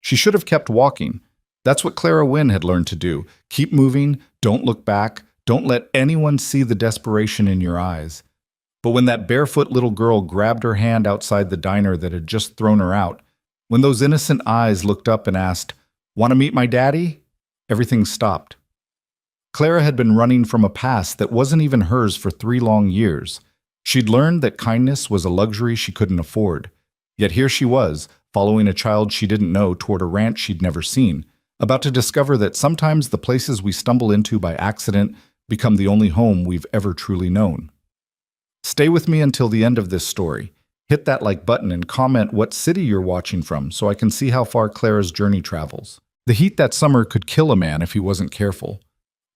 She should have kept walking. That's what Clara Wynne had learned to do. Keep moving, don't look back, don't let anyone see the desperation in your eyes. But when that barefoot little girl grabbed her hand outside the diner that had just thrown her out, when those innocent eyes looked up and asked, "Want to meet my daddy?" everything stopped. Clara had been running from a past that wasn't even hers for 3 long years. She'd learned that kindness was a luxury she couldn't afford. Yet here she was, following a child she didn't know toward a ranch she'd never seen, about to discover that sometimes the places we stumble into by accident become the only home we've ever truly known. Stay with me until the end of this story. Hit that like button and comment what city you're watching from so I can see how far Clara's journey travels. The heat that summer could kill a man if he wasn't careful.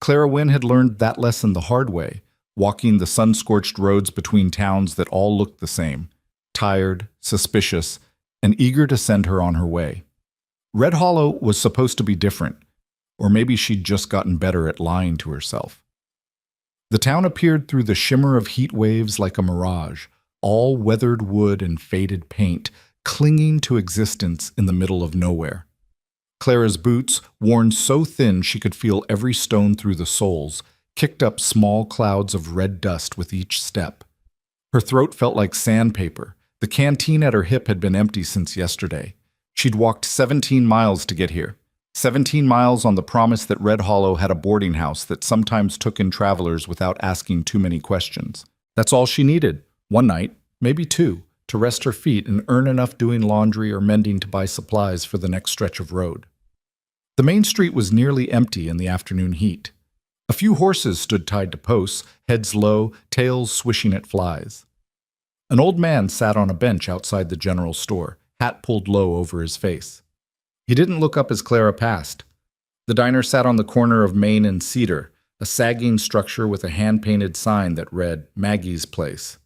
Clara Wynne had learned that lesson the hard way, walking the sun-scorched roads between towns that all looked the same, tired, suspicious, and eager to send her on her way. Red Hollow was supposed to be different, or maybe she'd just gotten better at lying to herself. The town appeared through the shimmer of heat waves like a mirage, all weathered wood and faded paint, clinging to existence in the middle of nowhere. Clara's boots, worn so thin she could feel every stone through the soles, kicked up small clouds of red dust with each step. Her throat felt like sandpaper. The canteen at her hip had been empty since yesterday. She'd walked 17 miles to get here. 17 miles on the promise that Red Hollow had a boarding house that sometimes took in travelers without asking too many questions. That's all she needed. 1 night, maybe 2, to rest her feet and earn enough doing laundry or mending to buy supplies for the next stretch of road. The main street was nearly empty in the afternoon heat. A few horses stood tied to posts, heads low, tails swishing at flies. An old man sat on a bench outside the general store, hat pulled low over his face. He didn't look up as Clara passed. The diner sat on the corner of Main and Cedar, a sagging structure with a hand-painted sign that read, "Maggie's Place."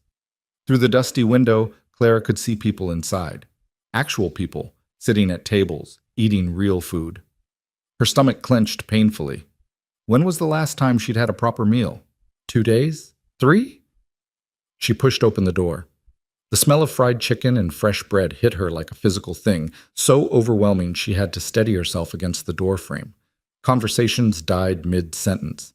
Through the dusty window, Clara could see people inside. Actual people, sitting at tables, eating real food. Her stomach clenched painfully. When was the last time she'd had a proper meal? 2 days? 3? She pushed open the door. The smell of fried chicken and fresh bread hit her like a physical thing, so overwhelming she had to steady herself against the door frame. Conversations died mid-sentence.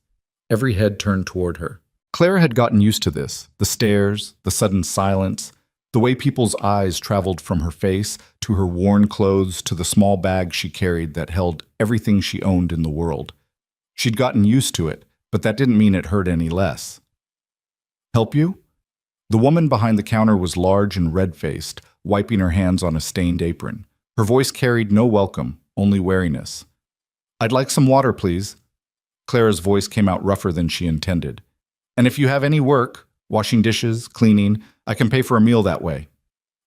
Every head turned toward her. Clara had gotten used to this, the stares, the sudden silence, the way people's eyes traveled from her face to her worn clothes to the small bag she carried that held everything she owned in the world. She'd gotten used to it, but that didn't mean it hurt any less. "Help you?" The woman behind the counter was large and red-faced, wiping her hands on a stained apron. Her voice carried no welcome, only wariness. "I'd like some water, please." Clara's voice came out rougher than she intended. "And if you have any work, washing dishes, cleaning, I can pay for a meal that way."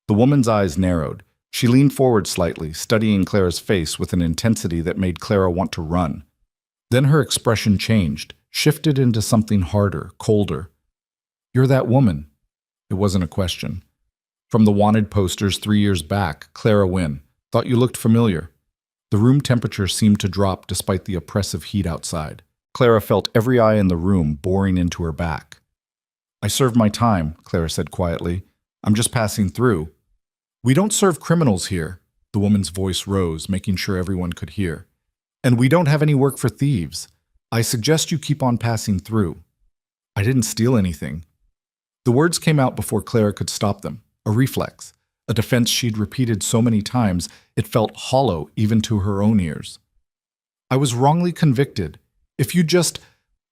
The woman's eyes narrowed. She leaned forward slightly, studying Clara's face with an intensity that made Clara want to run. Then her expression changed, shifted into something harder, colder. "You're that woman." It wasn't a question. "From the wanted posters 3 years back, Clara Wynne. Thought you looked familiar." The room temperature seemed to drop despite the oppressive heat outside. Clara felt every eye in the room boring into her back. "I served my time," Clara said quietly. "I'm just passing through." "We don't serve criminals here." The woman's voice rose, making sure everyone could hear. "And we don't have any work for thieves. I suggest you keep on passing through." "I didn't steal anything." The words came out before Clara could stop them, a reflex, a defense she'd repeated so many times it felt hollow even to her own ears. "I was wrongly convicted. If you just,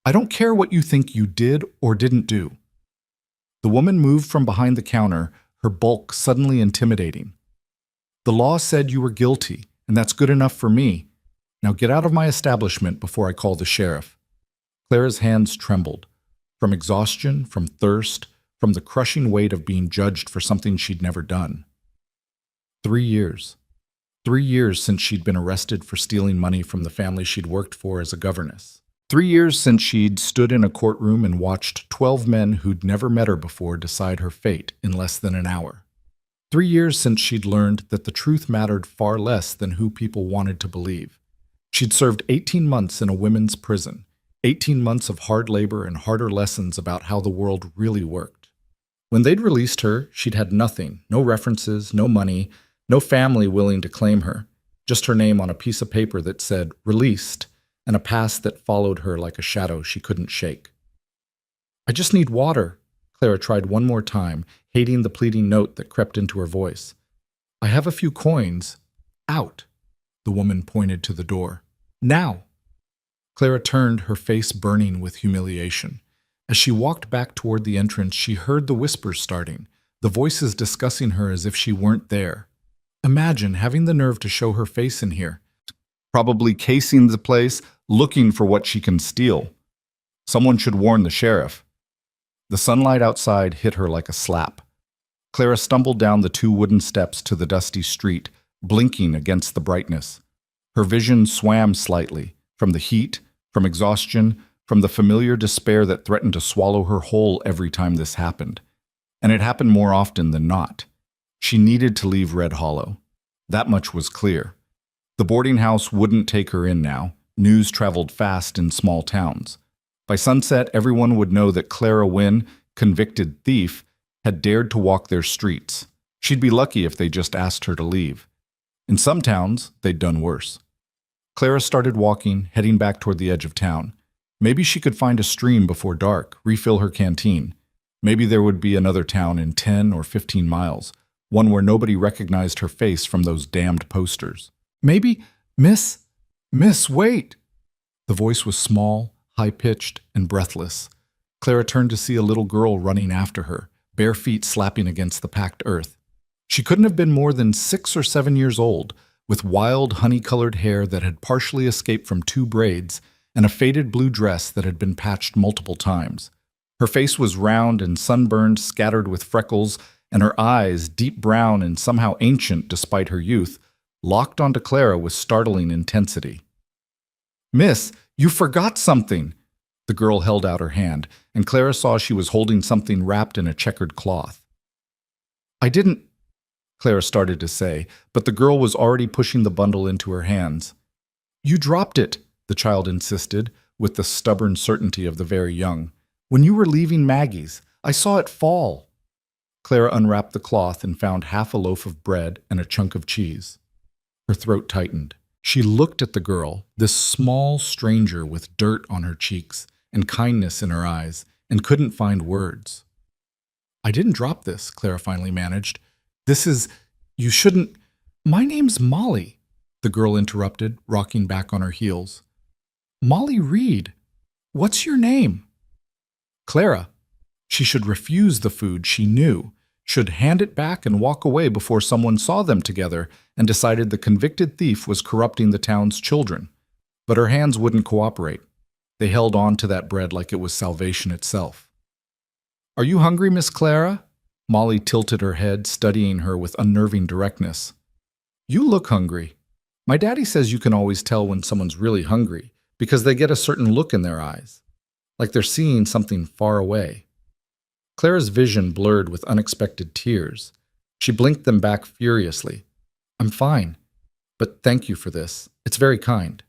I don't care what you think you did or didn't do." The woman moved from behind the counter, her bulk suddenly intimidating. "The law said you were guilty, and that's good enough for me. Now get out of my establishment before I call the sheriff." Clara's hands trembled, from exhaustion, from thirst, from the crushing weight of being judged for something she'd never done. 3 years. 3 years since she'd been arrested for stealing money from the family she'd worked for as a governess. 3 years since she'd stood in a courtroom and watched 12 men who'd never met her before decide her fate in less than an hour. 3 years since she'd learned that the truth mattered far less than who people wanted to believe. She'd served 18 months in a women's prison, 18 months of hard labor and harder lessons about how the world really worked. When they'd released her, she'd had nothing, no references, no money, no family willing to claim her. just her name on a piece of paper that said, "Released," and a past that followed her like a shadow she couldn't shake. "I just need water," Clara tried one more time, hating the pleading note that crept into her voice. "I have a few coins." "Out," the woman pointed to the door. "Now." Clara turned, her face burning with humiliation. As she walked back toward the entrance, she heard the whispers starting, the voices discussing her as if she weren't there. Imagine having the nerve to show her face in here. Probably casing the place, looking for what she can steal. Someone should warn the sheriff. The sunlight outside hit her like a slap. Clara stumbled down the 2 wooden steps to the dusty street, blinking against the brightness. Her vision swam slightly, from the heat, from exhaustion, from the familiar despair that threatened to swallow her whole every time this happened. And it happened more often than not. She needed to leave Red Hollow. That much was clear. The boarding house wouldn't take her in now. News traveled fast in small towns. By sunset, everyone would know that Clara Wynne, convicted thief, had dared to walk their streets. She'd be lucky if they just asked her to leave. In some towns, they'd done worse. Clara started walking, heading back toward the edge of town. Maybe she could find a stream before dark, refill her canteen. Maybe there would be another town in 10 or 15 miles, one where nobody recognized her face from those damned posters. Maybe, Miss, wait! The voice was small, high-pitched, and breathless. Clara turned to see a little girl running after her, bare feet slapping against the packed earth. She couldn't have been more than 6 or 7 years old, with wild, honey-colored hair that had partially escaped from 2 braids and a faded blue dress that had been patched multiple times. Her face was round and sunburned, scattered with freckles, and her eyes, deep brown and somehow ancient despite her youth, locked onto Clara with startling intensity. "Miss, you forgot something!" The girl held out her hand, and Clara saw she was holding something wrapped in a checkered cloth. "I didn't," Clara started to say, but the girl was already pushing the bundle into her hands. "You dropped it," the child insisted, with the stubborn certainty of the very young. "When you were leaving Maggie's, I saw it fall." Clara unwrapped the cloth and found half a loaf of bread and a chunk of cheese. Her throat tightened. She looked at the girl, this small stranger with dirt on her cheeks and kindness in her eyes, and couldn't find words. "I didn't drop this," Clara finally managed. You shouldn't—" "My name's Molly," the girl interrupted, rocking back on her heels. "Molly Reed. What's your name?" "Clara." She should refuse the food she knew, should hand it back and walk away before someone saw them together and decided the convicted thief was corrupting the town's children. But her hands wouldn't cooperate. They held on to that bread like it was salvation itself. "Are you hungry, Miss Clara?" Molly tilted her head, studying her with unnerving directness. "You look hungry. My daddy says you can always tell when someone's really hungry because they get a certain look in their eyes, like they're seeing something far away." Clara's vision blurred with unexpected tears. She blinked them back furiously. "I'm fine, but thank you for this. It's very kind."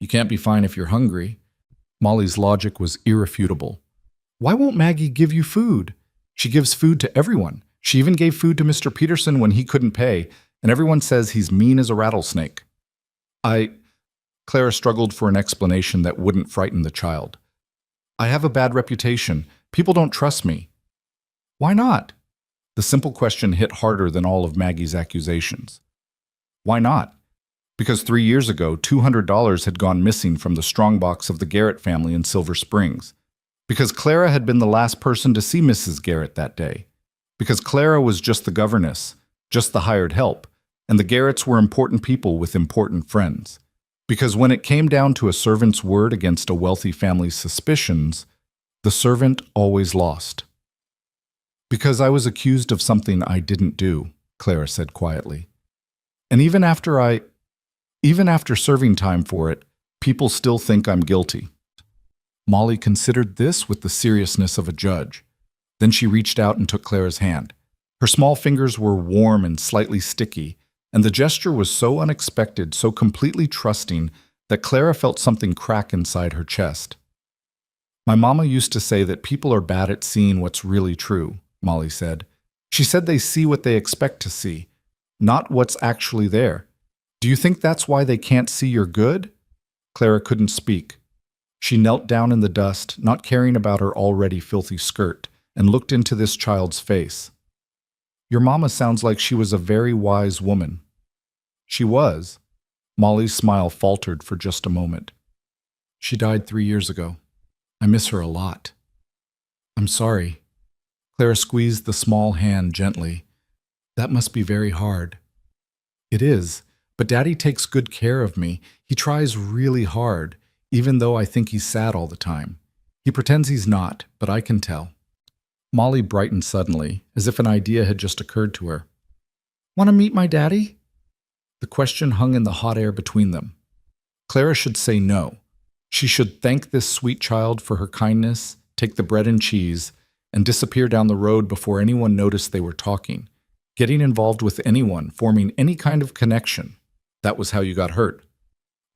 "You can't be fine if you're hungry." Molly's logic was irrefutable. "Why won't Maggie give you food? She gives food to everyone. She even gave food to Mr. Peterson when he couldn't pay, and everyone says he's mean as a rattlesnake." Clara struggled for an explanation that wouldn't frighten the child. "I have a bad reputation. People don't trust me." "Why not?" The simple question hit harder than all of Maggie's accusations. Why not? Because 3 years ago, $200 had gone missing from the strongbox of the Garrett family in Silver Springs. Because Clara had been the last person to see Mrs. Garrett that day. Because Clara was just the governess, just the hired help, and the Garretts were important people with important friends. Because when it came down to a servant's word against a wealthy family's suspicions, the servant always lost. "Because I was accused of something I didn't do," Clara said quietly. "And even after serving time for it, people still think I'm guilty." Molly considered this with the seriousness of a judge. Then she reached out and took Clara's hand. Her small fingers were warm and slightly sticky, and the gesture was so unexpected, so completely trusting, that Clara felt something crack inside her chest. "My mama used to say that people are bad at seeing what's really true," Molly said. "She said they see what they expect to see, not what's actually there. Do you think that's why they can't see you're good? Clara couldn't speak. She knelt down in the dust, not caring about her already filthy skirt, and looked into this child's face. Your mama sounds like she was a very wise woman. She was. Molly's smile faltered for just a moment. She died 3 years ago. I miss her a lot. I'm sorry. Clara squeezed the small hand gently. That must be very hard. It is, but Daddy takes good care of me. He tries really hard, even though I think he's sad all the time. He pretends he's not, but I can tell. Molly brightened suddenly, as if an idea had just occurred to her. Want to meet my daddy? The question hung in the hot air between them. Clara should say no. She should thank this sweet child for her kindness, take the bread and cheese, and disappear down the road before anyone noticed they were talking. Getting involved with anyone, forming any kind of connection, that was how you got hurt.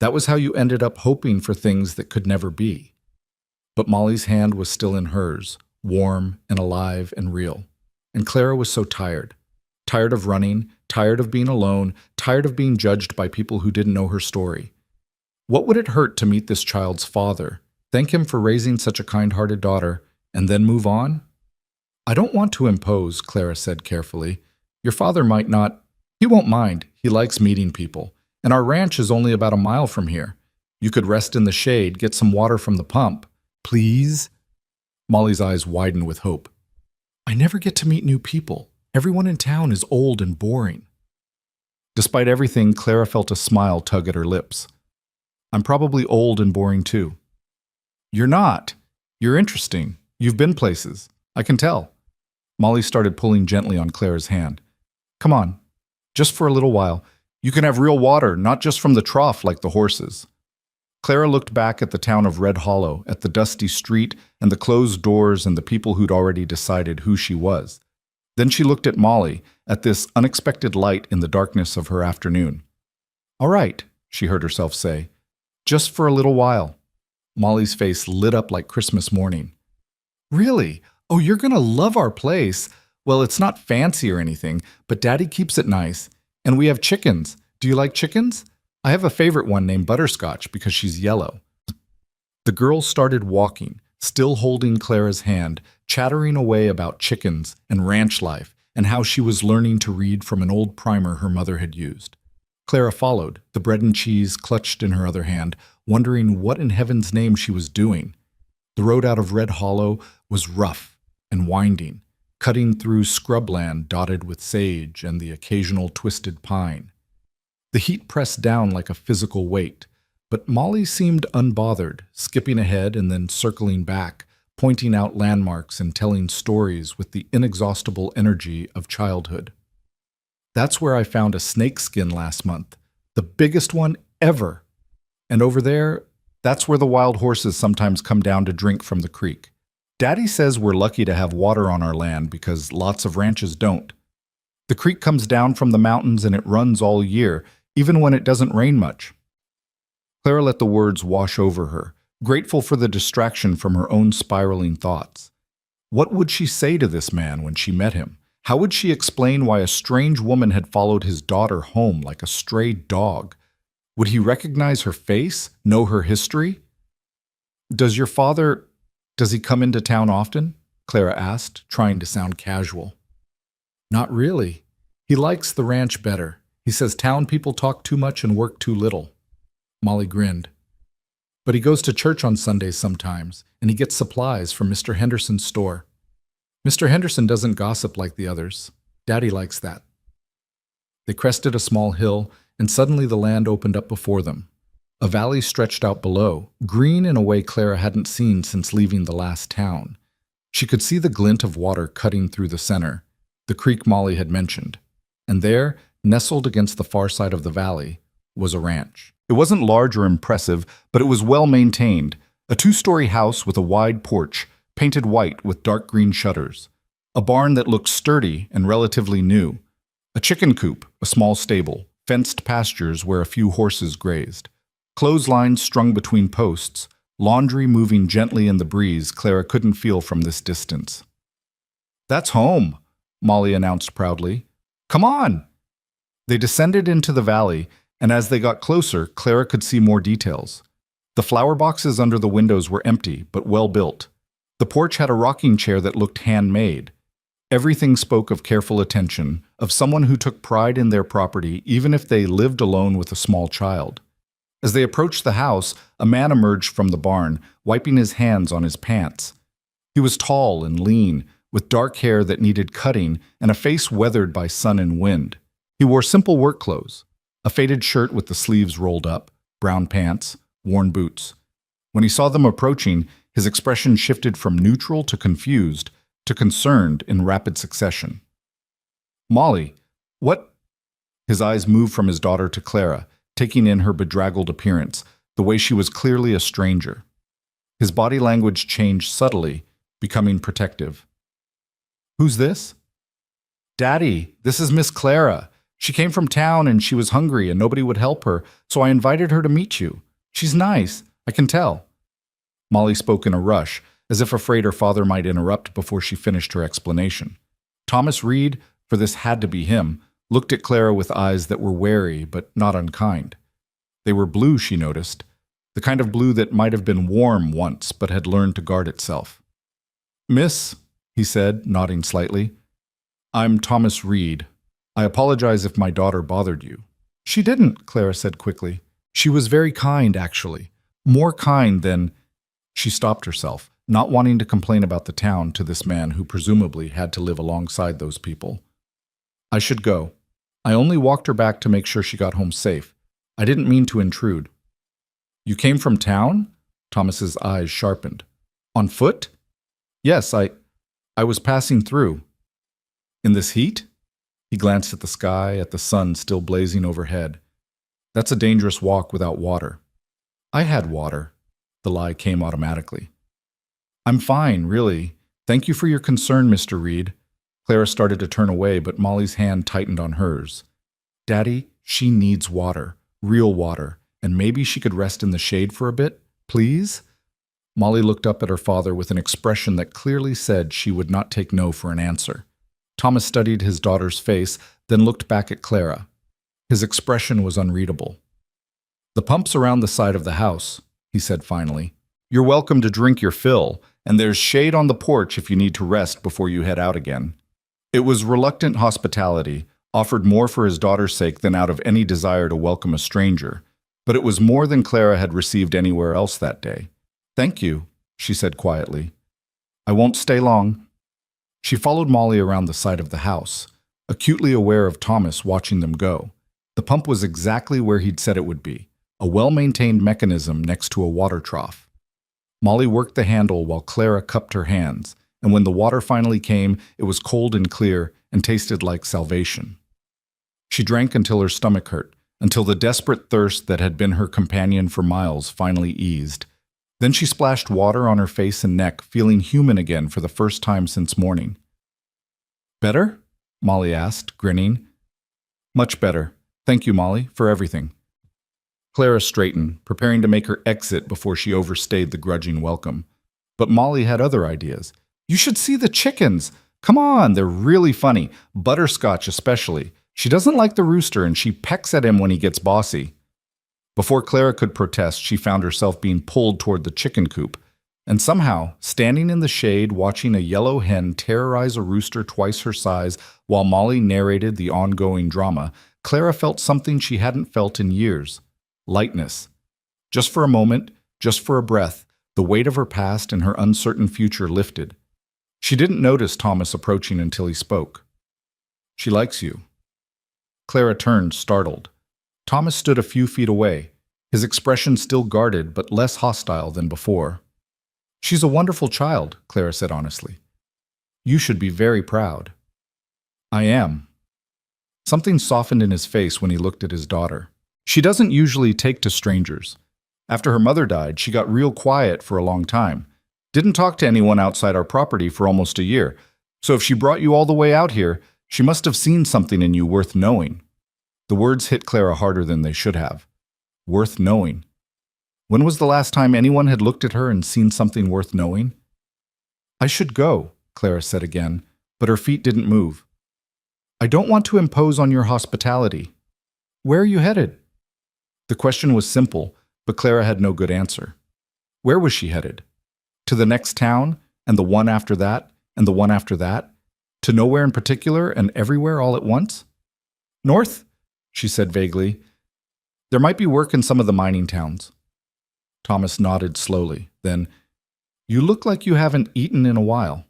That was how you ended up hoping for things that could never be. But Molly's hand was still in hers, warm and alive and real. And Clara was so tired. Tired of running, tired of being alone, tired of being judged by people who didn't know her story. What would it hurt to meet this child's father, thank him for raising such a kind-hearted daughter, and then move on? I don't want to impose, Clara said carefully. Your father might not. He won't mind. He likes meeting people. And our ranch is only about a mile from here. You could rest in the shade, get some water from the pump. Please? Molly's eyes widened with hope. I never get to meet new people. Everyone in town is old and boring. Despite everything, Clara felt a smile tug at her lips. I'm probably old and boring too. You're not. You're interesting. You've been places. I can tell. Molly started pulling gently on Clara's hand. Come on, just for a little while. You can have real water, not just from the trough like the horses. Clara looked back at the town of Red Hollow, at the dusty street and the closed doors and the people who'd already decided who she was. Then she looked at Molly, at this unexpected light in the darkness of her afternoon. All right, she heard herself say, just for a little while. Molly's face lit up like Christmas morning. Really? Oh, you're going to love our place. Well, it's not fancy or anything, but Daddy keeps it nice. And we have chickens. Do you like chickens? I have a favorite one named Butterscotch because she's yellow. The girl started walking, still holding Clara's hand, chattering away about chickens and ranch life and how she was learning to read from an old primer her mother had used. Clara followed, the bread and cheese clutched in her other hand, wondering what in heaven's name she was doing. The road out of Red Hollow was rough and winding, cutting through scrubland dotted with sage and the occasional twisted pine. The heat pressed down like a physical weight, but Molly seemed unbothered, skipping ahead and then circling back, pointing out landmarks and telling stories with the inexhaustible energy of childhood. That's where I found a snakeskin last month, the biggest one ever. And over there, that's where the wild horses sometimes come down to drink from the creek. Daddy says we're lucky to have water on our land because lots of ranches don't. The creek comes down from the mountains and it runs all year, even when it doesn't rain much. Clara let the words wash over her, grateful for the distraction from her own spiraling thoughts. What would she say to this man when she met him? How would she explain why a strange woman had followed his daughter home like a stray dog? Would he recognize her face, know her history? Does he come into town often? Clara asked, trying to sound casual. Not really. He likes the ranch better. He says town people talk too much and work too little. Molly grinned. But he goes to church on Sundays sometimes, and he gets supplies from Mr. Henderson's store. Mr. Henderson doesn't gossip like the others. Daddy likes that. They crested a small hill, and suddenly the land opened up before them. A valley stretched out below, green in a way Clara hadn't seen since leaving the last town. She could see the glint of water cutting through the center, the creek Molly had mentioned. And there, nestled against the far side of the valley, was a ranch. It wasn't large or impressive, but it was well maintained. A 2-story house with a wide porch, painted white with dark green shutters. A barn that looked sturdy and relatively new. A chicken coop, a small stable, fenced pastures where a few horses grazed. Clotheslines strung between posts, laundry moving gently in the breeze Clara couldn't feel from this distance. That's home, Molly announced proudly. Come on! They descended into the valley, And as they got closer, Clara could see more details. The flower boxes under the windows were empty, but well built. The porch had a rocking chair that looked handmade. Everything spoke of careful attention, of someone who took pride in their property even if they lived alone with a small child. As they approached the house, a man emerged from the barn, wiping his hands on his pants. He was tall and lean, with dark hair that needed cutting and a face weathered by sun and wind. He wore simple work clothes, a faded shirt with the sleeves rolled up, brown pants, worn boots. When he saw them approaching, his expression shifted from neutral to confused to concerned in rapid succession. "Molly, what?" His eyes moved from his daughter to Clara, taking in her bedraggled appearance, the way she was clearly a stranger. His body language changed subtly, becoming protective. "Who's this?" "Daddy, this is Miss Clara. She came from town and she was hungry and nobody would help her, so I invited her to meet you. She's nice, I can tell." Molly spoke in a rush, as if afraid her father might interrupt before she finished her explanation. Thomas Reed, for this had to be him, looked at Clara with eyes that were wary but not unkind. They were blue, she noticed, the kind of blue that might have been warm once but had learned to guard itself. "Miss," he said, nodding slightly, "I'm Thomas Reed. I apologize if my daughter bothered you." "She didn't," Clara said quickly. "She was very kind, actually. More kind than—" She stopped herself, not wanting to complain about the town to this man who presumably had to live alongside those people. "I should go. I only walked her back to make sure she got home safe. I didn't mean to intrude." "You came from town?" Thomas's eyes sharpened. "On foot?" "Yes, I was passing through." "In this heat?" He glanced at the sky, at the sun still blazing overhead. "That's a dangerous walk without water." "I had water." The lie came automatically. "I'm fine, really. Thank you for your concern, Mr. Reed." Clara started to turn away, but Molly's hand tightened on hers. "Daddy, she needs water, real water, and maybe she could rest in the shade for a bit, please?" Molly looked up at her father with an expression that clearly said she would not take no for an answer. Thomas studied his daughter's face, then looked back at Clara. His expression was unreadable. "The pump's around the side of the house," he said finally. "You're welcome to drink your fill, and there's shade on the porch if you need to rest before you head out again." It was reluctant hospitality, offered more for his daughter's sake than out of any desire to welcome a stranger, but it was more than Clara had received anywhere else that day. "Thank you," she said quietly. "I won't stay long." She followed Molly around the side of the house, acutely aware of Thomas watching them go. The pump was exactly where he'd said it would be, a well-maintained mechanism next to a water trough. Molly worked the handle while Clara cupped her hands, and when the water finally came, it was cold and clear and tasted like salvation. She drank until her stomach hurt, until the desperate thirst that had been her companion for miles finally eased. Then she splashed water on her face and neck, feeling human again for the first time since morning. "Better?" Molly asked, grinning. "Much better. Thank you, Molly, for everything." Clara straightened, preparing to make her exit before she overstayed the grudging welcome. But Molly had other ideas. "You should see the chickens! Come on, they're really funny, Butterscotch especially. She doesn't like the rooster and she pecks at him when he gets bossy." Before Clara could protest, she found herself being pulled toward the chicken coop. And somehow, standing in the shade watching a yellow hen terrorize a rooster twice her size while Molly narrated the ongoing drama, Clara felt something she hadn't felt in years. Lightness. Just for a moment, just for a breath, the weight of her past and her uncertain future lifted. She didn't notice Thomas approaching until he spoke. "She likes you." Clara turned, startled. Thomas stood a few feet away, his expression still guarded but less hostile than before. "She's a wonderful child," Clara said honestly. "You should be very proud." "I am." Something softened in his face when he looked at his daughter. She doesn't usually take to strangers. After her mother died, she got real quiet for a long time. Didn't talk to anyone outside our property for almost a year. So if she brought you all the way out here, she must have seen something in you worth knowing. The words hit Clara harder than they should have. Worth knowing. When was the last time anyone had looked at her and seen something worth knowing? "I should go," Clara said again, but her feet didn't move. "I don't want to impose on your hospitality." "Where are you headed?" The question was simple, but Clara had no good answer. Where was she headed? To the next town, and the one after that, and the one after that? To nowhere in particular, and everywhere all at once? North, she said vaguely. There might be work in some of the mining towns. Thomas nodded slowly. Then, you look like you haven't eaten in a while.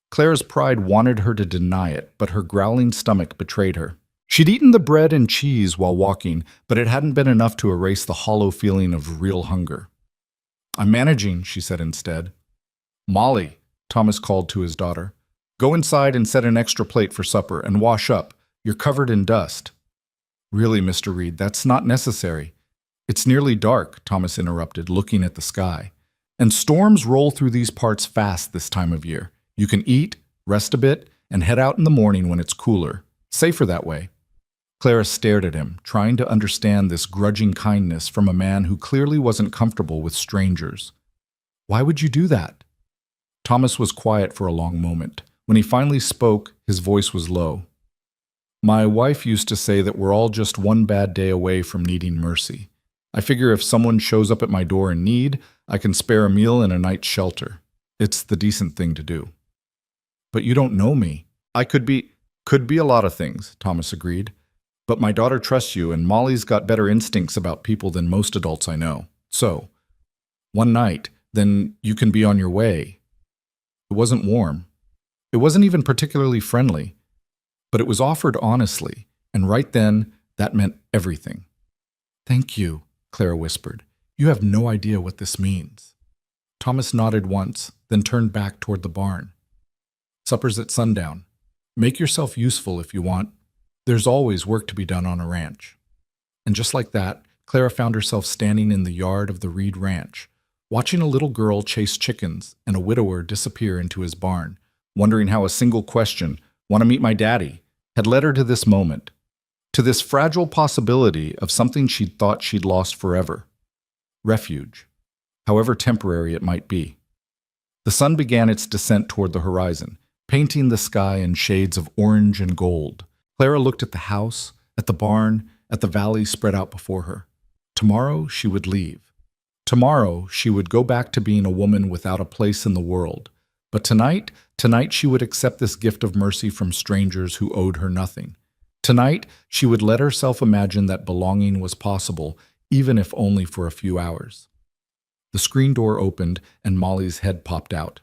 Clara's pride wanted her to deny it, but her growling stomach betrayed her. She'd eaten the bread and cheese while walking, but it hadn't been enough to erase the hollow feeling of real hunger. I'm managing, she said instead. Molly, Thomas called to his daughter. Go inside and set an extra plate for supper and wash up. You're covered in dust. Really, Mr. Reed, that's not necessary. It's nearly dark, Thomas interrupted, looking at the sky. And storms roll through these parts fast this time of year. You can eat, rest a bit, and head out in the morning when it's cooler. Safer that way. Clara stared at him, trying to understand this grudging kindness from a man who clearly wasn't comfortable with strangers. Why would you do that? Thomas was quiet for a long moment. When he finally spoke, his voice was low. My wife used to say that we're all just one bad day away from needing mercy. I figure if someone shows up at my door in need, I can spare a meal and a night's shelter. It's the decent thing to do. But you don't know me. I could be a lot of things, Thomas agreed. But my daughter trusts you, and Molly's got better instincts about people than most adults I know. So, one night, then you can be on your way. It wasn't warm. It wasn't even particularly friendly. But it was offered honestly, and right then, that meant everything. Thank you, Clara whispered. You have no idea what this means. Thomas nodded once, then turned back toward the barn. Supper's at sundown. Make yourself useful if you want. There's always work to be done on a ranch. And just like that, Clara found herself standing in the yard of the Reed Ranch, watching a little girl chase chickens and a widower disappear into his barn, wondering how a single question, "Want to meet my daddy?" had led her to this moment, to this fragile possibility of something she'd thought she'd lost forever. Refuge, however temporary it might be. The sun began its descent toward the horizon, painting the sky in shades of orange and gold. Clara looked at the house, at the barn, at the valley spread out before her. Tomorrow she would leave. Tomorrow she would go back to being a woman without a place in the world. But tonight she would accept this gift of mercy from strangers who owed her nothing. Tonight she would let herself imagine that belonging was possible, even if only for a few hours. The screen door opened and Molly's head popped out.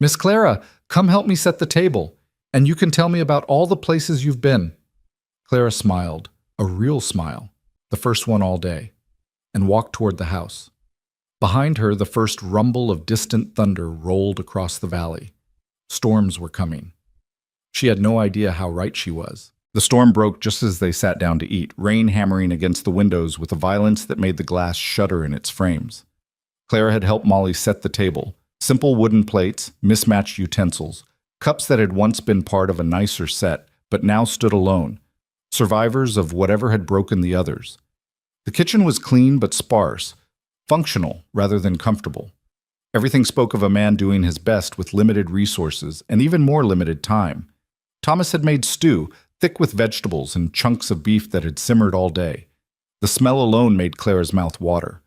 Miss Clara, come help me set the table. And you can tell me about all the places you've been. Clara smiled, a real smile, the first one all day, and walked toward the house. Behind her, the first rumble of distant thunder rolled across the valley. Storms were coming. She had no idea how right she was. The storm broke just as they sat down to eat, rain hammering against the windows with a violence that made the glass shudder in its frames. Clara had helped Molly set the table. Simple wooden plates, mismatched utensils, cups that had once been part of a nicer set, but now stood alone, survivors of whatever had broken the others. The kitchen was clean but sparse, functional rather than comfortable. Everything spoke of a man doing his best with limited resources and even more limited time. Thomas had made stew, thick with vegetables and chunks of beef that had simmered all day. The smell alone made Clara's mouth water.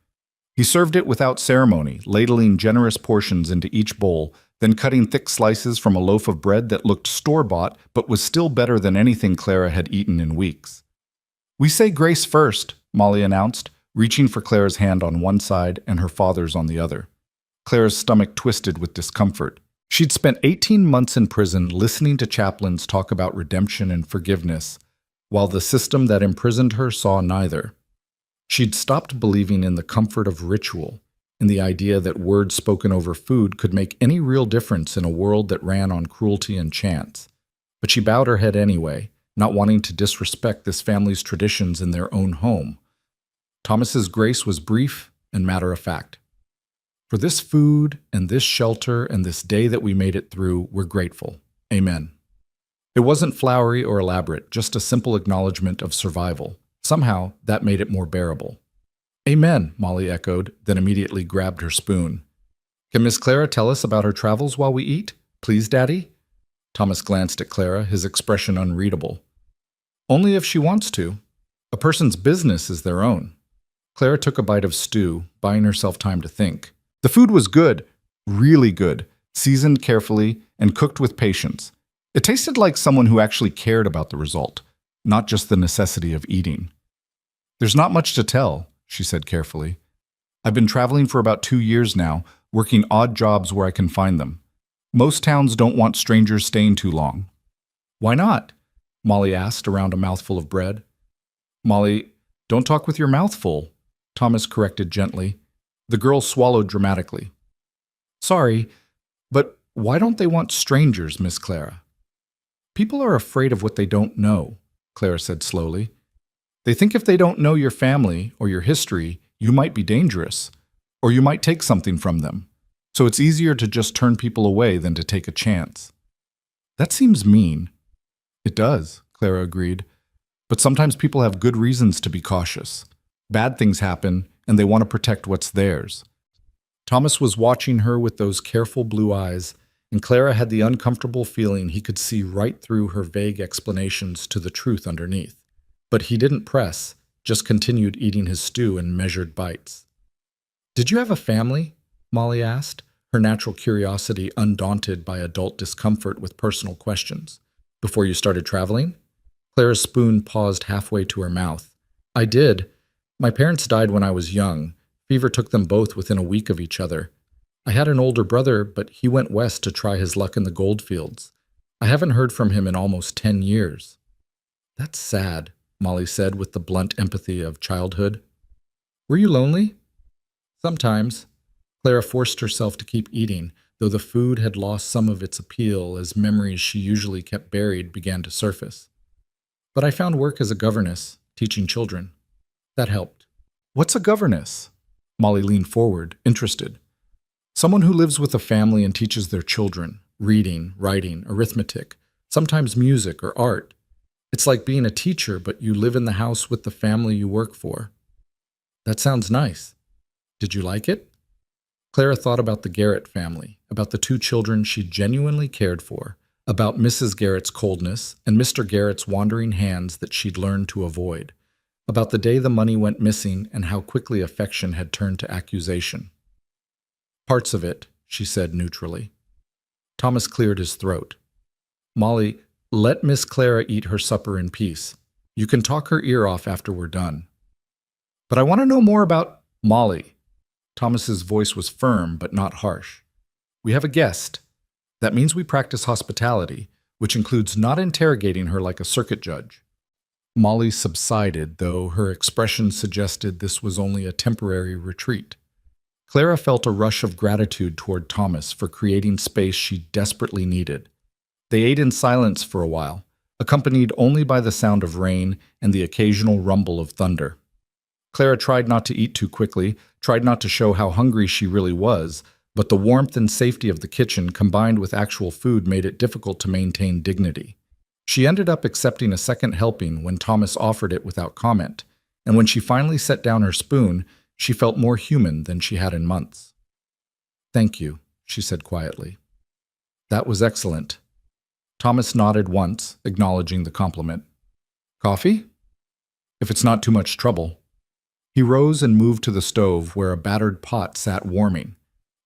He served it without ceremony, ladling generous portions into each bowl, then cutting thick slices from a loaf of bread that looked store-bought but was still better than anything Clara had eaten in weeks. We say grace first, Molly announced, reaching for Clara's hand on one side and her father's on the other. Clara's stomach twisted with discomfort. She'd spent 18 months in prison listening to chaplains talk about redemption and forgiveness, while the system that imprisoned her saw neither. She'd stopped believing in the comfort of ritual, in the idea that words spoken over food could make any real difference in a world that ran on cruelty and chance. But she bowed her head anyway, not wanting to disrespect this family's traditions in their own home. Thomas's grace was brief and matter-of-fact. For this food and this shelter and this day that we made it through, we're grateful. Amen. It wasn't flowery or elaborate, just a simple acknowledgement of survival. Somehow, that made it more bearable. Amen, Molly echoed, then immediately grabbed her spoon. Can Miss Clara tell us about her travels while we eat? Please, Daddy? Thomas glanced at Clara, his expression unreadable. Only if she wants to. A person's business is their own. Clara took a bite of stew, buying herself time to think. The food was good, really good, seasoned carefully and cooked with patience. It tasted like someone who actually cared about the result, not just the necessity of eating. There's not much to tell, she said carefully. I've been traveling for about 2 years now, working odd jobs where I can find them. Most towns don't want strangers staying too long. Why not? Molly asked around a mouthful of bread. Molly, don't talk with your mouth full, Thomas corrected gently. The girl swallowed dramatically. Sorry, but why don't they want strangers, Miss Clara? People are afraid of what they don't know, Clara said slowly. They think if they don't know your family or your history, you might be dangerous, or you might take something from them. So it's easier to just turn people away than to take a chance. That seems mean. It does, Clara agreed. But sometimes people have good reasons to be cautious. Bad things happen, and they want to protect what's theirs. Thomas was watching her with those careful blue eyes, and Clara had the uncomfortable feeling he could see right through her vague explanations to the truth underneath. But he didn't press, just continued eating his stew in measured bites. Did you have a family? Molly asked, her natural curiosity undaunted by adult discomfort with personal questions. Before you started traveling? Clara's spoon paused halfway to her mouth. I did. My parents died when I was young. Fever took them both within a week of each other. I had an older brother, but he went west to try his luck in the gold fields. I haven't heard from him in almost 10 years. That's sad, Molly said with the blunt empathy of childhood. Were you lonely? Sometimes. Clara forced herself to keep eating, though the food had lost some of its appeal as memories she usually kept buried began to surface. But I found work as a governess, teaching children. That helped. What's a governess? Molly leaned forward, interested. Someone who lives with a family and teaches their children, reading, writing, arithmetic, sometimes music or art. It's like being a teacher, but you live in the house with the family you work for. That sounds nice. Did you like it? Clara thought about the Garrett family, about the 2 children she genuinely cared for, about Mrs. Garrett's coldness and Mr. Garrett's wandering hands that she'd learned to avoid, about the day the money went missing and how quickly affection had turned to accusation. Parts of it, she said neutrally. Thomas cleared his throat. Molly, let Miss Clara eat her supper in peace. You can talk her ear off after we're done. But I want to know more about Molly. Thomas's voice was firm but not harsh. We have a guest. That means we practice hospitality, which includes not interrogating her like a circuit judge. Molly subsided, though her expression suggested this was only a temporary retreat. Clara felt a rush of gratitude toward Thomas for creating space she desperately needed. They ate in silence for a while, accompanied only by the sound of rain and the occasional rumble of thunder. Clara tried not to eat too quickly, tried not to show how hungry she really was, but the warmth and safety of the kitchen combined with actual food made it difficult to maintain dignity. She ended up accepting a second helping when Thomas offered it without comment, and when she finally set down her spoon, she felt more human than she had in months. Thank you, she said quietly. That was excellent. Thomas nodded once, acknowledging the compliment. Coffee? If it's not too much trouble. He rose and moved to the stove where a battered pot sat warming.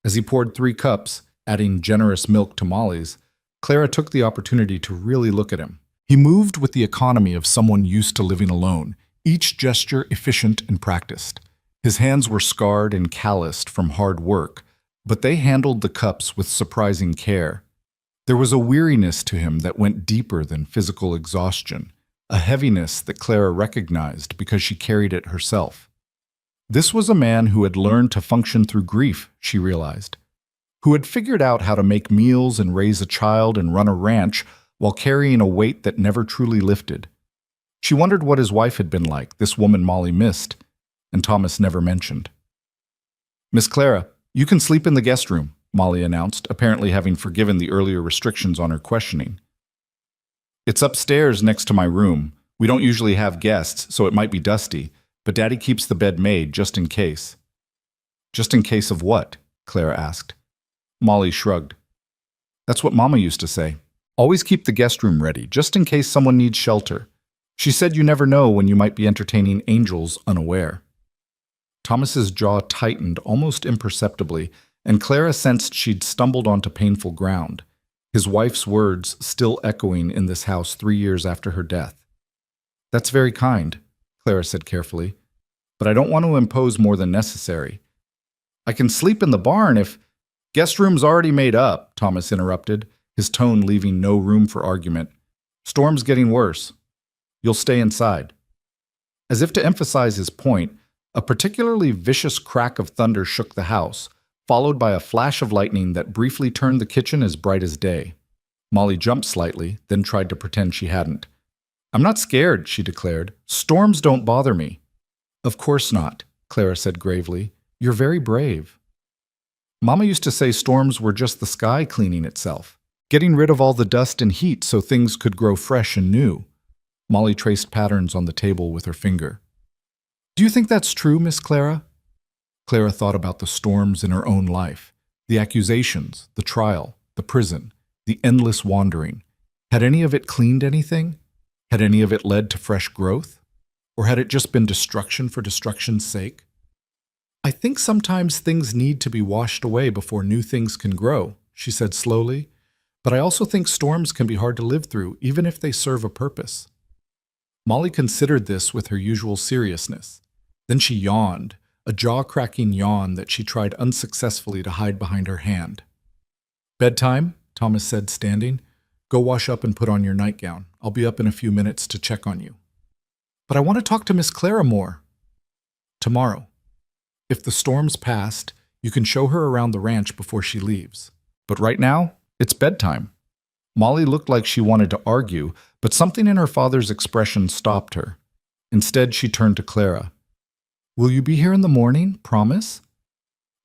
As he poured 3 cups, adding generous milk to Molly's, Clara took the opportunity to really look at him. He moved with the economy of someone used to living alone, each gesture efficient and practiced. His hands were scarred and calloused from hard work, but they handled the cups with surprising care. There was a weariness to him that went deeper than physical exhaustion, a heaviness that Clara recognized because she carried it herself. This was a man who had learned to function through grief, she realized, who had figured out how to make meals and raise a child and run a ranch while carrying a weight that never truly lifted. She wondered what his wife had been like, this woman Molly missed, and Thomas never mentioned. Miss Clara, you can sleep in the guest room, Molly announced, apparently having forgiven the earlier restrictions on her questioning. It's upstairs next to my room. We don't usually have guests, so it might be dusty, but Daddy keeps the bed made just in case. Just in case of what? Clara asked. Molly shrugged. That's what Mama used to say. Always keep the guest room ready, just in case someone needs shelter. She said you never know when you might be entertaining angels unaware. Thomas's jaw tightened almost imperceptibly, and Clara sensed she'd stumbled onto painful ground, his wife's words still echoing in this house 3 years after her death. That's very kind, Clara said carefully, but I don't want to impose more than necessary. I can sleep in the barn if— Guest room's already made up, Thomas interrupted, his tone leaving no room for argument. Storm's getting worse. You'll stay inside. As if to emphasize his point, a particularly vicious crack of thunder shook the house, followed by a flash of lightning that briefly turned the kitchen as bright as day. Molly jumped slightly, then tried to pretend she hadn't. I'm not scared, she declared. Storms don't bother me. Of course not, Clara said gravely. You're very brave. Mama used to say storms were just the sky cleaning itself, getting rid of all the dust and heat so things could grow fresh and new. Molly traced patterns on the table with her finger. Do you think that's true, Miss Clara? Clara thought about the storms in her own life, the accusations, the trial, the prison, the endless wandering. Had any of it cleaned anything? Had any of it led to fresh growth? Or had it just been destruction for destruction's sake? I think sometimes things need to be washed away before new things can grow, she said slowly, but I also think storms can be hard to live through, even if they serve a purpose. Molly considered this with her usual seriousness. Then she yawned, a jaw-cracking yawn that she tried unsuccessfully to hide behind her hand. Bedtime, Thomas said, standing. Go wash up and put on your nightgown. I'll be up in a few minutes to check on you. But I want to talk to Miss Clara more. Tomorrow. If the storm's passed, you can show her around the ranch before she leaves. But right now, it's bedtime. Molly looked like she wanted to argue, but something in her father's expression stopped her. Instead, she turned to Clara. Will you be here in the morning, promise?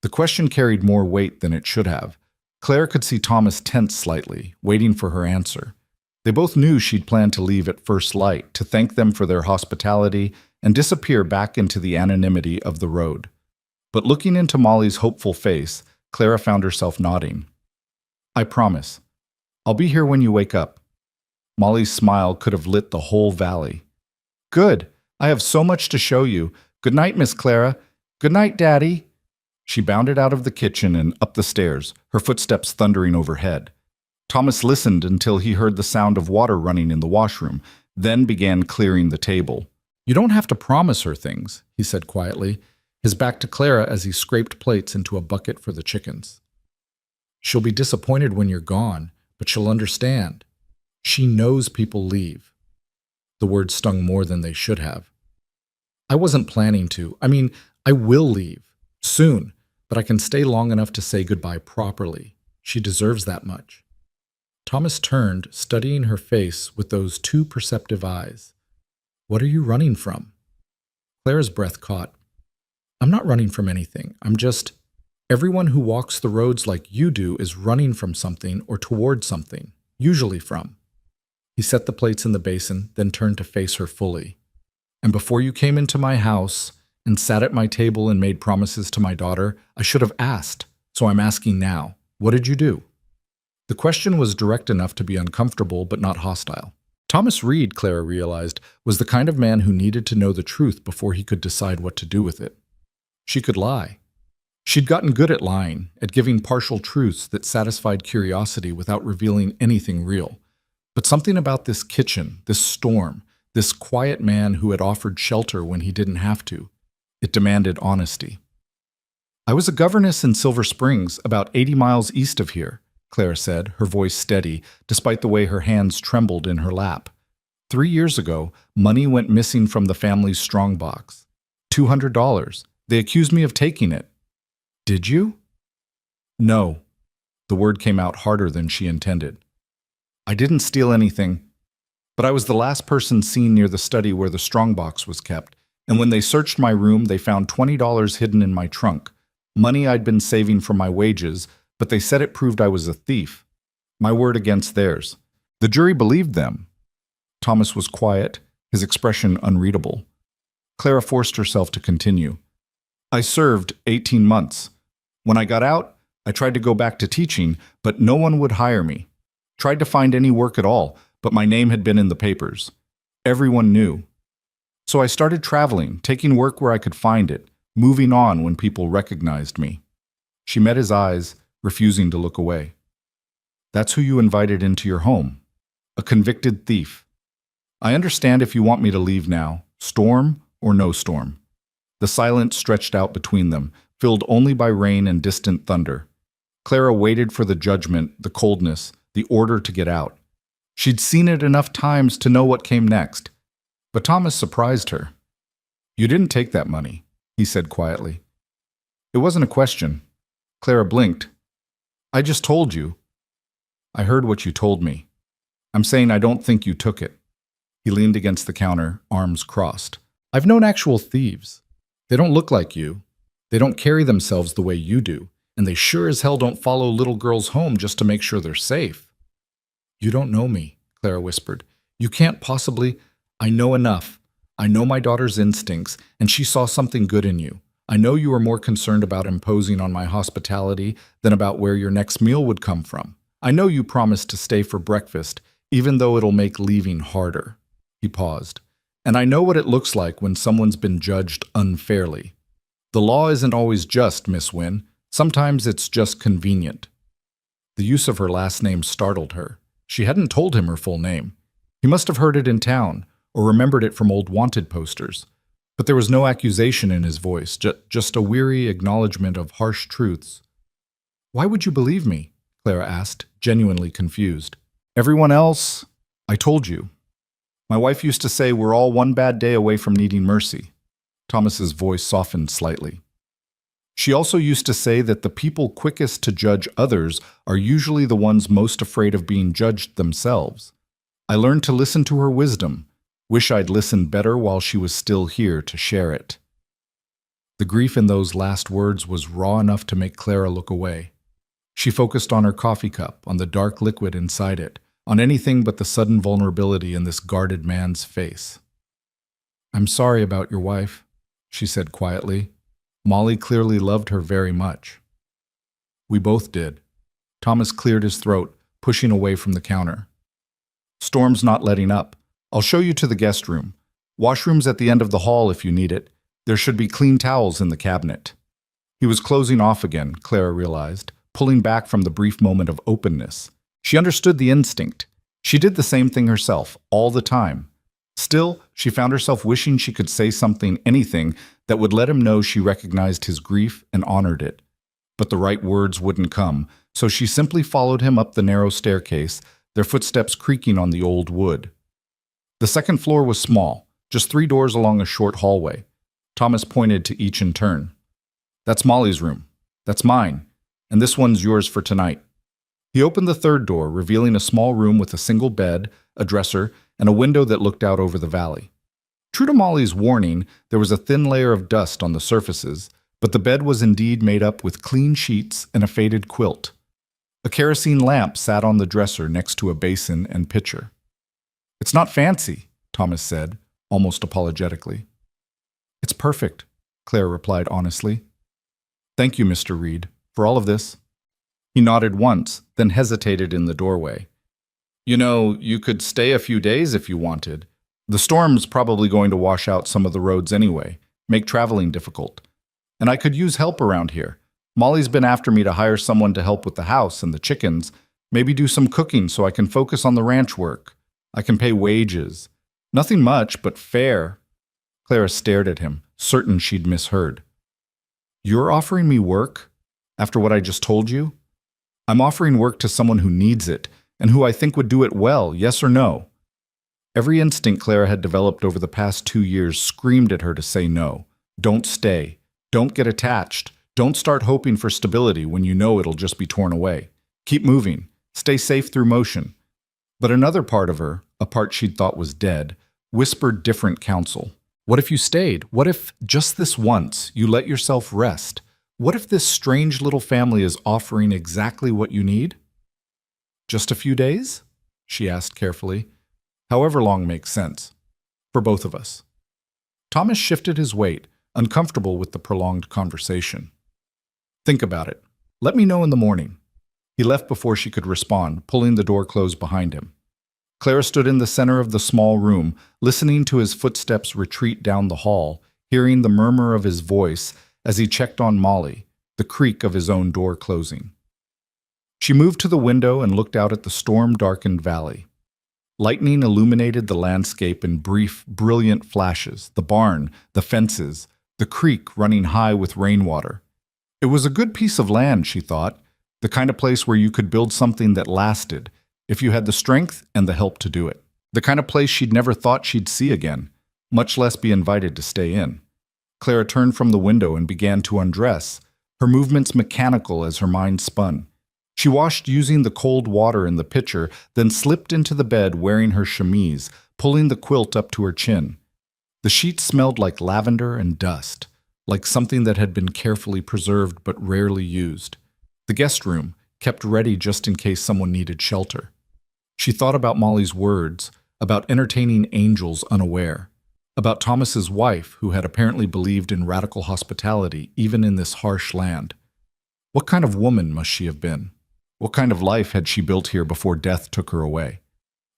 The question carried more weight than it should have. Claire could see Thomas tense slightly, waiting for her answer. They both knew she'd planned to leave at first light, to thank them for their hospitality and disappear back into the anonymity of the road. But looking into Molly's hopeful face, Clara found herself nodding. I promise. I'll be here when you wake up. Molly's smile could have lit the whole valley. Good. I have so much to show you. Good night, Miss Clara. Good night, Daddy. She bounded out of the kitchen and up the stairs, her footsteps thundering overhead. Thomas listened until he heard the sound of water running in the washroom, then began clearing the table. You don't have to promise her things, he said quietly, his back to Clara as he scraped plates into a bucket for the chickens. She'll be disappointed when you're gone, but she'll understand. She knows people leave. The words stung more than they should have. I wasn't planning to. I will leave. Soon. But I can stay long enough to say goodbye properly. She deserves that much. Thomas turned, studying her face with those two perceptive eyes. What are you running from? Clara's breath caught. I'm not running from anything. Everyone who walks the roads like you do is running from something or toward something, usually from. He set the plates in the basin, then turned to face her fully. And before you came into my house and sat at my table and made promises to my daughter, I should have asked. So I'm asking now, what did you do? The question was direct enough to be uncomfortable but not hostile. Thomas Reed, Clara realized, was the kind of man who needed to know the truth before he could decide what to do with it. She could lie. She'd gotten good at lying, at giving partial truths that satisfied curiosity without revealing anything real. But something about this kitchen, this storm, this quiet man who had offered shelter when he didn't have to, it demanded honesty. I was a governess in Silver Springs, about 80 miles east of here, Clara said, her voice steady, despite the way her hands trembled in her lap. 3 years ago, money went missing from the family's strongbox. $200. They accused me of taking it. Did you? No. The word came out harder than she intended. I didn't steal anything, but I was the last person seen near the study where the strongbox was kept, and when they searched my room, they found $20 hidden in my trunk, money I'd been saving from my wages, but they said it proved I was a thief. My word against theirs. The jury believed them. Thomas was quiet, his expression unreadable. Clara forced herself to continue. I served 18 months. When I got out, I tried to go back to teaching, but no one would hire me. Tried to find any work at all, but my name had been in the papers. Everyone knew. So I started traveling, taking work where I could find it, moving on when people recognized me. She met his eyes, refusing to look away. That's who you invited into your home. A convicted thief. I understand if you want me to leave now, storm or no storm. The silence stretched out between them, filled only by rain and distant thunder. Clara waited for the judgment, the coldness, the order to get out. She'd seen it enough times to know what came next. But Thomas surprised her. You didn't take that money, he said quietly. It wasn't a question. Clara blinked. I just told you. I heard what you told me. I'm saying I don't think you took it. He leaned against the counter, arms crossed. I've known actual thieves. They don't look like you. They don't carry themselves the way you do. And they sure as hell don't follow little girls home just to make sure they're safe. You don't know me, Clara whispered. You can't possibly. I know enough. I know my daughter's instincts, and she saw something good in you. I know you are more concerned about imposing on my hospitality than about where your next meal would come from. I know you promised to stay for breakfast, even though it'll make leaving harder. He paused. And I know what it looks like when someone's been judged unfairly. The law isn't always just, Miss Wynne. Sometimes it's just convenient. The use of her last name startled her. She hadn't told him her full name. He must have heard it in town, or remembered it from old wanted posters. But there was no accusation in his voice, just a weary acknowledgement of harsh truths. Why would you believe me? Clara asked, genuinely confused. Everyone else, I told you. My wife used to say we're all one bad day away from needing mercy. Thomas's voice softened slightly. She also used to say that the people quickest to judge others are usually the ones most afraid of being judged themselves. I learned to listen to her wisdom. Wish I'd listened better while she was still here to share it. The grief in those last words was raw enough to make Clara look away. She focused on her coffee cup, on the dark liquid inside it, on anything but the sudden vulnerability in this guarded man's face. I'm sorry about your wife, she said quietly. Molly clearly loved her very much. We both did. Thomas cleared his throat, pushing away from the counter. Storm's not letting up. I'll show you to the guest room. Washroom's at the end of the hall if you need it. There should be clean towels in the cabinet. He was closing off again, Clara realized, pulling back from the brief moment of openness. She understood the instinct. She did the same thing herself, all the time. Still, she found herself wishing she could say something, anything, that would let him know she recognized his grief and honored it. But the right words wouldn't come, so she simply followed him up the narrow staircase, their footsteps creaking on the old wood. The second floor was small, just 3 doors along a short hallway. Thomas pointed to each in turn. That's Molly's room. That's mine. And this one's yours for tonight. He opened the third door, revealing a small room with a single bed, a dresser, and a window that looked out over the valley. True to Molly's warning, there was a thin layer of dust on the surfaces, but the bed was indeed made up with clean sheets and a faded quilt. A kerosene lamp sat on the dresser next to a basin and pitcher. It's not fancy, Thomas said, almost apologetically. It's perfect, Claire replied honestly. Thank you, Mr. Reed, for all of this. He nodded once, then hesitated in the doorway. You know, you could stay a few days if you wanted. The storm's probably going to wash out some of the roads anyway, make traveling difficult. And I could use help around here. Molly's been after me to hire someone to help with the house and the chickens, maybe do some cooking so I can focus on the ranch work. I can pay wages. Nothing much, but fair. Clara stared at him, certain she'd misheard. You're offering me work? After what I just told you? I'm offering work to someone who needs it, and who I think would do it well, yes or no? Every instinct Clara had developed over the past 2 years screamed at her to say no. Don't stay. Don't get attached. Don't start hoping for stability when you know it'll just be torn away. Keep moving. Stay safe through motion. But another part of her, a part she'd thought was dead, whispered different counsel. What if you stayed? What if, just this once, you let yourself rest? What if this strange little family is offering exactly what you need? Just a few days? She asked carefully. However long makes sense. For both of us. Thomas shifted his weight, uncomfortable with the prolonged conversation. Think about it. Let me know in the morning. He left before she could respond, pulling the door closed behind him. Clara stood in the center of the small room, listening to his footsteps retreat down the hall, hearing the murmur of his voice as he checked on Molly, the creak of his own door closing. She moved to the window and looked out at the storm-darkened valley. Lightning illuminated the landscape in brief, brilliant flashes, the barn, the fences, the creek running high with rainwater. It was a good piece of land, she thought, the kind of place where you could build something that lasted, if you had the strength and the help to do it. The kind of place she'd never thought she'd see again, much less be invited to stay in. Clara turned from the window and began to undress, her movements mechanical as her mind spun. She washed using the cold water in the pitcher, then slipped into the bed wearing her chemise, pulling the quilt up to her chin. The sheets smelled like lavender and dust, like something that had been carefully preserved but rarely used. The guest room, kept ready just in case someone needed shelter. She thought about Molly's words, about entertaining angels unaware, about Thomas's wife, who had apparently believed in radical hospitality even in this harsh land. What kind of woman must she have been? What kind of life had she built here before death took her away?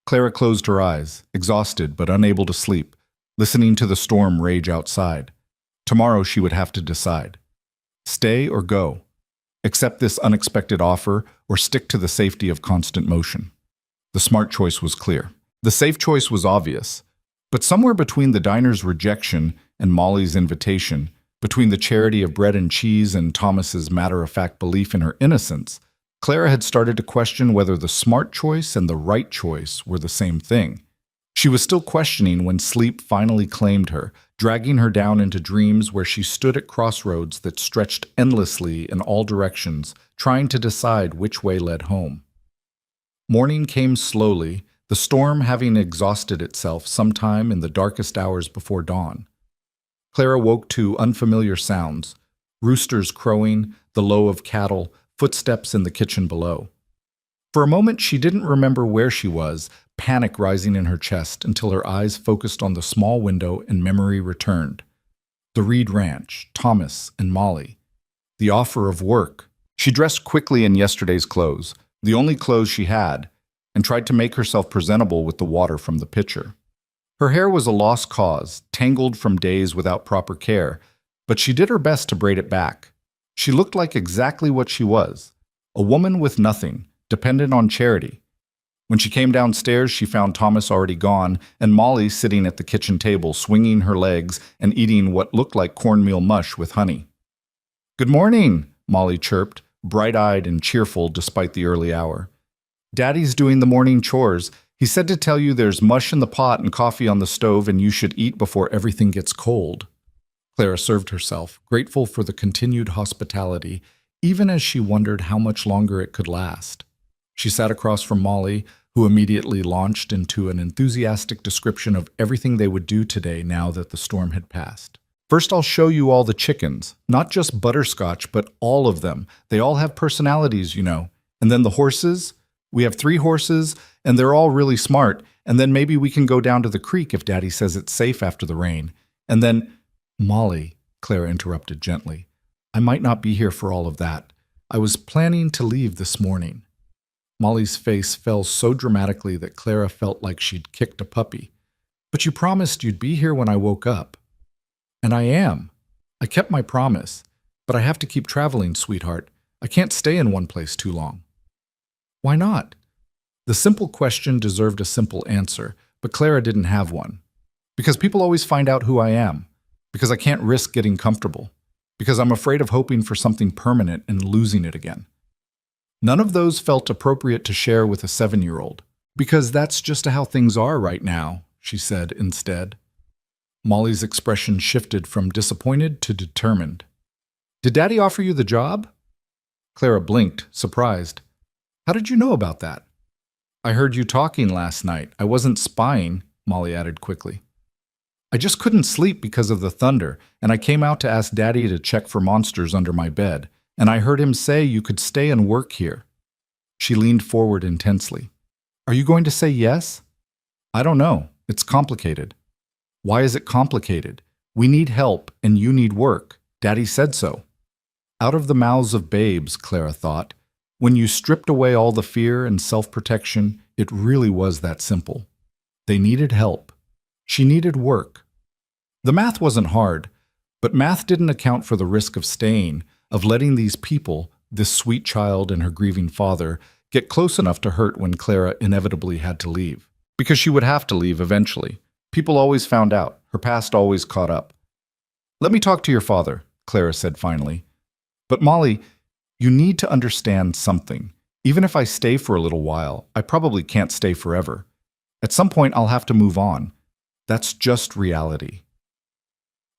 Clara closed her eyes, exhausted but unable to sleep, listening to the storm rage outside. Tomorrow she would have to decide. Stay or go? Accept this unexpected offer or stick to the safety of constant motion? The smart choice was clear. The safe choice was obvious. But somewhere between the diner's rejection and Molly's invitation, between the charity of bread and cheese and Thomas's matter-of-fact belief in her innocence, Clara had started to question whether the smart choice and the right choice were the same thing. She was still questioning when sleep finally claimed her, dragging her down into dreams where she stood at crossroads that stretched endlessly in all directions, trying to decide which way led home. Morning came slowly, the storm having exhausted itself sometime in the darkest hours before dawn. Clara woke to unfamiliar sounds, roosters crowing, the low of cattle, footsteps in the kitchen below. For a moment she didn't remember where she was, panic rising in her chest until her eyes focused on the small window and memory returned. The Reed Ranch, Thomas, and Molly. The offer of work. She dressed quickly in yesterday's clothes, the only clothes she had, and tried to make herself presentable with the water from the pitcher. Her hair was a lost cause, tangled from days without proper care, but she did her best to braid it back. She looked like exactly what she was, a woman with nothing, dependent on charity. When she came downstairs, she found Thomas already gone and Molly sitting at the kitchen table, swinging her legs and eating what looked like cornmeal mush with honey. "Good morning," Molly chirped, bright-eyed and cheerful despite the early hour. "Daddy's doing the morning chores. He said to tell you there's mush in the pot and coffee on the stove and you should eat before everything gets cold." Clara served herself, grateful for the continued hospitality, even as she wondered how much longer it could last. She sat across from Molly, who immediately launched into an enthusiastic description of everything they would do today now that the storm had passed. "First, I'll show you all the chickens. Not just Butterscotch, but all of them. They all have personalities, you know. And then the horses. We have 3 horses, and they're all really smart. And then maybe we can go down to the creek if Daddy says it's safe after the rain. And then—" "Molly," Clara interrupted gently, "I might not be here for all of that. I was planning to leave this morning." Molly's face fell so dramatically that Clara felt like she'd kicked a puppy. "But you promised you'd be here when I woke up." "And I am. I kept my promise. But I have to keep traveling, sweetheart. I can't stay in one place too long." "Why not?" The simple question deserved a simple answer, but Clara didn't have one. "Because people always find out who I am. Because I can't risk getting comfortable. Because I'm afraid of hoping for something permanent and losing it again." None of those felt appropriate to share with a 7-year-old. "Because that's just how things are right now," she said instead. Molly's expression shifted from disappointed to determined. "Did Daddy offer you the job?" Clara blinked, surprised. "How did you know about that?" "I heard you talking last night. I wasn't spying," Molly added quickly. "I just couldn't sleep because of the thunder, and I came out to ask Daddy to check for monsters under my bed, and I heard him say you could stay and work here." She leaned forward intensely. "Are you going to say yes?" "I don't know. It's complicated." "Why is it complicated? We need help, and you need work. Daddy said so." Out of the mouths of babes, Clara thought. When you stripped away all the fear and self-protection, it really was that simple. They needed help. She needed work. The math wasn't hard, but math didn't account for the risk of staying, of letting these people, this sweet child and her grieving father, get close enough to hurt when Clara inevitably had to leave. Because she would have to leave eventually. People always found out. Her past always caught up. "Let me talk to your father," Clara said finally. "But Molly, you need to understand something. Even if I stay for a little while, I probably can't stay forever. At some point, I'll have to move on. That's just reality."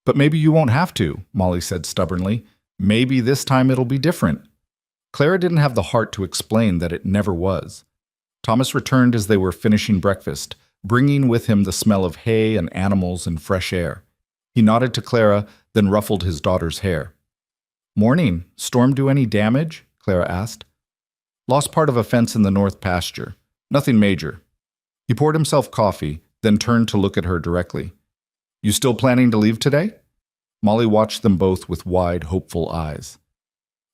"But maybe you won't have to," Molly said stubbornly. "Maybe this time it'll be different." Clara didn't have the heart to explain that it never was. Thomas returned as they were finishing breakfast, bringing with him the smell of hay and animals and fresh air. He nodded to Clara, then ruffled his daughter's hair. "Morning. Storm do any damage?" Clara asked. "Lost part of a fence in the north pasture. Nothing major." He poured himself coffee, then turned to look at her directly. "You still planning to leave today?" Molly watched them both with wide, hopeful eyes.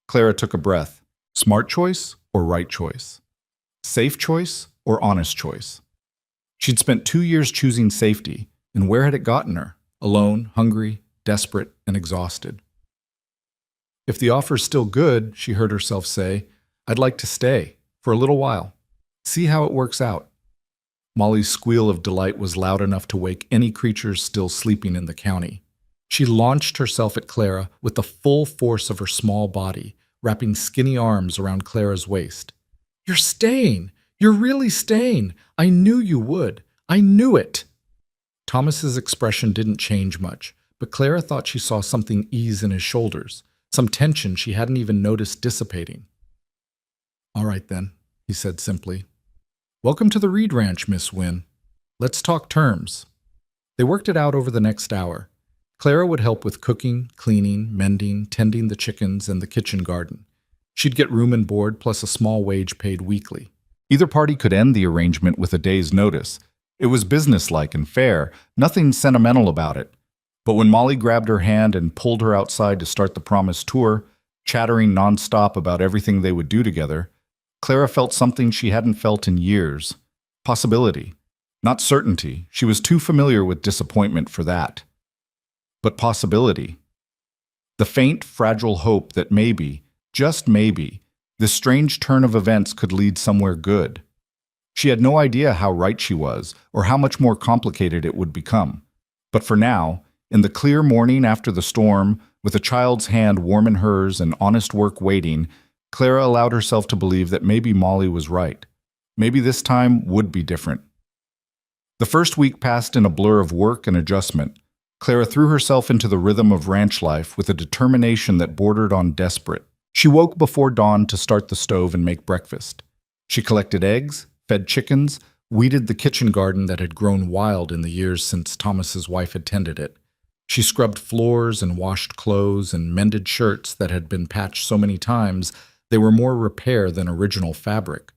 Clara took a breath. Smart choice or right choice? Safe choice or honest choice? She'd spent 2 years choosing safety, and where had it gotten her? Alone, hungry, desperate, and exhausted. "If the offer's still good," she heard herself say, "I'd like to stay, for a little while. See how it works out." Molly's squeal of delight was loud enough to wake any creatures still sleeping in the county. She launched herself at Clara with the full force of her small body, wrapping skinny arms around Clara's waist. "You're staying! You're really staying! I knew you would! I knew it!" Thomas's expression didn't change much, but Clara thought she saw something ease in his shoulders, some tension she hadn't even noticed dissipating. "All right then," he said simply. "Welcome to the Reed Ranch, Miss Wynne. Let's talk terms." They worked it out over the next hour. Clara would help with cooking, cleaning, mending, tending the chickens and the kitchen garden. She'd get room and board plus a small wage paid weekly. Either party could end the arrangement with a day's notice. It was businesslike and fair, nothing sentimental about it. But when Molly grabbed her hand and pulled her outside to start the promised tour, chattering nonstop about everything they would do together, Clara felt something she hadn't felt in years. Possibility. Not certainty. She was too familiar with disappointment for that. But possibility. The faint, fragile hope that maybe, just maybe, this strange turn of events could lead somewhere good. She had no idea how right she was, or how much more complicated it would become. But for now, in the clear morning after the storm, with a child's hand warm in hers and honest work waiting, Clara allowed herself to believe that maybe Molly was right. Maybe this time would be different. The first week passed in a blur of work and adjustment. Clara threw herself into the rhythm of ranch life with a determination that bordered on desperate. She woke before dawn to start the stove and make breakfast. She collected eggs, fed chickens, weeded the kitchen garden that had grown wild in the years since Thomas's wife had tended it. She scrubbed floors and washed clothes and mended shirts that had been patched so many times they were more repair than original fabric.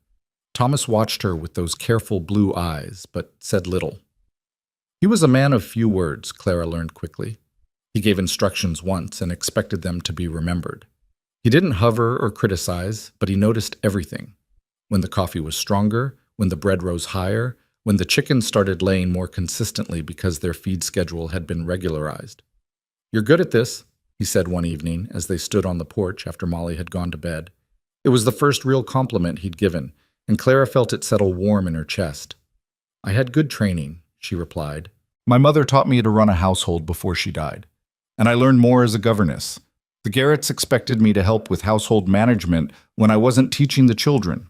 Thomas watched her with those careful blue eyes, but said little. He was a man of few words, Clara learned quickly. He gave instructions once and expected them to be remembered. He didn't hover or criticize, but he noticed everything. When the coffee was stronger, when the bread rose higher, when the chickens started laying more consistently because their feed schedule had been regularized. "You're good at this," he said one evening as they stood on the porch after Molly had gone to bed. It was the first real compliment he'd given, and Clara felt it settle warm in her chest. "I had good training," she replied. "My mother taught me to run a household before she died, and I learned more as a governess. The Garretts expected me to help with household management when I wasn't teaching the children."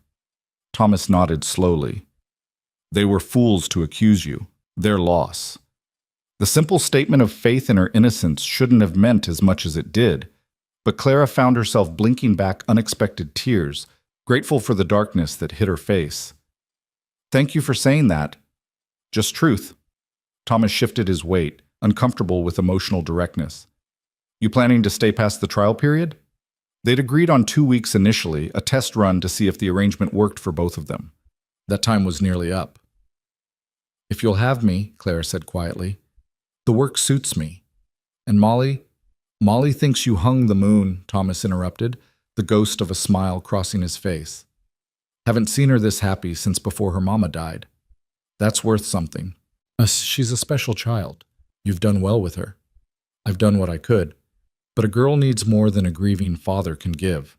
Thomas nodded slowly. "They were fools to accuse you. Their loss." The simple statement of faith in her innocence shouldn't have meant as much as it did, but Clara found herself blinking back unexpected tears, grateful for the darkness that hid her face. "Thank you for saying that. Just truth." Thomas shifted his weight, uncomfortable with emotional directness. "You planning to stay past the trial period?" They'd agreed on 2 weeks initially, a test run to see if the arrangement worked for both of them. That time was nearly up. "If you'll have me," Clara said quietly, "the work suits me. And Molly thinks you hung the moon," Thomas interrupted, the ghost of a smile crossing his face. Haven't seen her this happy since before her mama died. That's worth something. She's a special child. You've done well with her. I've done what I could. But a girl needs more than a grieving father can give.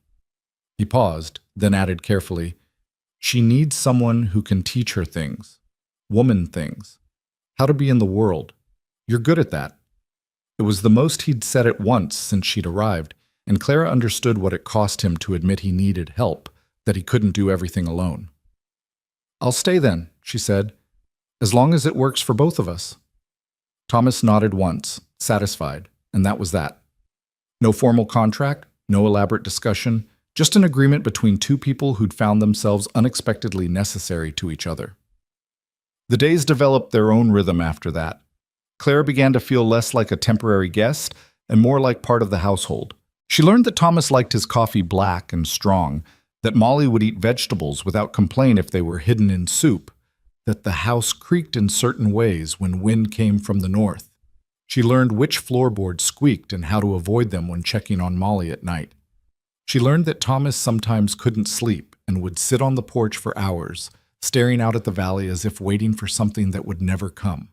He paused, then added carefully, she needs someone who can teach her things. Woman things. How to be in the world. You're good at that. It was the most he'd said at once since she'd arrived, and Clara understood what it cost him to admit he needed help, that he couldn't do everything alone. I'll stay then, she said, as long as it works for both of us. Thomas nodded once, satisfied, and that was that. No formal contract, no elaborate discussion, just an agreement between two people who'd found themselves unexpectedly necessary to each other. The days developed their own rhythm after that. Clara began to feel less like a temporary guest and more like part of the household. She learned that Thomas liked his coffee black and strong, that Molly would eat vegetables without complaint if they were hidden in soup, that the house creaked in certain ways when wind came from the north. She learned which floorboards squeaked and how to avoid them when checking on Molly at night. She learned that Thomas sometimes couldn't sleep and would sit on the porch for hours, staring out at the valley as if waiting for something that would never come.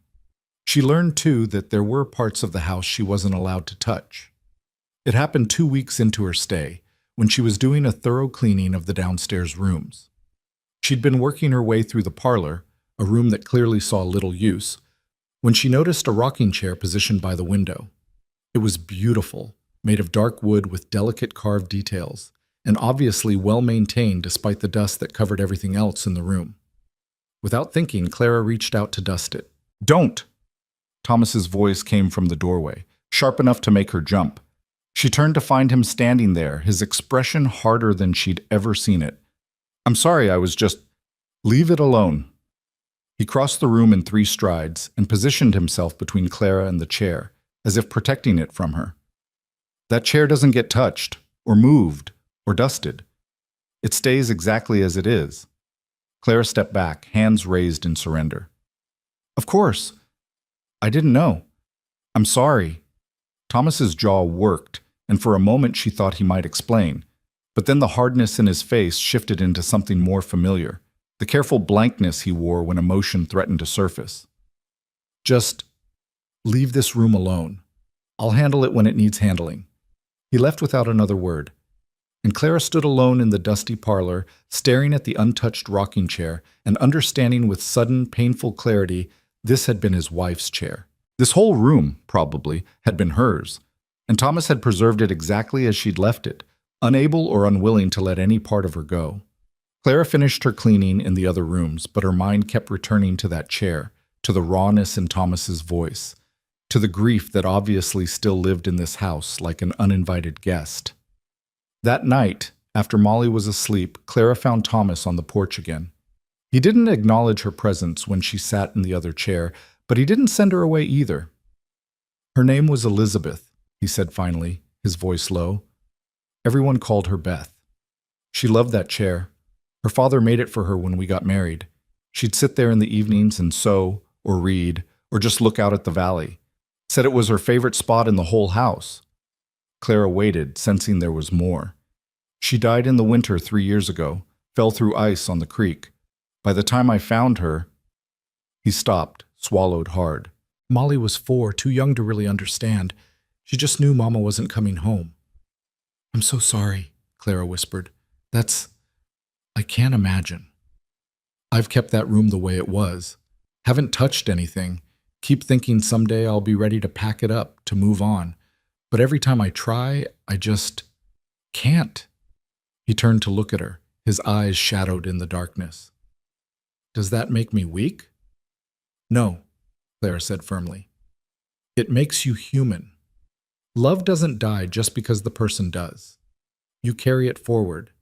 She learned, too, that there were parts of the house she wasn't allowed to touch. It happened 2 weeks into her stay, when she was doing a thorough cleaning of the downstairs rooms. She'd been working her way through the parlor, a room that clearly saw little use, when she noticed a rocking chair positioned by the window. It was beautiful, made of dark wood with delicate carved details, and obviously well-maintained despite the dust that covered everything else in the room. Without thinking, Clara reached out to dust it. "Don't!" Thomas's voice came from the doorway, sharp enough to make her jump. She turned to find him standing there, his expression harder than she'd ever seen it. "I'm sorry, I was just... Leave it alone." He crossed the room in 3 strides and positioned himself between Clara and the chair, as if protecting it from her. "That chair doesn't get touched, or moved, or dusted. It stays exactly as it is." Clara stepped back, hands raised in surrender. "Of course. I didn't know. I'm sorry." Thomas's jaw worked, and for a moment she thought he might explain. But then the hardness in his face shifted into something more familiar, the careful blankness he wore when emotion threatened to surface. "Just leave this room alone. I'll handle it when it needs handling." He left without another word, and Clara stood alone in the dusty parlor, staring at the untouched rocking chair and understanding with sudden, painful clarity this had been his wife's chair. This whole room, probably, had been hers, and Thomas had preserved it exactly as she'd left it, unable or unwilling to let any part of her go. Clara finished her cleaning in the other rooms, but her mind kept returning to that chair, to the rawness in Thomas's voice, to the grief that obviously still lived in this house like an uninvited guest. That night, after Molly was asleep, Clara found Thomas on the porch again. He didn't acknowledge her presence when she sat in the other chair, but he didn't send her away either. "Her name was Elizabeth," he said finally, his voice low. "Everyone called her Beth. She loved that chair. Her father made it for her when we got married. She'd sit there in the evenings and sew, or read, or just look out at the valley. Said it was her favorite spot in the whole house." Clara waited, sensing there was more. "She died in the winter 3 years ago, fell through ice on the creek. By the time I found her..." He stopped, swallowed hard. "Molly was 4, too young to really understand. She just knew Mama wasn't coming home." "I'm so sorry," Clara whispered. I can't imagine. I've kept that room the way it was. Haven't touched anything. Keep thinking someday I'll be ready to pack it up, to move on. But every time I try, I just can't." He turned to look at her, his eyes shadowed in the darkness. "Does that make me weak?" "No," Clara said firmly. "It makes you human. Love doesn't die just because the person does. You carry it forward,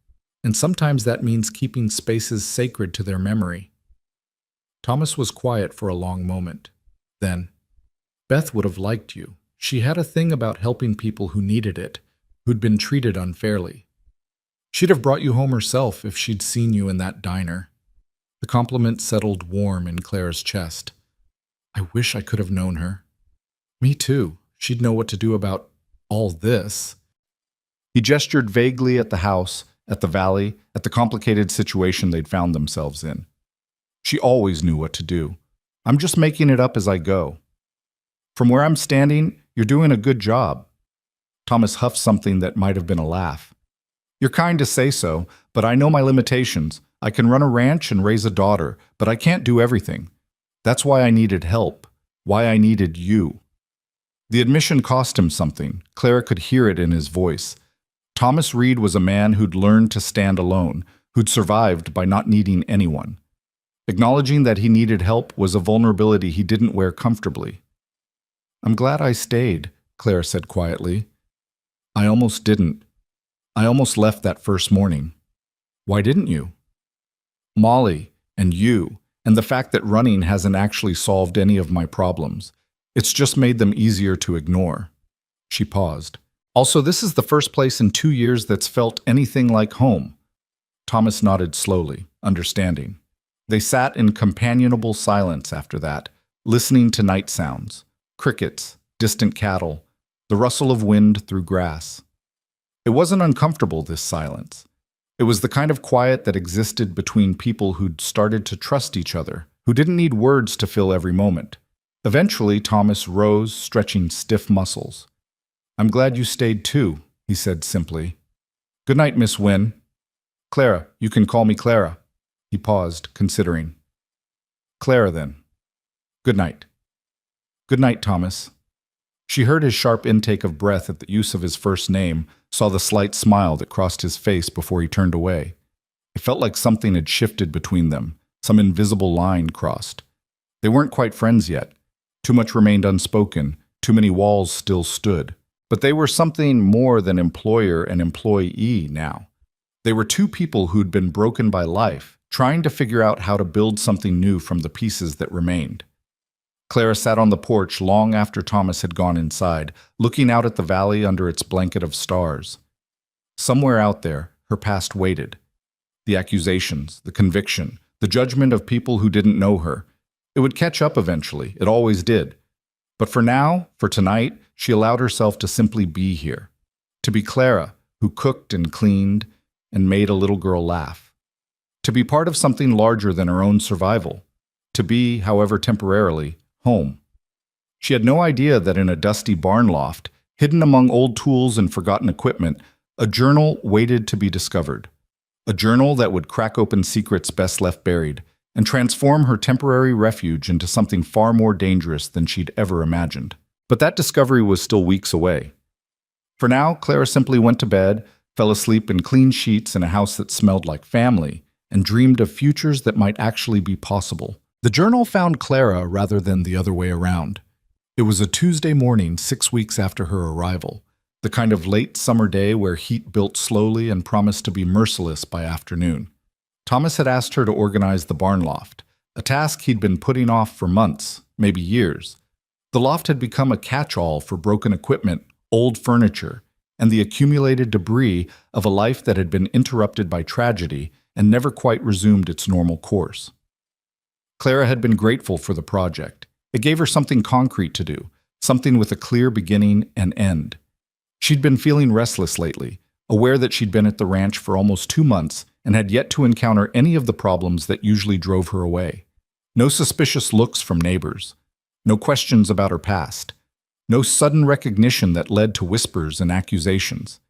and sometimes that means keeping spaces sacred to their memory." Thomas was quiet for a long moment. Then, "Beth would have liked you. She had a thing about helping people who needed it, who'd been treated unfairly. She'd have brought you home herself if she'd seen you in that diner." The compliment settled warm in Clara's chest. "I wish I could have known her." "Me too. She'd know what to do about all this." He gestured vaguely at the house, at the valley, at the complicated situation they'd found themselves in. She always knew what to do. I'm just making it up as I go. From where I'm standing, you're doing a good job. Thomas huffed something that might have been a laugh. You're kind to say so, but I know my limitations. I can run a ranch and raise a daughter, but I can't do everything. That's why I needed help, why I needed you. The admission cost him something. Clara could hear it in his voice. Thomas Reed was a man who'd learned to stand alone, who'd survived by not needing anyone. Acknowledging that he needed help was a vulnerability he didn't wear comfortably. I'm glad I stayed, Clara said quietly. I almost didn't. I almost left that first morning. Why didn't you? Molly, and you, and the fact that running hasn't actually solved any of my problems. It's just made them easier to ignore. She paused. Also, this is the first place in 2 years that's felt anything like home. Thomas nodded slowly, understanding. They sat in companionable silence after that, listening to night sounds, crickets, distant cattle, the rustle of wind through grass. It wasn't uncomfortable, this silence. It was the kind of quiet that existed between people who'd started to trust each other, who didn't need words to fill every moment. Eventually, Thomas rose, stretching stiff muscles. I'm glad you stayed too, he said simply. Good night, Miss Wynne. Clara, you can call me Clara. He paused, considering. Clara, then. Good night. Good night, Thomas. She heard his sharp intake of breath at the use of his first name, saw the slight smile that crossed his face before he turned away. It felt like something had shifted between them, some invisible line crossed. They weren't quite friends yet. Too much remained unspoken, too many walls still stood. But they were something more than employer and employee now. They were two people who'd been broken by life, trying to figure out how to build something new from the pieces that remained. Clara sat on the porch long after Thomas had gone inside, looking out at the valley under its blanket of stars. Somewhere out there, her past waited. The accusations, the conviction, the judgment of people who didn't know her. It would catch up eventually, it always did. But for now, for tonight, she allowed herself to simply be here. To be Clara, who cooked and cleaned and made a little girl laugh. To be part of something larger than her own survival. To be, however temporarily, home. She had no idea that in a dusty barn loft, hidden among old tools and forgotten equipment, a journal waited to be discovered. A journal that would crack open secrets best left buried, and transform her temporary refuge into something far more dangerous than she'd ever imagined. But that discovery was still weeks away. For now, Clara simply went to bed, fell asleep in clean sheets in a house that smelled like family, and dreamed of futures that might actually be possible. The journal found Clara rather than the other way around. It was a Tuesday morning 6 weeks after her arrival, the kind of late summer day where heat built slowly and promised to be merciless by afternoon. Thomas had asked her to organize the barn loft, a task he'd been putting off for months, maybe years. The loft had become a catch-all for broken equipment, old furniture, and the accumulated debris of a life that had been interrupted by tragedy and never quite resumed its normal course. Clara had been grateful for the project. It gave her something concrete to do, something with a clear beginning and end. She'd been feeling restless lately, aware that she'd been at the ranch for almost 2 months and had yet to encounter any of the problems that usually drove her away. No suspicious looks from neighbors. No questions about her past. No sudden recognition that led to whispers and accusations.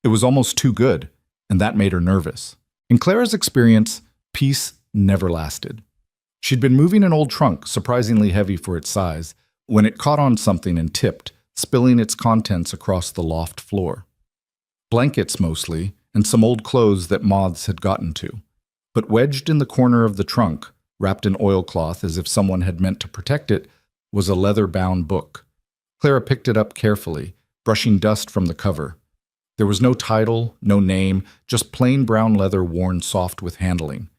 It was almost too good, and that made her nervous. In Clara's experience, peace never lasted. She'd been moving an old trunk, surprisingly heavy for its size, when it caught on something and tipped, spilling its contents across the loft floor. Blankets mostly, and some old clothes that moths had gotten to. But wedged in the corner of the trunk, wrapped in oilcloth as if someone had meant to protect it, was a leather-bound book. Clara picked it up carefully, brushing dust from the cover. There was no title, no name, just plain brown leather worn soft with handling.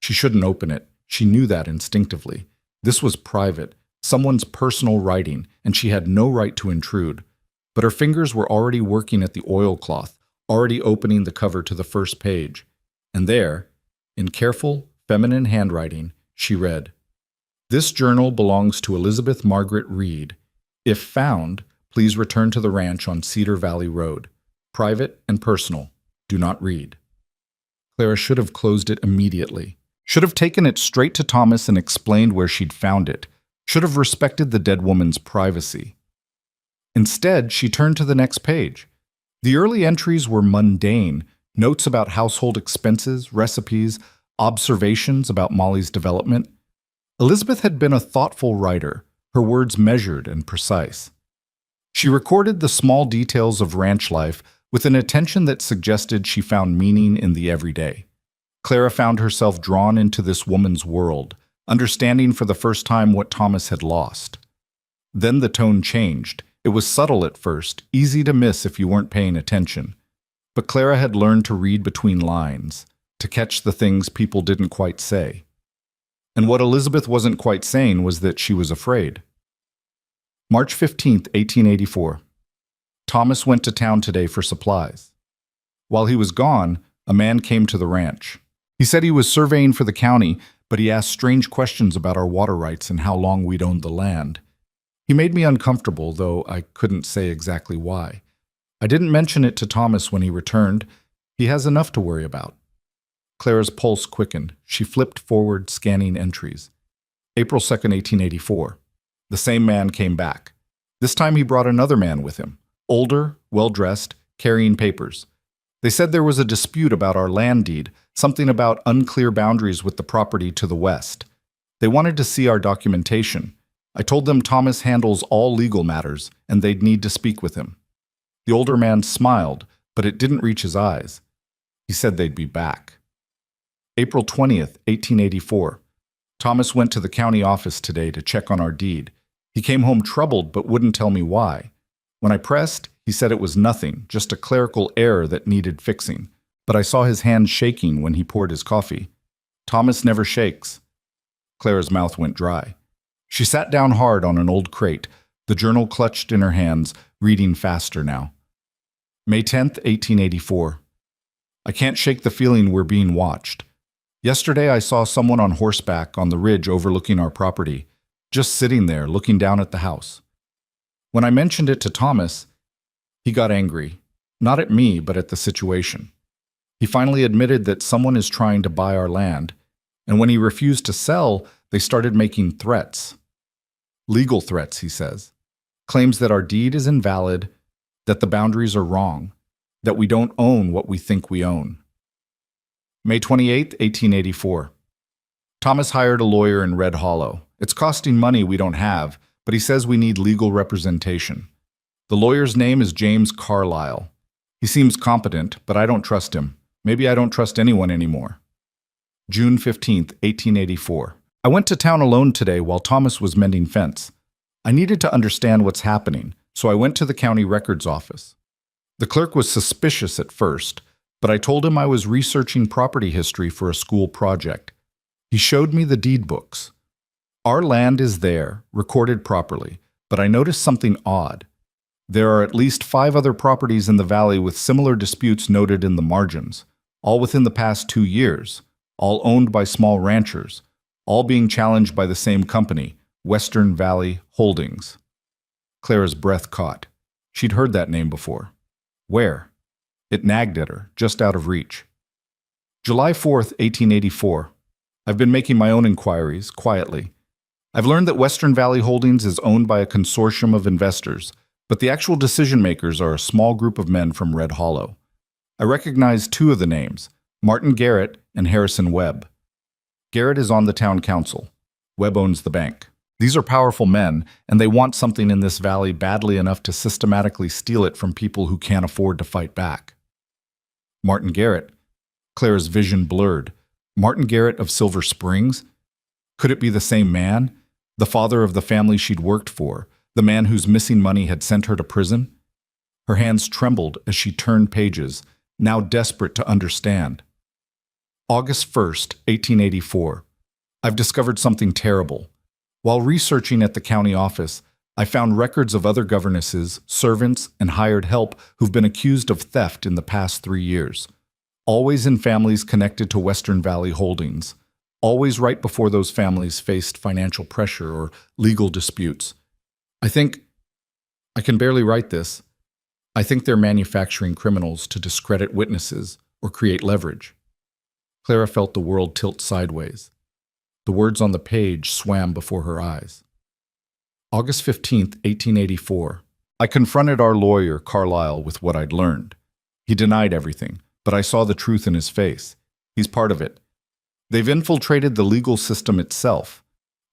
She shouldn't open it. She knew that instinctively. This was private, someone's personal writing, and she had no right to intrude. But her fingers were already working at the oilcloth, already opening the cover to the first page. And there, in careful, feminine handwriting, she read, "This journal belongs to Elizabeth Margaret Reed. If found, please return to the ranch on Cedar Valley Road. Private and personal. Do not read. Clara should have closed it immediately. Should have taken it straight to Thomas and explained where she'd found it. Should have respected the dead woman's privacy. Instead, she turned to the next page. The early entries were mundane, notes about household expenses, recipes, observations about Molly's development. Elizabeth had been a thoughtful writer, her words measured and precise. She recorded the small details of ranch life with an attention that suggested she found meaning in the everyday. Clara found herself drawn into this woman's world, understanding for the first time what Thomas had lost. Then the tone changed. It was subtle at first, easy to miss if you weren't paying attention. But Clara had learned to read between lines, to catch the things people didn't quite say. And what Elizabeth wasn't quite saying was that she was afraid. March 15th, 1884. Thomas went to town today for supplies. While he was gone, a man came to the ranch. He said he was surveying for the county, but he asked strange questions about our water rights and how long we'd owned the land. He made me uncomfortable, though I couldn't say exactly why. I didn't mention it to Thomas when he returned. He has enough to worry about. Clara's pulse quickened. She flipped forward, scanning entries. April 2nd, 1884. The same man came back. This time he brought another man with him. Older, well-dressed, carrying papers. They said there was a dispute about our land deed, something about unclear boundaries with the property to the west. They wanted to see our documentation. I told them Thomas handles all legal matters, and they'd need to speak with him. The older man smiled, but it didn't reach his eyes. He said they'd be back. April 20th, 1884. Thomas went to the county office today to check on our deed. He came home troubled but wouldn't tell me why. When I pressed, he said it was nothing, just a clerical error that needed fixing. But I saw his hand shaking when he poured his coffee. Thomas never shakes. Clara's mouth went dry. She sat down hard on an old crate, the journal clutched in her hands, reading faster now. May 10th, 1884. I can't shake the feeling we're being watched. Yesterday I saw someone on horseback on the ridge overlooking our property, just sitting there looking down at the house. When I mentioned it to Thomas, he got angry, not at me, but at the situation. He finally admitted that someone is trying to buy our land, and when he refused to sell, they started making threats. Legal threats, he says. Claims that our deed is invalid, that the boundaries are wrong, that we don't own what we think we own. May 28, 1884. Thomas hired a lawyer in Red Hollow. It's costing money we don't have, but he says we need legal representation. The lawyer's name is James Carlyle. He seems competent, but I don't trust him. Maybe I don't trust anyone anymore. June 15th, 1884. I went to town alone today while Thomas was mending fence. I needed to understand what's happening, so I went to the county records office. The clerk was suspicious at first, but I told him I was researching property history for a school project. He showed me the deed books. Our land is there, recorded properly, but I noticed something odd. There are at least 5 other properties in the valley with similar disputes noted in the margins, all within the past 2 years, all owned by small ranchers, all being challenged by the same company, Western Valley Holdings. Clara's breath caught. She'd heard that name before. Where? It nagged at her, just out of reach. July 4th, 1884. I've been making my own inquiries, quietly. I've learned that Western Valley Holdings is owned by a consortium of investors, but the actual decision-makers are a small group of men from Red Hollow. I recognize 2 of the names, Martin Garrett and Harrison Webb. Garrett is on the town council. Webb owns the bank. These are powerful men, and they want something in this valley badly enough to systematically steal it from people who can't afford to fight back. Martin Garrett. Clara's vision blurred. Martin Garrett of Silver Springs? Could it be the same man? The father of the family she'd worked for, the man whose missing money had sent her to prison? Her hands trembled as she turned pages, now desperate to understand. August 1st, 1884. I've discovered something terrible. While researching at the county office, I found records of other governesses, servants, and hired help who've been accused of theft in the past 3 years. Always in families connected to Western Valley Holdings. Always right before those families faced financial pressure or legal disputes. I think I can barely write this. I think they're manufacturing criminals to discredit witnesses or create leverage. Clara felt the world tilt sideways. The words on the page swam before her eyes. August 15th, 1884. I confronted our lawyer, Carlyle, with what I'd learned. He denied everything, but I saw the truth in his face. He's part of it. They've infiltrated the legal system itself.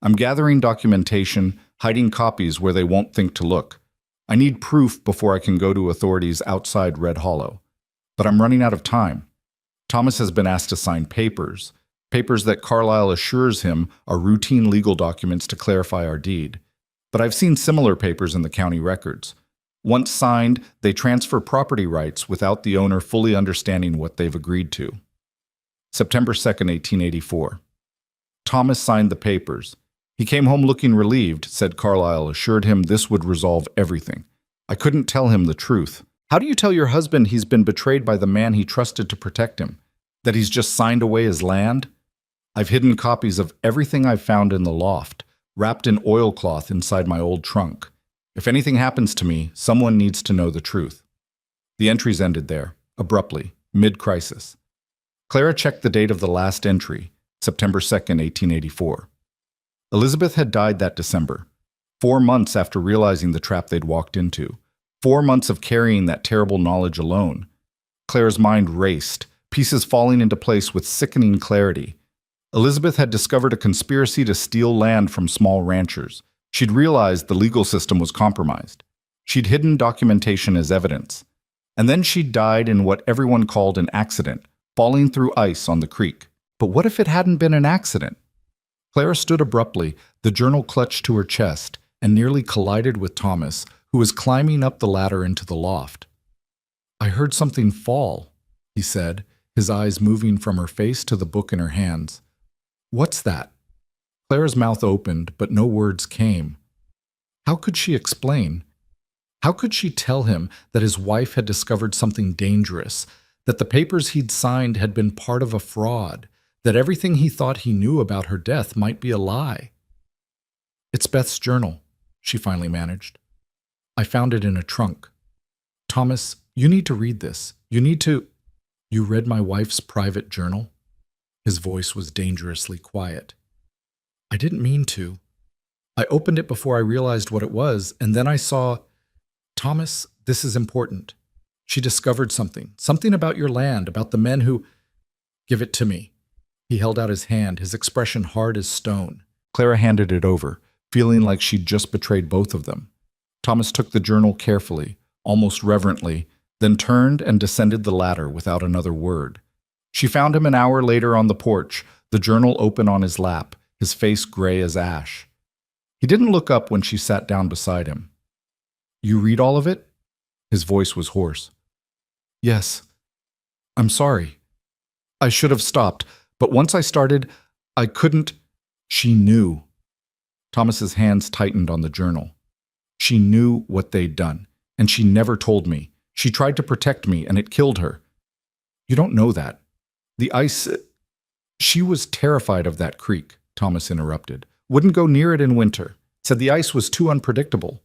I'm gathering documentation, hiding copies where they won't think to look. I need proof before I can go to authorities outside Red Hollow. But I'm running out of time. Thomas has been asked to sign papers that Carlyle assures him are routine legal documents to clarify our deed. But I've seen similar papers in the county records. Once signed, they transfer property rights without the owner fully understanding what they've agreed to. September 2nd, 1884. Thomas signed the papers. He came home looking relieved, said Carlyle assured him this would resolve everything. I couldn't tell him the truth. How do you tell your husband he's been betrayed by the man he trusted to protect him? That he's just signed away his land? I've hidden copies of everything I've found in the loft, wrapped in oilcloth inside my old trunk. If anything happens to me, someone needs to know the truth. The entries ended there, abruptly, mid-crisis. Clara checked the date of the last entry, September 2nd, 1884. Elizabeth had died that December, 4 months after realizing the trap they'd walked into. 4 months of carrying that terrible knowledge alone. Clara's mind raced, pieces falling into place with sickening clarity. Elizabeth had discovered a conspiracy to steal land from small ranchers. She'd realized the legal system was compromised. She'd hidden documentation as evidence. And then she'd died in what everyone called an accident, falling through ice on the creek. But what if it hadn't been an accident? Clara stood abruptly, the journal clutched to her chest, and nearly collided with Thomas, who was climbing up the ladder into the loft. I heard something fall, he said, his eyes moving from her face to the book in her hands. What's that? Clara's mouth opened, but no words came. How could she explain? How could she tell him that his wife had discovered something dangerous, that the papers he'd signed had been part of a fraud, that everything he thought he knew about her death might be a lie? It's Beth's journal, she finally managed. I found it in a trunk. Thomas, you need to read this. You need to... You read my wife's private journal? His voice was dangerously quiet. I didn't mean to. I opened it before I realized what it was, and then I saw... Thomas, this is important. She discovered something about your land, about the men who... Give it to me. He held out his hand, his expression hard as stone. Clara handed it over, feeling like she'd just betrayed both of them. Thomas took the journal carefully, almost reverently, then turned and descended the ladder without another word. She found him an hour later on the porch, the journal open on his lap, his face gray as ash. He didn't look up when she sat down beside him. You read all of it? His voice was hoarse. Yes. I'm sorry. I should have stopped, but once I started, I couldn't. She knew. Thomas's hands tightened on the journal. She knew what they'd done, and she never told me. She tried to protect me, and it killed her. You don't know that. The ice... She was terrified of that creek, Thomas interrupted. Wouldn't go near it in winter. Said the ice was too unpredictable.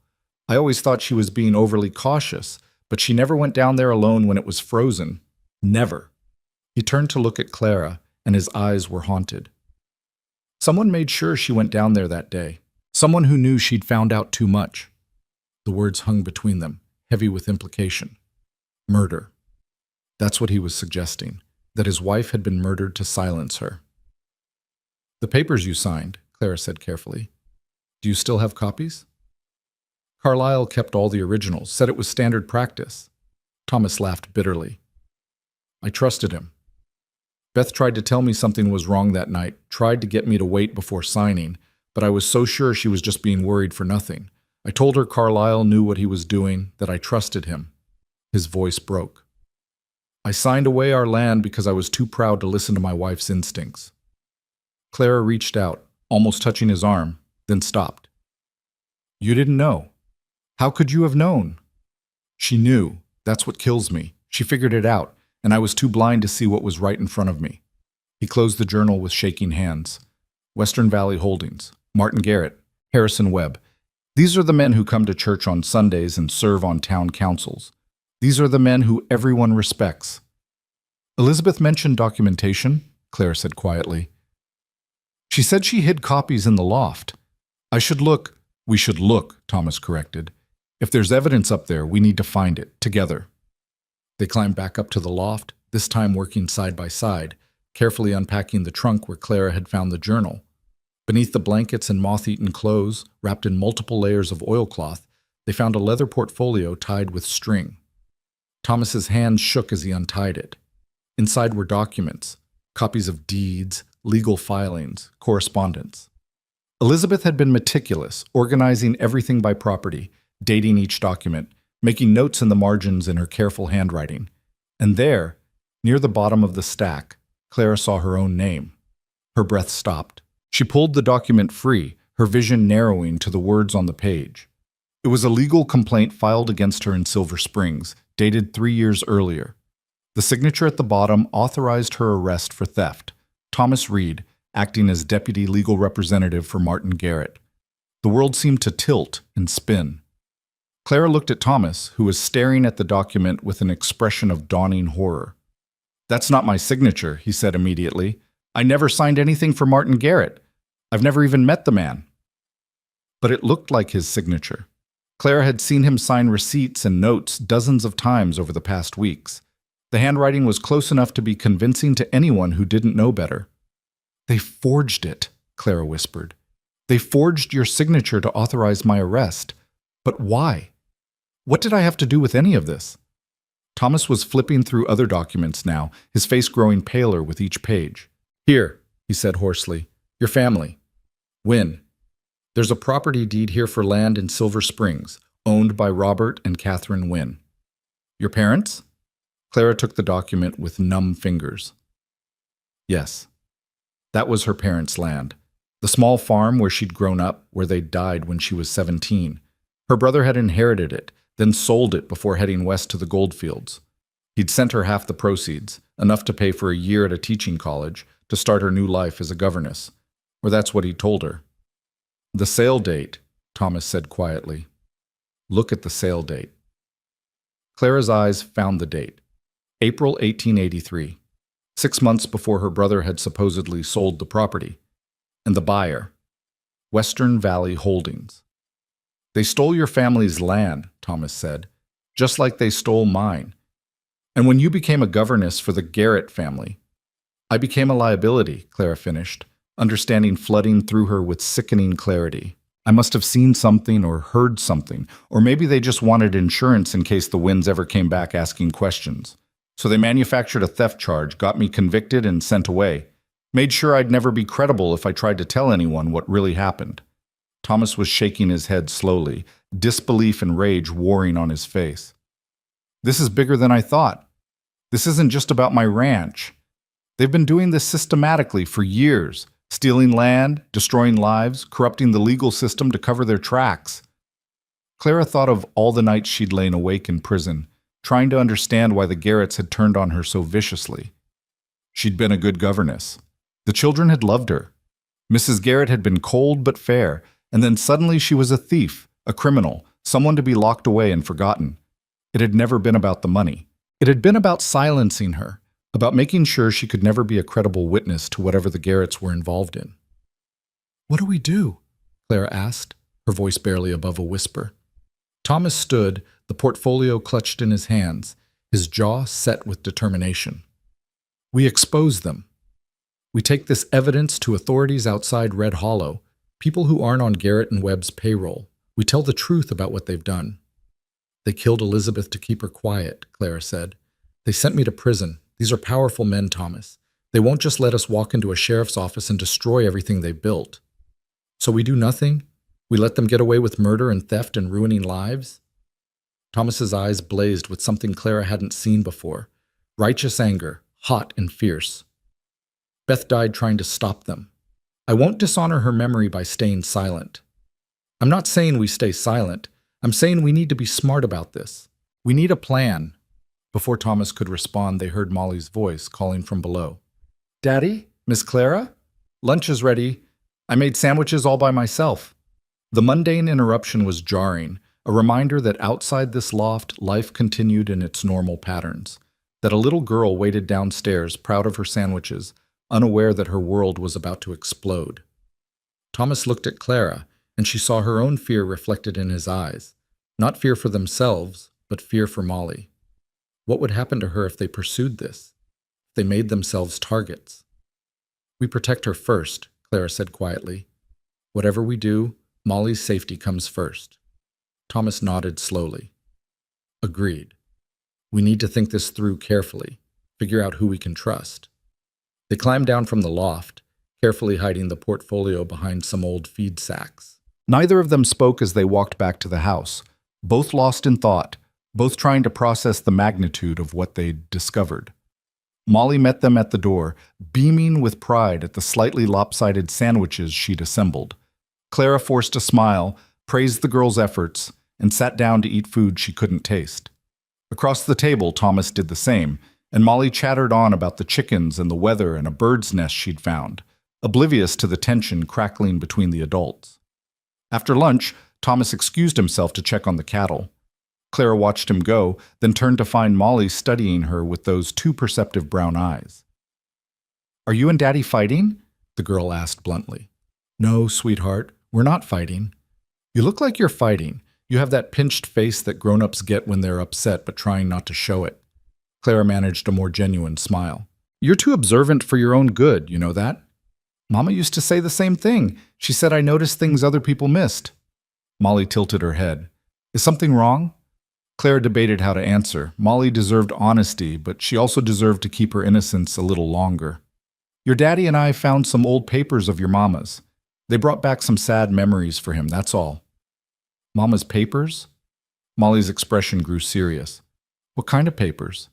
I always thought she was being overly cautious, but she never went down there alone when it was frozen. Never. He turned to look at Clara, and his eyes were haunted. Someone made sure she went down there that day. Someone who knew she'd found out too much. The words hung between them, heavy with implication. Murder. That's what he was suggesting, that his wife had been murdered to silence her. The papers you signed, Clara said carefully. Do you still have copies? Carlyle kept all the originals, said it was standard practice. Thomas laughed bitterly. I trusted him. Beth tried to tell me something was wrong that night, tried to get me to wait before signing, but I was so sure she was just being worried for nothing. I told her Carlyle knew what he was doing, that I trusted him. His voice broke. I signed away our land because I was too proud to listen to my wife's instincts. Clara reached out, almost touching his arm, then stopped. You didn't know. How could you have known? She knew. That's what kills me. She figured it out, and I was too blind to see what was right in front of me. He closed the journal with shaking hands. Western Valley Holdings, Martin Garrett, Harrison Webb. These are the men who come to church on Sundays and serve on town councils. These are the men who everyone respects. Elizabeth mentioned documentation, Claire said quietly. She said she hid copies in the loft. We should look, Thomas corrected. If there's evidence up there, we need to find it, together. They climbed back up to the loft, this time working side by side, carefully unpacking the trunk where Clara had found the journal. Beneath the blankets and moth-eaten clothes, wrapped in multiple layers of oilcloth, they found a leather portfolio tied with string. Thomas's hands shook as he untied it. Inside were documents, copies of deeds, legal filings, correspondence. Elizabeth had been meticulous, organizing everything by property, dating each document, making notes in the margins in her careful handwriting. And there, near the bottom of the stack, Clara saw her own name. Her breath stopped. She pulled the document free, her vision narrowing to the words on the page. It was a legal complaint filed against her in Silver Springs, dated 3 years earlier. The signature at the bottom authorized her arrest for theft. Thomas Reed, acting as deputy legal representative for Martin Garrett. The world seemed to tilt and spin. Clara looked at Thomas, who was staring at the document with an expression of dawning horror. "That's not my signature," he said immediately. "I never signed anything for Martin Garrett. I've never even met the man." But it looked like his signature. Clara had seen him sign receipts and notes dozens of times over the past weeks. The handwriting was close enough to be convincing to anyone who didn't know better. "They forged it," Clara whispered. "They forged your signature to authorize my arrest. But why? What did I have to do with any of this?" Thomas was flipping through other documents now, his face growing paler with each page. "Here," he said hoarsely, "your family. Wynn. There's a property deed here for land in Silver Springs, owned by Robert and Catherine Wynn. Your parents?" Clara took the document with numb fingers. Yes. That was her parents' land. The small farm where she'd grown up, where they'd died when she was 17. Her brother had inherited it, then sold it before heading west to the goldfields. He'd sent her half the proceeds, enough to pay for a year at a teaching college, to start her new life as a governess. Or that's what he'd told her. "The sale date," Thomas said quietly. "Look at the sale date." Clara's eyes found the date. April 1883, 6 months before her brother had supposedly sold the property. And the buyer, Western Valley Holdings. "They stole your family's land," Thomas said, "just like they stole mine. And when you became a governess for the Garrett family, I became a liability," Clara finished, understanding flooding through her with sickening clarity. "I must have seen something or heard something, or maybe they just wanted insurance in case the Winds ever came back asking questions. So they manufactured a theft charge, got me convicted and sent away. Made sure I'd never be credible if I tried to tell anyone what really happened." Thomas was shaking his head slowly, disbelief and rage warring on his face. "This is bigger than I thought. This isn't just about my ranch. They've been doing this systematically for years, stealing land, destroying lives, corrupting the legal system to cover their tracks." Clara thought of all the nights she'd lain awake in prison, trying to understand why the Garretts had turned on her so viciously. She'd been a good governess. The children had loved her. Mrs. Garrett had been cold but fair, and then suddenly she was a thief, a criminal, someone to be locked away and forgotten. It had never been about the money. It had been about silencing her, about making sure she could never be a credible witness to whatever the Garretts were involved in. "What do we do?" Clara asked, her voice barely above a whisper. Thomas stood, the portfolio clutched in his hands, his jaw set with determination. "We expose them. We take this evidence to authorities outside Red Hollow, people who aren't on Garrett and Webb's payroll. We tell the truth about what they've done." "They killed Elizabeth to keep her quiet," Clara said. "They sent me to prison. These are powerful men, Thomas. They won't just let us walk into a sheriff's office and destroy everything they built. So we do nothing? We let them get away with murder and theft and ruining lives?" Thomas's eyes blazed with something Clara hadn't seen before. Righteous anger, hot and fierce. "Beth died trying to stop them. I won't dishonor her memory by staying silent. I'm not saying we stay silent. I'm saying we need to be smart about this. We need a plan." Before Thomas could respond, they heard Molly's voice calling from below. "Daddy? Miss Clara? Lunch is ready. I made sandwiches all by myself." The mundane interruption was jarring, a reminder that outside this loft, life continued in its normal patterns, that a little girl waited downstairs, proud of her sandwiches, unaware that her world was about to explode. Thomas looked at Clara, and she saw her own fear reflected in his eyes. Not fear for themselves, but fear for Molly. What would happen to her if they pursued this? If they made themselves targets? "We protect her first," Clara said quietly. "Whatever we do, Molly's safety comes first." Thomas nodded slowly. "Agreed. We need to think this through carefully, figure out who we can trust." They climbed down from the loft, carefully hiding the portfolio behind some old feed sacks. Neither of them spoke as they walked back to the house, both lost in thought, both trying to process the magnitude of what they'd discovered. Molly met them at the door, beaming with pride at the slightly lopsided sandwiches she'd assembled. Clara forced a smile, praised the girl's efforts, and sat down to eat food she couldn't taste. Across the table, Thomas did the same, and Molly chattered on about the chickens and the weather and a bird's nest she'd found, oblivious to the tension crackling between the adults. After lunch, Thomas excused himself to check on the cattle. Clara watched him go, then turned to find Molly studying her with those too perceptive brown eyes. "Are you and Daddy fighting?" the girl asked bluntly. "No, sweetheart, we're not fighting." "You look like you're fighting. You have that pinched face that grown-ups get when they're upset but trying not to show it." Clara managed a more genuine smile. "You're too observant for your own good, you know that?" "Mama used to say the same thing. She said I noticed things other people missed." Molly tilted her head. "Is something wrong?" Clara debated how to answer. Molly deserved honesty, but she also deserved to keep her innocence a little longer. "Your daddy and I found some old papers of your mama's. They brought back some sad memories for him, that's all." "Mama's papers?" Molly's expression grew serious. "What kind of papers?"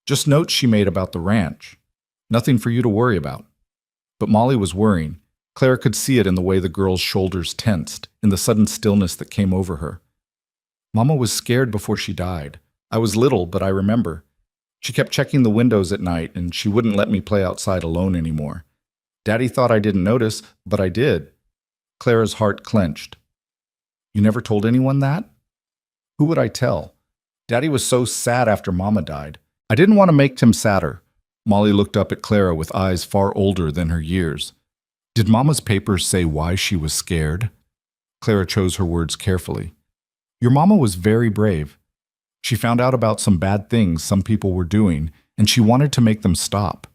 "Just notes she made about the ranch. Nothing for you to worry about." But Molly was worrying. Clara could see it in the way the girl's shoulders tensed, in the sudden stillness that came over her. "Mama was scared before she died. I was little, but I remember. She kept checking the windows at night, and she wouldn't let me play outside alone anymore. Daddy thought I didn't notice, but I did." Clara's heart clenched. "You never told anyone that?" "Who would I tell? Daddy was so sad after Mama died. I didn't want to make him sadder." Molly looked up at Clara with eyes far older than her years. "Did Mama's papers say why she was scared?" Clara chose her words carefully. "Your mama was very brave. She found out about some bad things some people were doing, and she wanted to make them stop.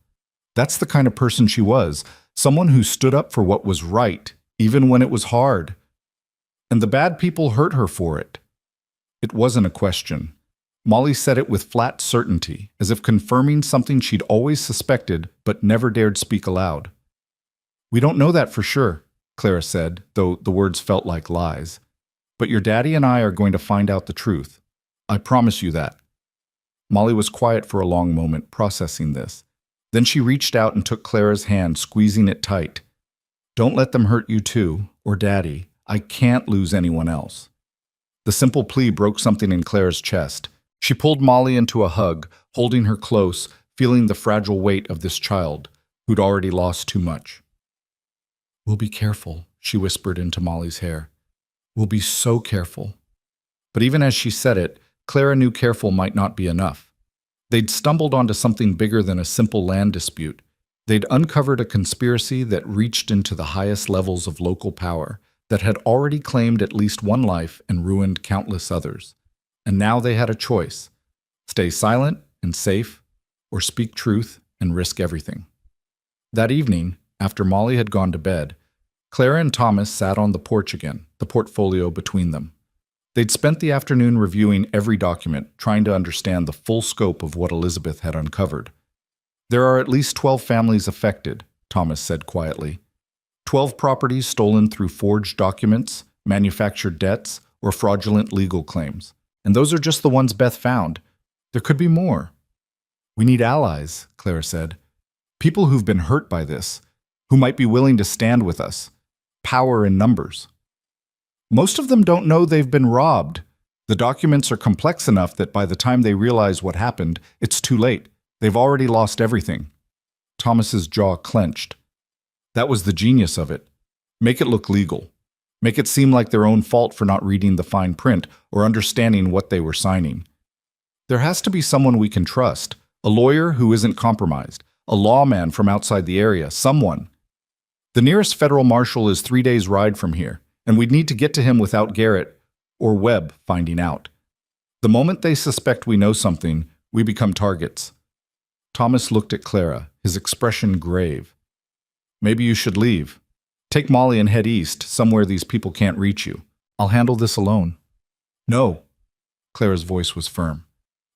That's the kind of person she was, someone who stood up for what was right, even when it was hard. And the bad people hurt her for it." It wasn't a question. Molly said it with flat certainty, as if confirming something she'd always suspected but never dared speak aloud. "We don't know that for sure," Clara said, though the words felt like lies. "But your daddy and I are going to find out the truth. I promise you that." Molly was quiet for a long moment, processing this. Then she reached out and took Clara's hand, squeezing it tight. "Don't let them hurt you too, or Daddy. I can't lose anyone else." The simple plea broke something in Clara's chest. She pulled Molly into a hug, holding her close, feeling the fragile weight of this child, who'd already lost too much. "We'll be careful," she whispered into Molly's hair. "We'll be so careful." But even as she said it, Clara knew careful might not be enough. They'd stumbled onto something bigger than a simple land dispute. They'd uncovered a conspiracy that reached into the highest levels of local power, that had already claimed at least one life and ruined countless others. And now they had a choice: stay silent and safe, or speak truth and risk everything. That evening, after Molly had gone to bed, Clara and Thomas sat on the porch again, the portfolio between them. They'd spent the afternoon reviewing every document, trying to understand the full scope of what Elizabeth had uncovered. "There are at least 12 families affected," Thomas said quietly. 12 properties stolen through forged documents, manufactured debts, or fraudulent legal claims. And those are just the ones Beth found. There could be more. "We need allies," Clara said. "People who've been hurt by this, who might be willing to stand with us. Power in numbers." "Most of them don't know they've been robbed. The documents are complex enough that by the time they realize what happened, it's too late. They've already lost everything." Thomas's jaw clenched. That was the genius of it. Make it look legal. make it seem like their own fault for not reading the fine print or understanding what they were signing. There has to be someone we can trust, a lawyer who isn't compromised, a lawman from outside the area, someone. The nearest federal marshal is 3 days' ride from here, and we'd need to get to him without Garrett or Webb finding out. The moment they suspect we know something, we become targets. Thomas looked at Clara, his expression grave. Maybe you should leave. Take Molly and head east, somewhere these people can't reach you. I'll handle this alone. No. Clara's voice was firm.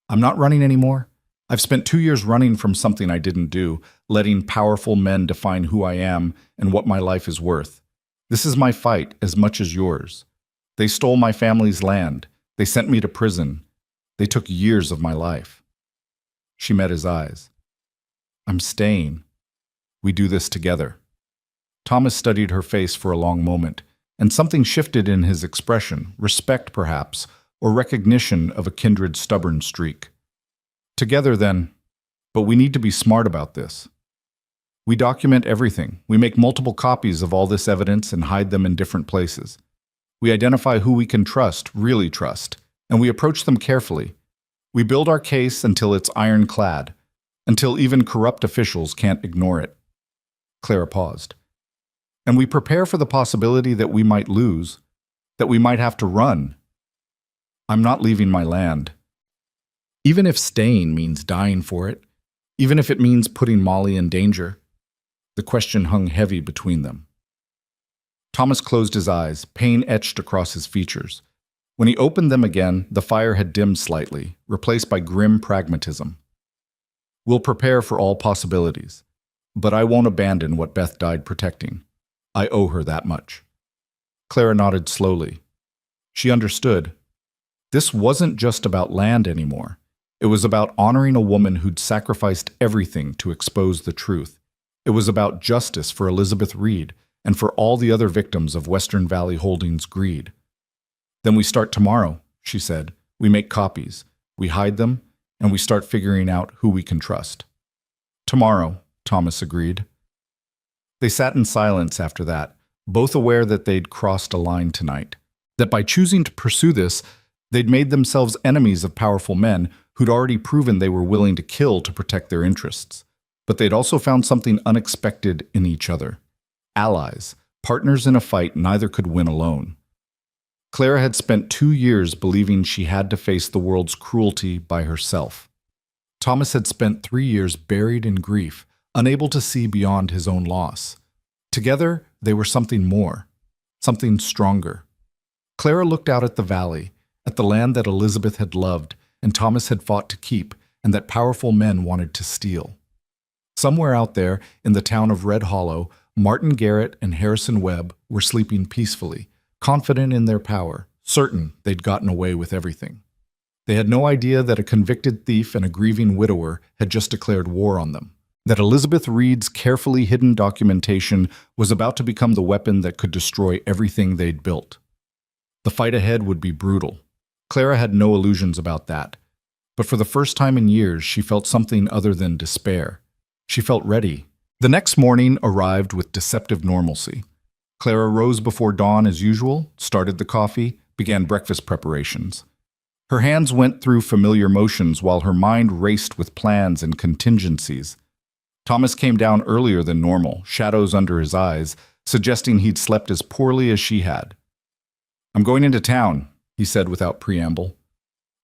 I'm not running anymore. I've spent 2 years running from something I didn't do, letting powerful men define who I am and what my life is worth. This is my fight as much as yours. They stole my family's land. They sent me to prison. They took years of my life. She met his eyes. I'm staying. We do this together. Thomas studied her face for a long moment, and something shifted in his expression, respect perhaps, or recognition of a kindred stubborn streak. Together then, but we need to be smart about this. We document everything. We make multiple copies of all this evidence and hide them in different places. We identify who we can trust, really trust, and we approach them carefully. We build our case until it's ironclad, until even corrupt officials can't ignore it. Clara paused. And we prepare for the possibility that we might lose, that we might have to run. I'm not leaving my land. Even if staying means dying for it, even if it means putting Molly in danger. The question hung heavy between them. Thomas closed his eyes, pain etched across his features. When he opened them again, the fire had dimmed slightly, replaced by grim pragmatism. We'll prepare for all possibilities, but I won't abandon what Beth died protecting. I owe her that much. Clara nodded slowly. She understood. This wasn't just about land anymore. It was about honoring a woman who'd sacrificed everything to expose the truth. It was about justice for Elizabeth Reed and for all the other victims of Western Valley Holdings' greed. Then we start tomorrow, she said. We make copies, we hide them, and we start figuring out who we can trust. Tomorrow, Thomas agreed. They sat in silence after that, both aware that they'd crossed a line tonight, that by choosing to pursue this, they'd made themselves enemies of powerful men who'd already proven they were willing to kill to protect their interests. But they'd also found something unexpected in each other. Allies, partners in a fight neither could win alone. Clara had spent 2 years believing she had to face the world's cruelty by herself. Thomas had spent 3 years buried in grief, unable to see beyond his own loss. Together, they were something more, something stronger. Clara looked out at the valley, at the land that Elizabeth had loved and Thomas had fought to keep, and that powerful men wanted to steal. Somewhere out there, in the town of Red Hollow, Martin Garrett and Harrison Webb were sleeping peacefully, confident in their power, certain they'd gotten away with everything. They had no idea that a convicted thief and a grieving widower had just declared war on them, that Elizabeth Reed's carefully hidden documentation was about to become the weapon that could destroy everything they'd built. The fight ahead would be brutal. Clara had no illusions about that. But for the first time in years, she felt something other than despair. She felt ready. The next morning arrived with deceptive normalcy. Clara rose before dawn as usual, started the coffee, began breakfast preparations. Her hands went through familiar motions while her mind raced with plans and contingencies. Thomas came down earlier than normal, shadows under his eyes, suggesting he'd slept as poorly as she had. I'm going into town, he said without preamble.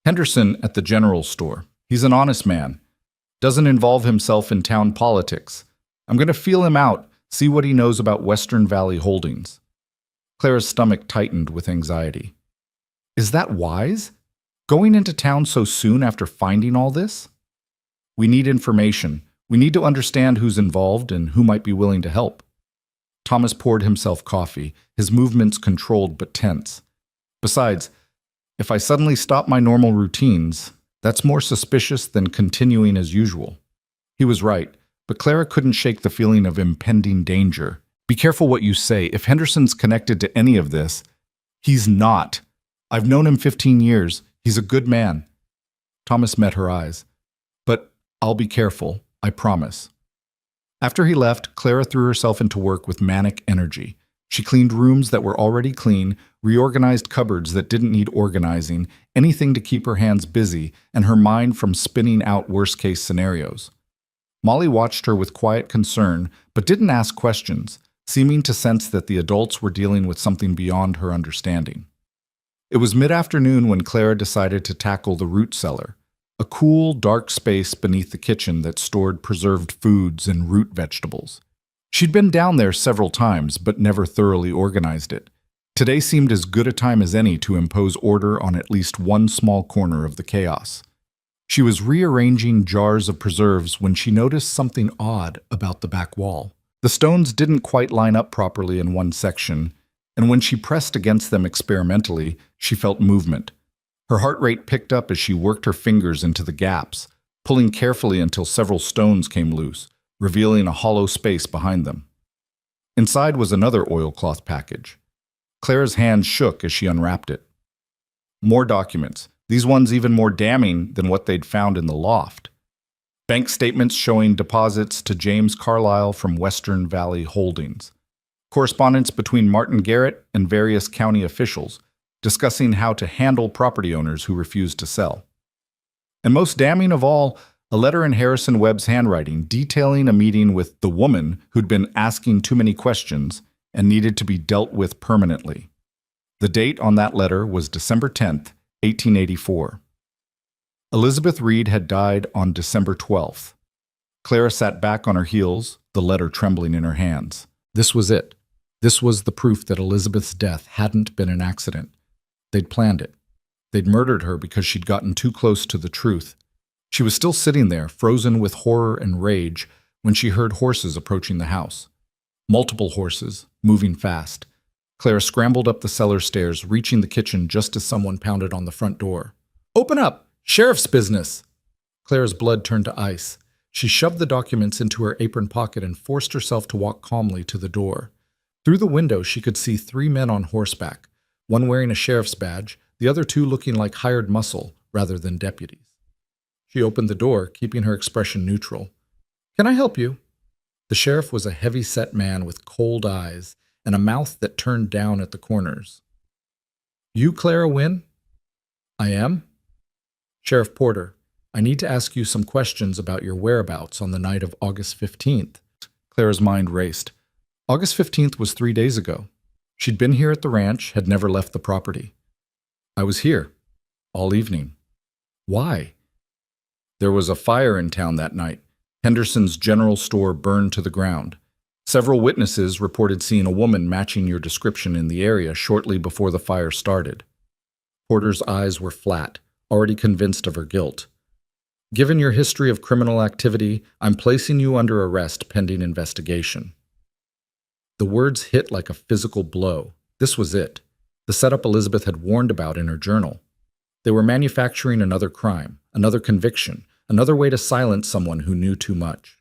Henderson at the general store. He's an honest man. Doesn't involve himself in town politics. I'm going to feel him out, see what he knows about Western Valley Holdings. Clara's stomach tightened with anxiety. Is that wise? Going into town so soon after finding all this? We need information. We need to understand who's involved and who might be willing to help. Thomas poured himself coffee, his movements controlled but tense. Besides, if I suddenly stop my normal routines, that's more suspicious than continuing as usual. He was right, but Clara couldn't shake the feeling of impending danger. Be careful what you say. If Henderson's connected to any of this, he's not. I've known him 15 years. He's a good man. Thomas met her eyes. But I'll be careful, I promise. After he left, Clara threw herself into work with manic energy. She cleaned rooms that were already clean, reorganized cupboards that didn't need organizing, anything to keep her hands busy and her mind from spinning out worst-case scenarios. Molly watched her with quiet concern, but didn't ask questions, seeming to sense that the adults were dealing with something beyond her understanding. It was mid-afternoon when Clara decided to tackle the root cellar, a cool, dark space beneath the kitchen that stored preserved foods and root vegetables. She'd been down there several times, but never thoroughly organized it. Today seemed as good a time as any to impose order on at least one small corner of the chaos. She was rearranging jars of preserves when she noticed something odd about the back wall. The stones didn't quite line up properly in one section, and when she pressed against them experimentally, she felt movement. Her heart rate picked up as she worked her fingers into the gaps, pulling carefully until several stones came loose, revealing a hollow space behind them. Inside was another oilcloth package. Clara's hand shook as she unwrapped it. More documents, these ones even more damning than what they'd found in the loft. Bank statements showing deposits to James Carlyle from Western Valley Holdings. Correspondence between Martin Garrett and various county officials, discussing how to handle property owners who refused to sell. And most damning of all, a letter in Harrison Webb's handwriting detailing a meeting with the woman who'd been asking too many questions and needed to be dealt with permanently. The date on that letter was December 10th, 1884. Elizabeth Reed had died on December 12th. Clara sat back on her heels, the letter trembling in her hands. This was it. This was the proof that Elizabeth's death hadn't been an accident. They'd planned it. They'd murdered her because she'd gotten too close to the truth. She was still sitting there, frozen with horror and rage, when she heard horses approaching the house. Multiple horses, moving fast. Clara scrambled up the cellar stairs, reaching the kitchen just as someone pounded on the front door. "Open up! Sheriff's business!" Clara's blood turned to ice. She shoved the documents into her apron pocket and forced herself to walk calmly to the door. Through the window, she could see 3 men on horseback, one wearing a sheriff's badge, the other 2 looking like hired muscle rather than deputies. She opened the door, keeping her expression neutral. "Can I help you?" The sheriff was a heavy-set man with cold eyes and a mouth that turned down at the corners. "You Clara Wynne?" "I am." "Sheriff Porter, I need to ask you some questions about your whereabouts on the night of August 15th. Clara's mind raced. August 15th was 3 days ago. She'd been here at the ranch, had never left the property. "I was here. All evening." "Why?" "There was a fire in town that night. Henderson's general store burned to the ground. Several witnesses reported seeing a woman matching your description in the area shortly before the fire started." Porter's eyes were flat, already convinced of her guilt. "Given your history of criminal activity, I'm placing you under arrest pending investigation." The words hit like a physical blow. This was it. The setup Elizabeth had warned about in her journal. They were manufacturing another crime, another conviction, another way to silence someone who knew too much.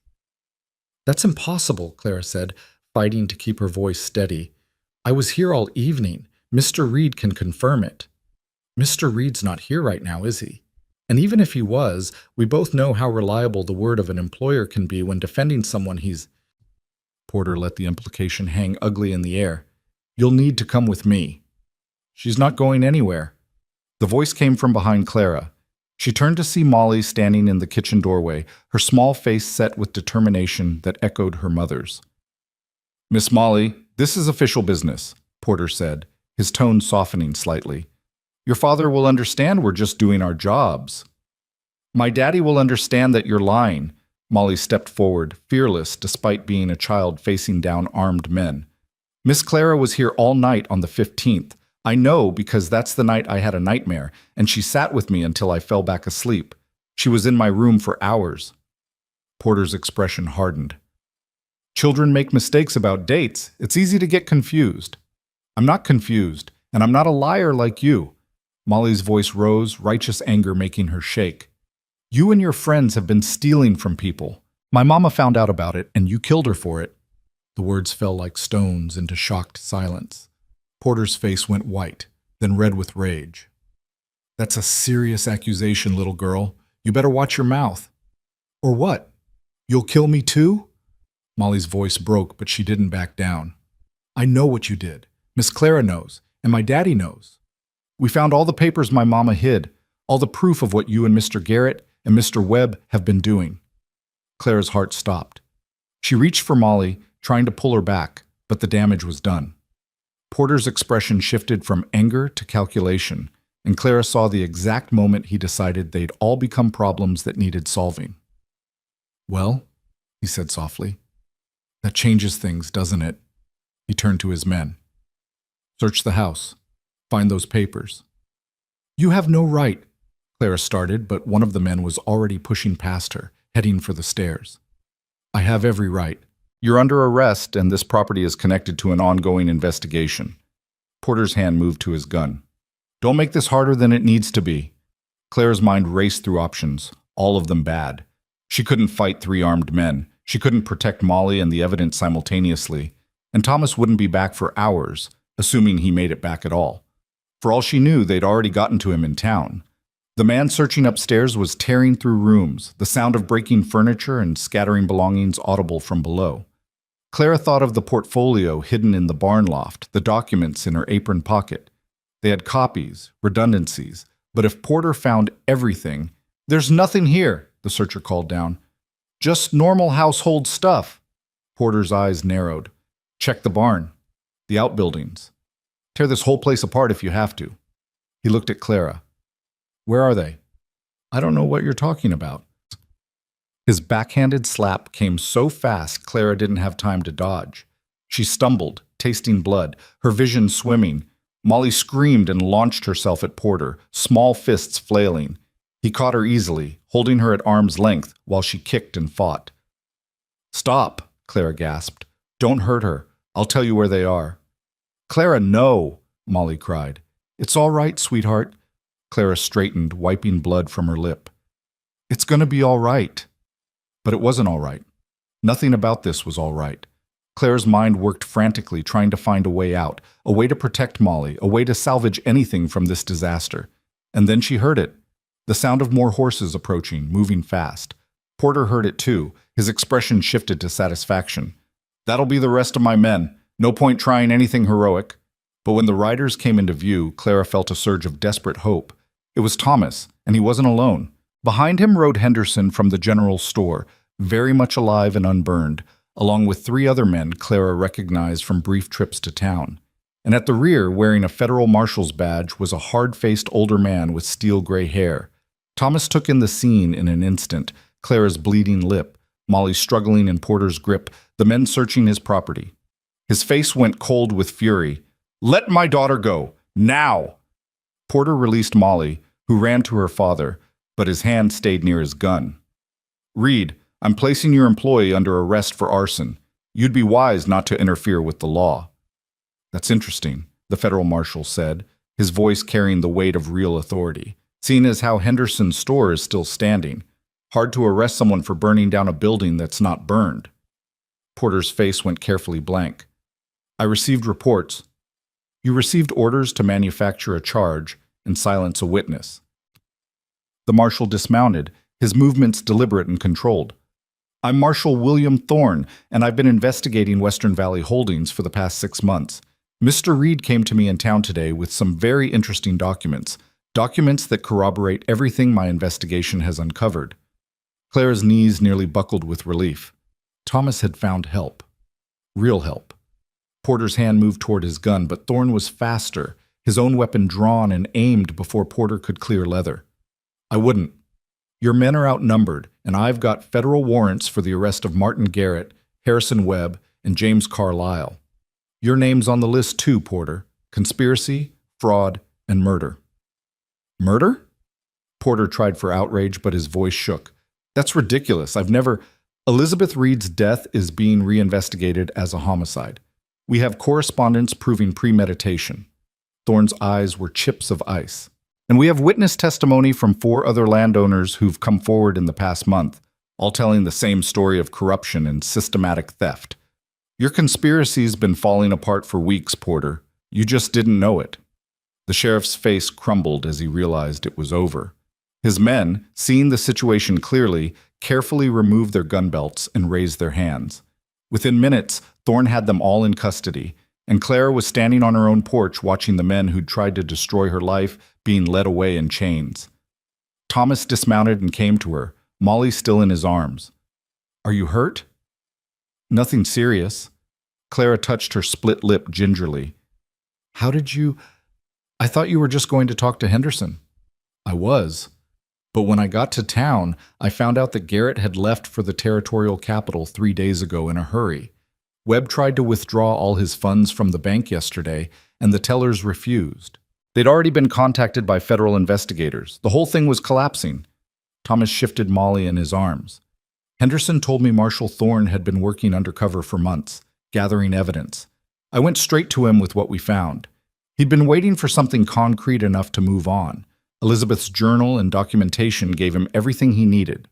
"That's impossible," Clara said, fighting to keep her voice steady. "I was here all evening. Mr. Reed can confirm it." "Mr. Reed's not here right now, is he? And even if he was, we both know how reliable the word of an employer can be when defending someone he's—" Porter let the implication hang ugly in the air. "You'll need to come with me." "She's not going anywhere." The voice came from behind Clara. She turned to see Molly standing in the kitchen doorway, her small face set with determination that echoed her mother's. "Miss Molly, this is official business," Porter said, his tone softening slightly. "Your father will understand we're just doing our jobs." "My daddy will understand that you're lying." Molly stepped forward, fearless despite being a child facing down armed men. "Miss Clara was here all night on the 15th. I know because that's the night I had a nightmare, and she sat with me until I fell back asleep. She was in my room for hours." Porter's expression hardened. "Children make mistakes about dates. It's easy to get confused." "I'm not confused, and I'm not a liar like you." Molly's voice rose, righteous anger making her shake. "You and your friends have been stealing from people. My mama found out about it, and you killed her for it." The words fell like stones into shocked silence. Porter's face went white, then red with rage. "That's a serious accusation, little girl. You better watch your mouth." "Or what? You'll kill me too?" Molly's voice broke, but she didn't back down. I know what you did. Miss Clara knows, and my daddy knows. We found all the papers my mama hid, all the proof of what you and Mr. Garrett and Mr. Webb have been doing. Clara's heart stopped. She reached for Molly, trying to pull her back, but the damage was done. Porter's expression shifted from anger to calculation, and Clara saw the exact moment he decided they'd all become problems that needed solving. "Well," he said softly, "that changes things, doesn't it?" He turned to his men. "Search the house. Find those papers." "You have no right," Clara started, but one of the men was already pushing past her, heading for the stairs. "I have every right. You're under arrest, and this property is connected to an ongoing investigation." Porter's hand moved to his gun. "Don't make this harder than it needs to be." Clara's mind raced through options, all of them bad. She couldn't fight 3 armed men. She couldn't protect Molly and the evidence simultaneously. And Thomas wouldn't be back for hours, assuming he made it back at all. For all she knew, they'd already gotten to him in town. The man searching upstairs was tearing through rooms, the sound of breaking furniture and scattering belongings audible from below. Clara thought of the portfolio hidden in the barn loft, the documents in her apron pocket. They had copies, redundancies, but if Porter found everything— "There's nothing here," the searcher called down. "Just normal household stuff." Porter's eyes narrowed. "Check the barn, the outbuildings. Tear this whole place apart if you have to." He looked at Clara. "Where are they?" "I don't know what you're talking about." His backhanded slap came so fast Clara didn't have time to dodge. She stumbled, tasting blood, her vision swimming. Molly screamed and launched herself at Porter, small fists flailing. He caught her easily, holding her at arm's length while she kicked and fought. "Stop," Clara gasped. "Don't hurt her. I'll tell you where they are." "Clara, no," Molly cried. "It's all right, sweetheart." Clara straightened, wiping blood from her lip. "It's going to be all right." But it wasn't all right. Nothing about this was all right. Clara's mind worked frantically, trying to find a way out, a way to protect Molly, a way to salvage anything from this disaster. And then she heard it. The sound of more horses approaching, moving fast. Porter heard it too. His expression shifted to satisfaction. "That'll be the rest of my men. No point trying anything heroic." But when the riders came into view, Clara felt a surge of desperate hope. It was Thomas, and he wasn't alone. Behind him rode Henderson from the general store, very much alive and unburned, along with 3 other men Clara recognized from brief trips to town. And at the rear, wearing a federal marshal's badge, was a hard-faced older man with steel-gray hair. Thomas took in the scene in an instant, Clara's bleeding lip, Molly struggling in Porter's grip, the men searching his property. His face went cold with fury. "Let my daughter go, now!" Porter released Molly, who ran to her father, but his hand stayed near his gun. "Reed, I'm placing your employee under arrest for arson. You'd be wise not to interfere with the law." "That's interesting," the federal marshal said, his voice carrying the weight of real authority. "Seeing as how Henderson's store is still standing, hard to arrest someone for burning down a building that's not burned." Porter's face went carefully blank. "I received reports." "You received orders to manufacture a charge and silence a witness." The marshal dismounted, his movements deliberate and controlled. "I'm Marshal William Thorne, and I've been investigating Western Valley Holdings for the past 6 months. Mr. Reed came to me in town today with some very interesting documents that corroborate everything my investigation has uncovered." Clara's knees nearly buckled with relief. Thomas had found help. Real help. Porter's hand moved toward his gun, but Thorne was faster, his own weapon drawn and aimed before Porter could clear leather. "I wouldn't. Your men are outnumbered, and I've got federal warrants for the arrest of Martin Garrett, Harrison Webb, and James Carlisle. Your name's on the list too, Porter. Conspiracy, fraud, and murder." "Murder?" Porter tried for outrage, but his voice shook. "That's ridiculous. Elizabeth Reed's death is being reinvestigated as a homicide. We have correspondence proving premeditation." Thorne's eyes were chips of ice. "And we have witness testimony from 4 other landowners who've come forward in the past month, all telling the same story of corruption and systematic theft. Your conspiracy's been falling apart for weeks, Porter. You just didn't know it." The sheriff's face crumbled as he realized it was over. His men, seeing the situation clearly, carefully removed their gun belts and raised their hands. Within minutes, Thorne had them all in custody, and Clara was standing on her own porch watching the men who'd tried to destroy her life being led away in chains. Thomas dismounted and came to her, Molly still in his arms. "Are you hurt?" "Nothing serious." Clara touched her split lip gingerly. "How did you— I thought you were just going to talk to Henderson." "I was. But when I got to town, I found out that Garrett had left for the territorial capital 3 days ago in a hurry. Webb tried to withdraw all his funds from the bank yesterday, and the tellers refused. They'd already been contacted by federal investigators. The whole thing was collapsing." Thomas shifted Molly in his arms. "Henderson told me Marshal Thorne had been working undercover for months, gathering evidence. I went straight to him with what we found. He'd been waiting for something concrete enough to move on. Elizabeth's journal and documentation gave him everything he needed."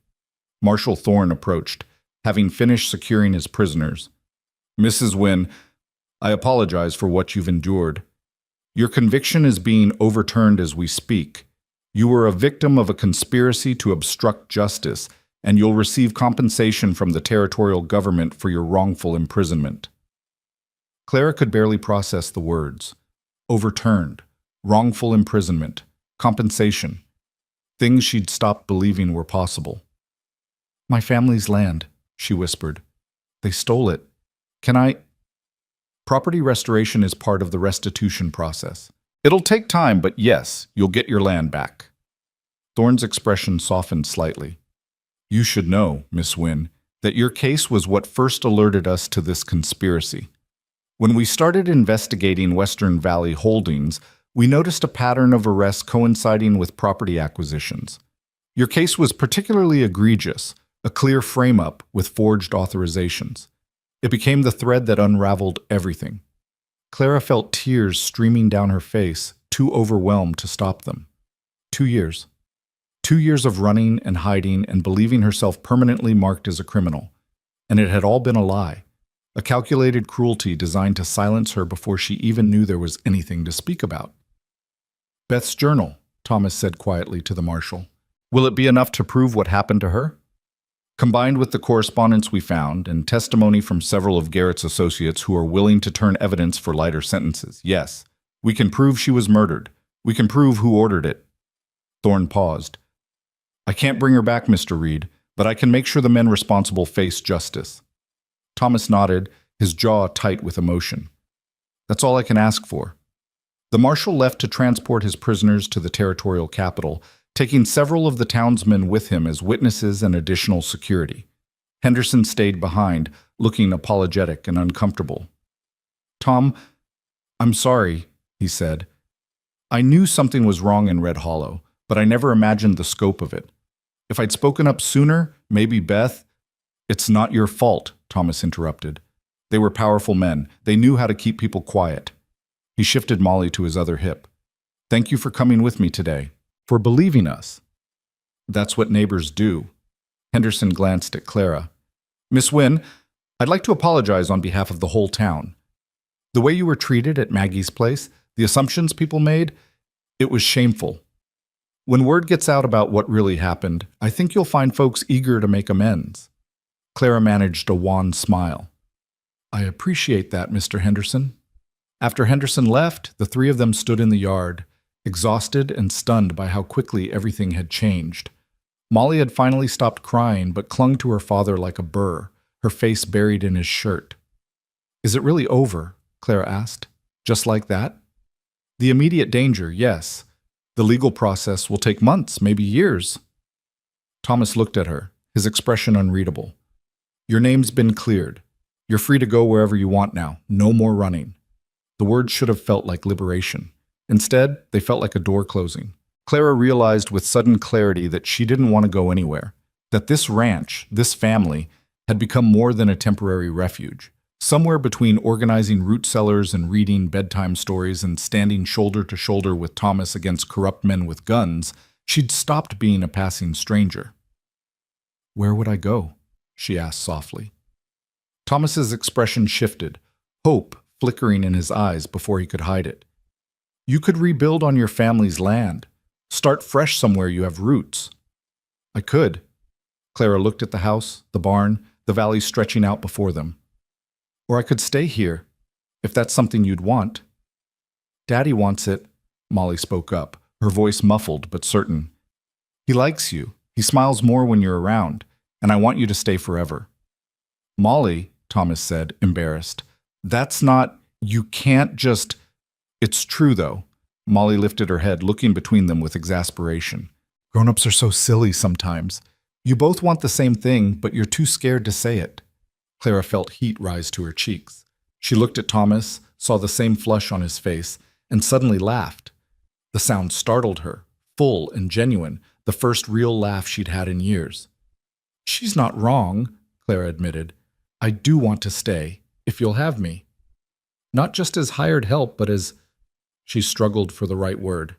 Marshal Thorne approached, having finished securing his prisoners. "Mrs. Wynne, I apologize for what you've endured. Your conviction is being overturned as we speak. You were a victim of a conspiracy to obstruct justice, and you'll receive compensation from the territorial government for your wrongful imprisonment." Clara could barely process the words. Overturned, wrongful imprisonment, compensation. Things she'd stopped believing were possible. "My family's land," she whispered. "They stole it. Can I—" "Property restoration is part of the restitution process. It'll take time, but yes, you'll get your land back." Thorne's expression softened slightly. "You should know, Miss Wynne, that your case was what first alerted us to this conspiracy. When we started investigating Western Valley Holdings, we noticed a pattern of arrests coinciding with property acquisitions. Your case was particularly egregious, a clear frame-up with forged authorizations. It became the thread that unraveled everything." Clara felt tears streaming down her face, too overwhelmed to stop them. 2 years. 2 years of running and hiding and believing herself permanently marked as a criminal. And it had all been a lie. A calculated cruelty designed to silence her before she even knew there was anything to speak about. "Beth's journal," Thomas said quietly to the marshal. "Will it be enough to prove what happened to her?" "Combined with the correspondence we found and testimony from several of Garrett's associates who are willing to turn evidence for lighter sentences, yes. We can prove she was murdered. We can prove who ordered it." Thorne paused. "I can't bring her back, Mr. Reed, but I can make sure the men responsible face justice." Thomas nodded, his jaw tight with emotion. "That's all I can ask for." The marshal left to transport his prisoners to the territorial capital, taking several of the townsmen with him as witnesses and additional security. Henderson stayed behind, looking apologetic and uncomfortable. "Tom, I'm sorry," he said. "I knew something was wrong in Red Hollow, but I never imagined the scope of it. If I'd spoken up sooner, maybe Beth—" "It's not your fault," Thomas interrupted. "They were powerful men. They knew how to keep people quiet." He shifted Molly to his other hip. "Thank you for coming with me today, for believing us." "That's what neighbors do." Henderson glanced at Clara. "Miss Wynne, I'd like to apologize on behalf of the whole town. The way you were treated at Maggie's place, the assumptions people made, it was shameful. When word gets out about what really happened, I think you'll find folks eager to make amends." Clara managed a wan smile. "I appreciate that, Mr. Henderson." After Henderson left, the three of them stood in the yard, exhausted and stunned by how quickly everything had changed. Molly had finally stopped crying but clung to her father like a burr, her face buried in his shirt. "Is it really over?" Clara asked. "Just like that?" "The immediate danger, yes. The legal process will take months, maybe years." Thomas looked at her, his expression unreadable. "Your name's been cleared. You're free to go wherever you want now. No more running." The words should have felt like liberation. Instead, they felt like a door closing. Clara realized with sudden clarity that she didn't want to go anywhere, that this ranch, this family, had become more than a temporary refuge. Somewhere between organizing root cellars and reading bedtime stories and standing shoulder to shoulder with Thomas against corrupt men with guns, she'd stopped being a passing stranger. "Where would I go?" she asked softly. Thomas's expression shifted, hope flickering in his eyes before he could hide it. "You could rebuild on your family's land. Start fresh somewhere you have roots." "I could." Clara looked at the house, the barn, the valley stretching out before them. "Or I could stay here. if that's something you'd want." "Daddy wants it," Molly spoke up, her voice muffled but certain. "He likes you. He smiles more when you're around, and I want you to stay forever." "Molly," Thomas said, embarrassed, "that's not, you can't just—" "It's true, though." Molly lifted her head, looking between them with exasperation. "Grown-ups are so silly sometimes. You both want the same thing, but you're too scared to say it." Clara felt heat rise to her cheeks. She looked at Thomas, saw the same flush on his face, and suddenly laughed. The sound startled her, full and genuine, the first real laugh she'd had in years. "She's not wrong," Clara admitted. "I do want to stay, if you'll have me. Not just as hired help, but as—" she struggled for the right word.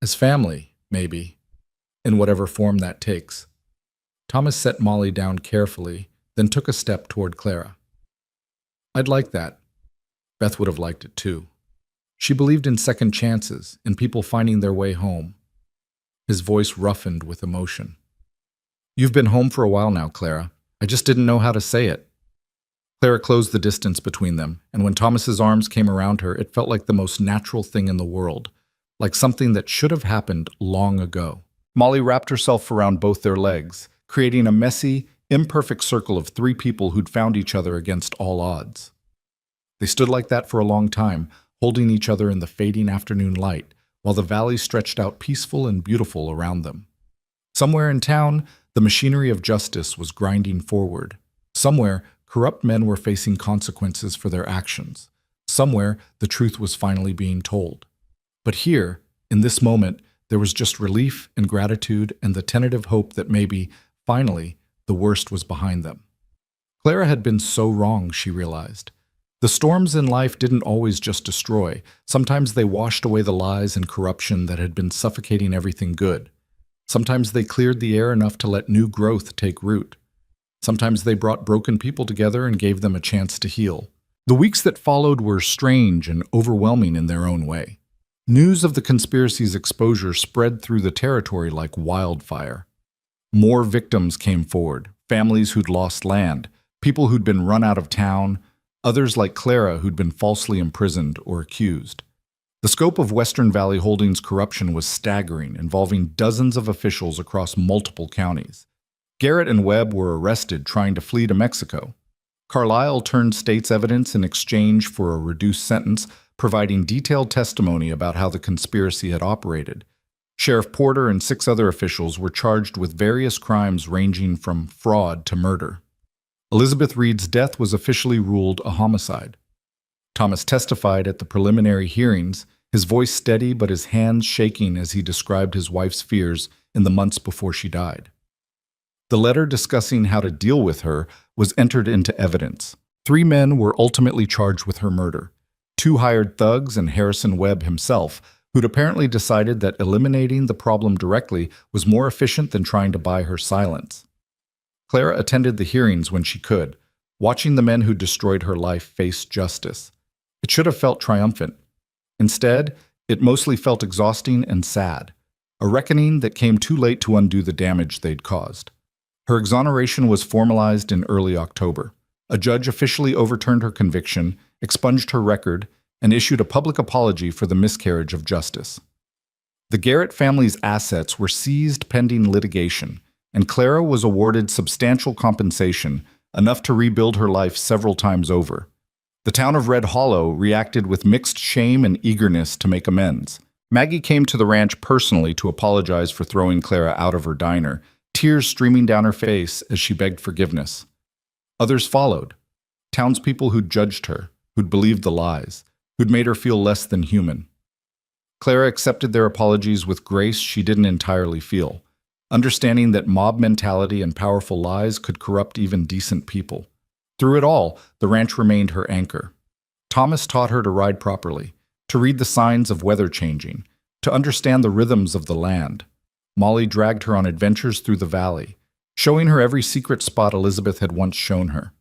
"As family, maybe, in whatever form that takes." Thomas set Molly down carefully, then took a step toward Clara. "I'd like that." Beth would have liked it too. She believed in second chances, in people finding their way home. His voice roughened with emotion. "You've been home for a while now, Clara. I just didn't know how to say it." Clara closed the distance between them, and when Thomas's arms came around her, it felt like the most natural thing in the world, like something that should have happened long ago. Molly wrapped herself around both their legs, creating a messy, imperfect circle of three people who'd found each other against all odds. They stood like that for a long time, holding each other in the fading afternoon light, while the valley stretched out peaceful and beautiful around them. Somewhere in town, the machinery of justice was grinding forward. Somewhere, corrupt men were facing consequences for their actions. Somewhere, the truth was finally being told. But here, in this moment, there was just relief and gratitude and the tentative hope that maybe, finally, the worst was behind them. Clara had been so wrong, she realized. The storms in life didn't always just destroy. Sometimes they washed away the lies and corruption that had been suffocating everything good. Sometimes they cleared the air enough to let new growth take root. Sometimes they brought broken people together and gave them a chance to heal. The weeks that followed were strange and overwhelming in their own way. News of the conspiracy's exposure spread through the territory like wildfire. More victims came forward, families who'd lost land, people who'd been run out of town, others like Clara who'd been falsely imprisoned or accused. The scope of Western Valley Holdings' corruption was staggering, involving dozens of officials across multiple counties. Garrett and Webb were arrested trying to flee to Mexico. Carlisle turned state's evidence in exchange for a reduced sentence, providing detailed testimony about how the conspiracy had operated. Sheriff Porter and 6 other officials were charged with various crimes ranging from fraud to murder. Elizabeth Reed's death was officially ruled a homicide. Thomas testified at the preliminary hearings, his voice steady but his hands shaking as he described his wife's fears in the months before she died. The letter discussing how to deal with her was entered into evidence. 3 men were ultimately charged with her murder. 2 hired thugs and Harrison Webb himself, who'd apparently decided that eliminating the problem directly was more efficient than trying to buy her silence. Clara attended the hearings when she could, watching the men who destroyed her life face justice. It should have felt triumphant. Instead, it mostly felt exhausting and sad, a reckoning that came too late to undo the damage they'd caused. Her exoneration was formalized in early October. A judge officially overturned her conviction, expunged her record, and issued a public apology for the miscarriage of justice. The Garrett family's assets were seized pending litigation, and Clara was awarded substantial compensation, enough to rebuild her life several times over. The town of Red Hollow reacted with mixed shame and eagerness to make amends. Maggie came to the ranch personally to apologize for throwing Clara out of her diner, tears streaming down her face as she begged forgiveness. Others followed. Townspeople who'd judged her, who'd believed the lies, who'd made her feel less than human. Clara accepted their apologies with grace she didn't entirely feel, understanding that mob mentality and powerful lies could corrupt even decent people. Through it all, the ranch remained her anchor. Thomas taught her to ride properly, to read the signs of weather changing, to understand the rhythms of the land. Molly dragged her on adventures through the valley, showing her every secret spot Elizabeth had once shown her.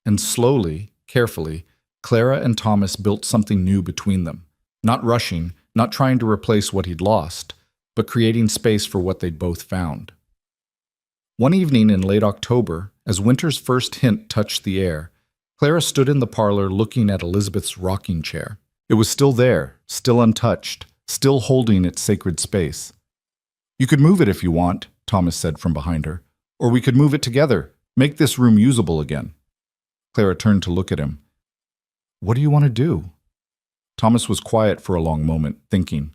And slowly, carefully, Clara and Thomas built something new between them, not rushing, not trying to replace what he'd lost, but creating space for what they'd both found. One evening in late October, as winter's first hint touched the air, Clara stood in the parlor looking at Elizabeth's rocking chair. It was still there, still untouched, still holding its sacred space. "You could move it if you want," Thomas said from behind her. "Or we could move it together, make this room usable again." Clara turned to look at him. "What do you want to do?" Thomas was quiet for a long moment, thinking.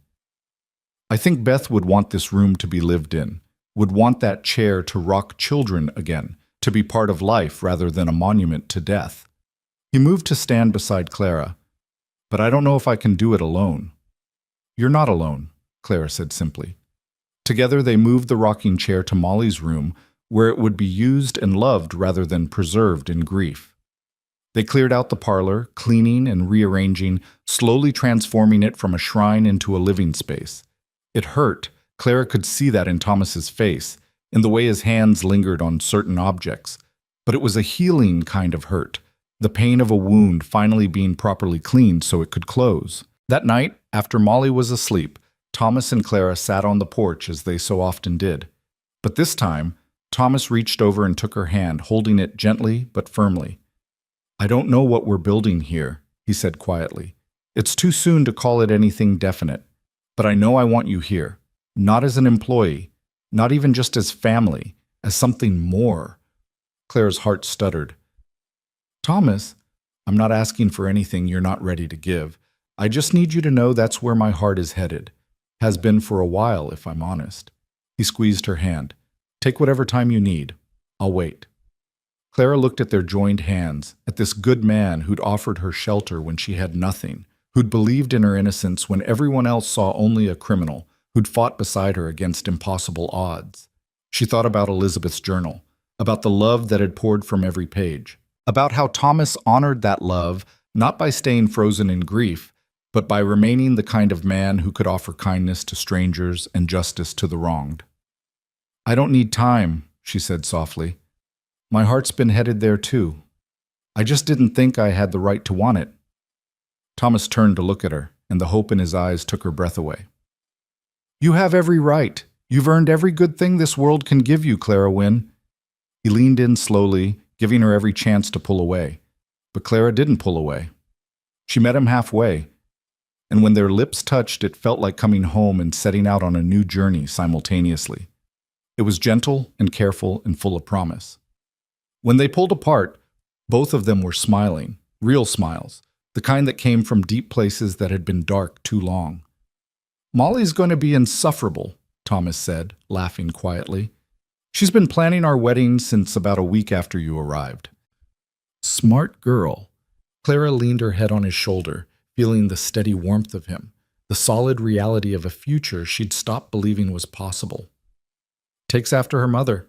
"I think Beth would want this room to be lived in, would want that chair to rock children again, to be part of life rather than a monument to death." He moved to stand beside Clara. "But I don't know if I can do it alone." "You're not alone," Clara said simply. Together they moved the rocking chair to Molly's room, where it would be used and loved rather than preserved in grief. They cleared out the parlor, cleaning and rearranging, slowly transforming it from a shrine into a living space. It hurt. Clara could see that in Thomas's face, in the way his hands lingered on certain objects. But it was a healing kind of hurt, the pain of a wound finally being properly cleaned so it could close. That night, after Molly was asleep, Thomas and Clara sat on the porch as they so often did. But this time, Thomas reached over and took her hand, holding it gently but firmly. "I don't know what we're building here," he said quietly. "It's too soon to call it anything definite. But I know I want you here, not as an employee, not even just as family, as something more." Clara's heart stuttered. "Thomas, I'm not asking for anything you're not ready to give. I just need you to know that's where my heart is headed. Has been for a while, if I'm honest." He squeezed her hand. "Take whatever time you need. I'll wait." Clara looked at their joined hands, at this good man who'd offered her shelter when she had nothing, who'd believed in her innocence when everyone else saw only a criminal, who'd fought beside her against impossible odds. She thought about Elizabeth's journal, about the love that had poured from every page, about how Thomas honored that love not by staying frozen in grief, but by remaining the kind of man who could offer kindness to strangers and justice to the wronged. "I don't need time," she said softly. "My heart's been headed there too. I just didn't think I had the right to want it." Thomas turned to look at her, and the hope in his eyes took her breath away. "You have every right. You've earned every good thing this world can give you, Clara Wynne." He leaned in slowly, giving her every chance to pull away. But Clara didn't pull away. She met him halfway, and when their lips touched, it felt like coming home and setting out on a new journey simultaneously. It was gentle and careful and full of promise. When they pulled apart, both of them were smiling, real smiles, the kind that came from deep places that had been dark too long. "Molly's going to be insufferable," Thomas said, laughing quietly. "She's been planning our wedding since about a week after you arrived." "Smart girl." Clara leaned her head on his shoulder, feeling the steady warmth of him, the solid reality of a future she'd stopped believing was possible. "Takes after her mother."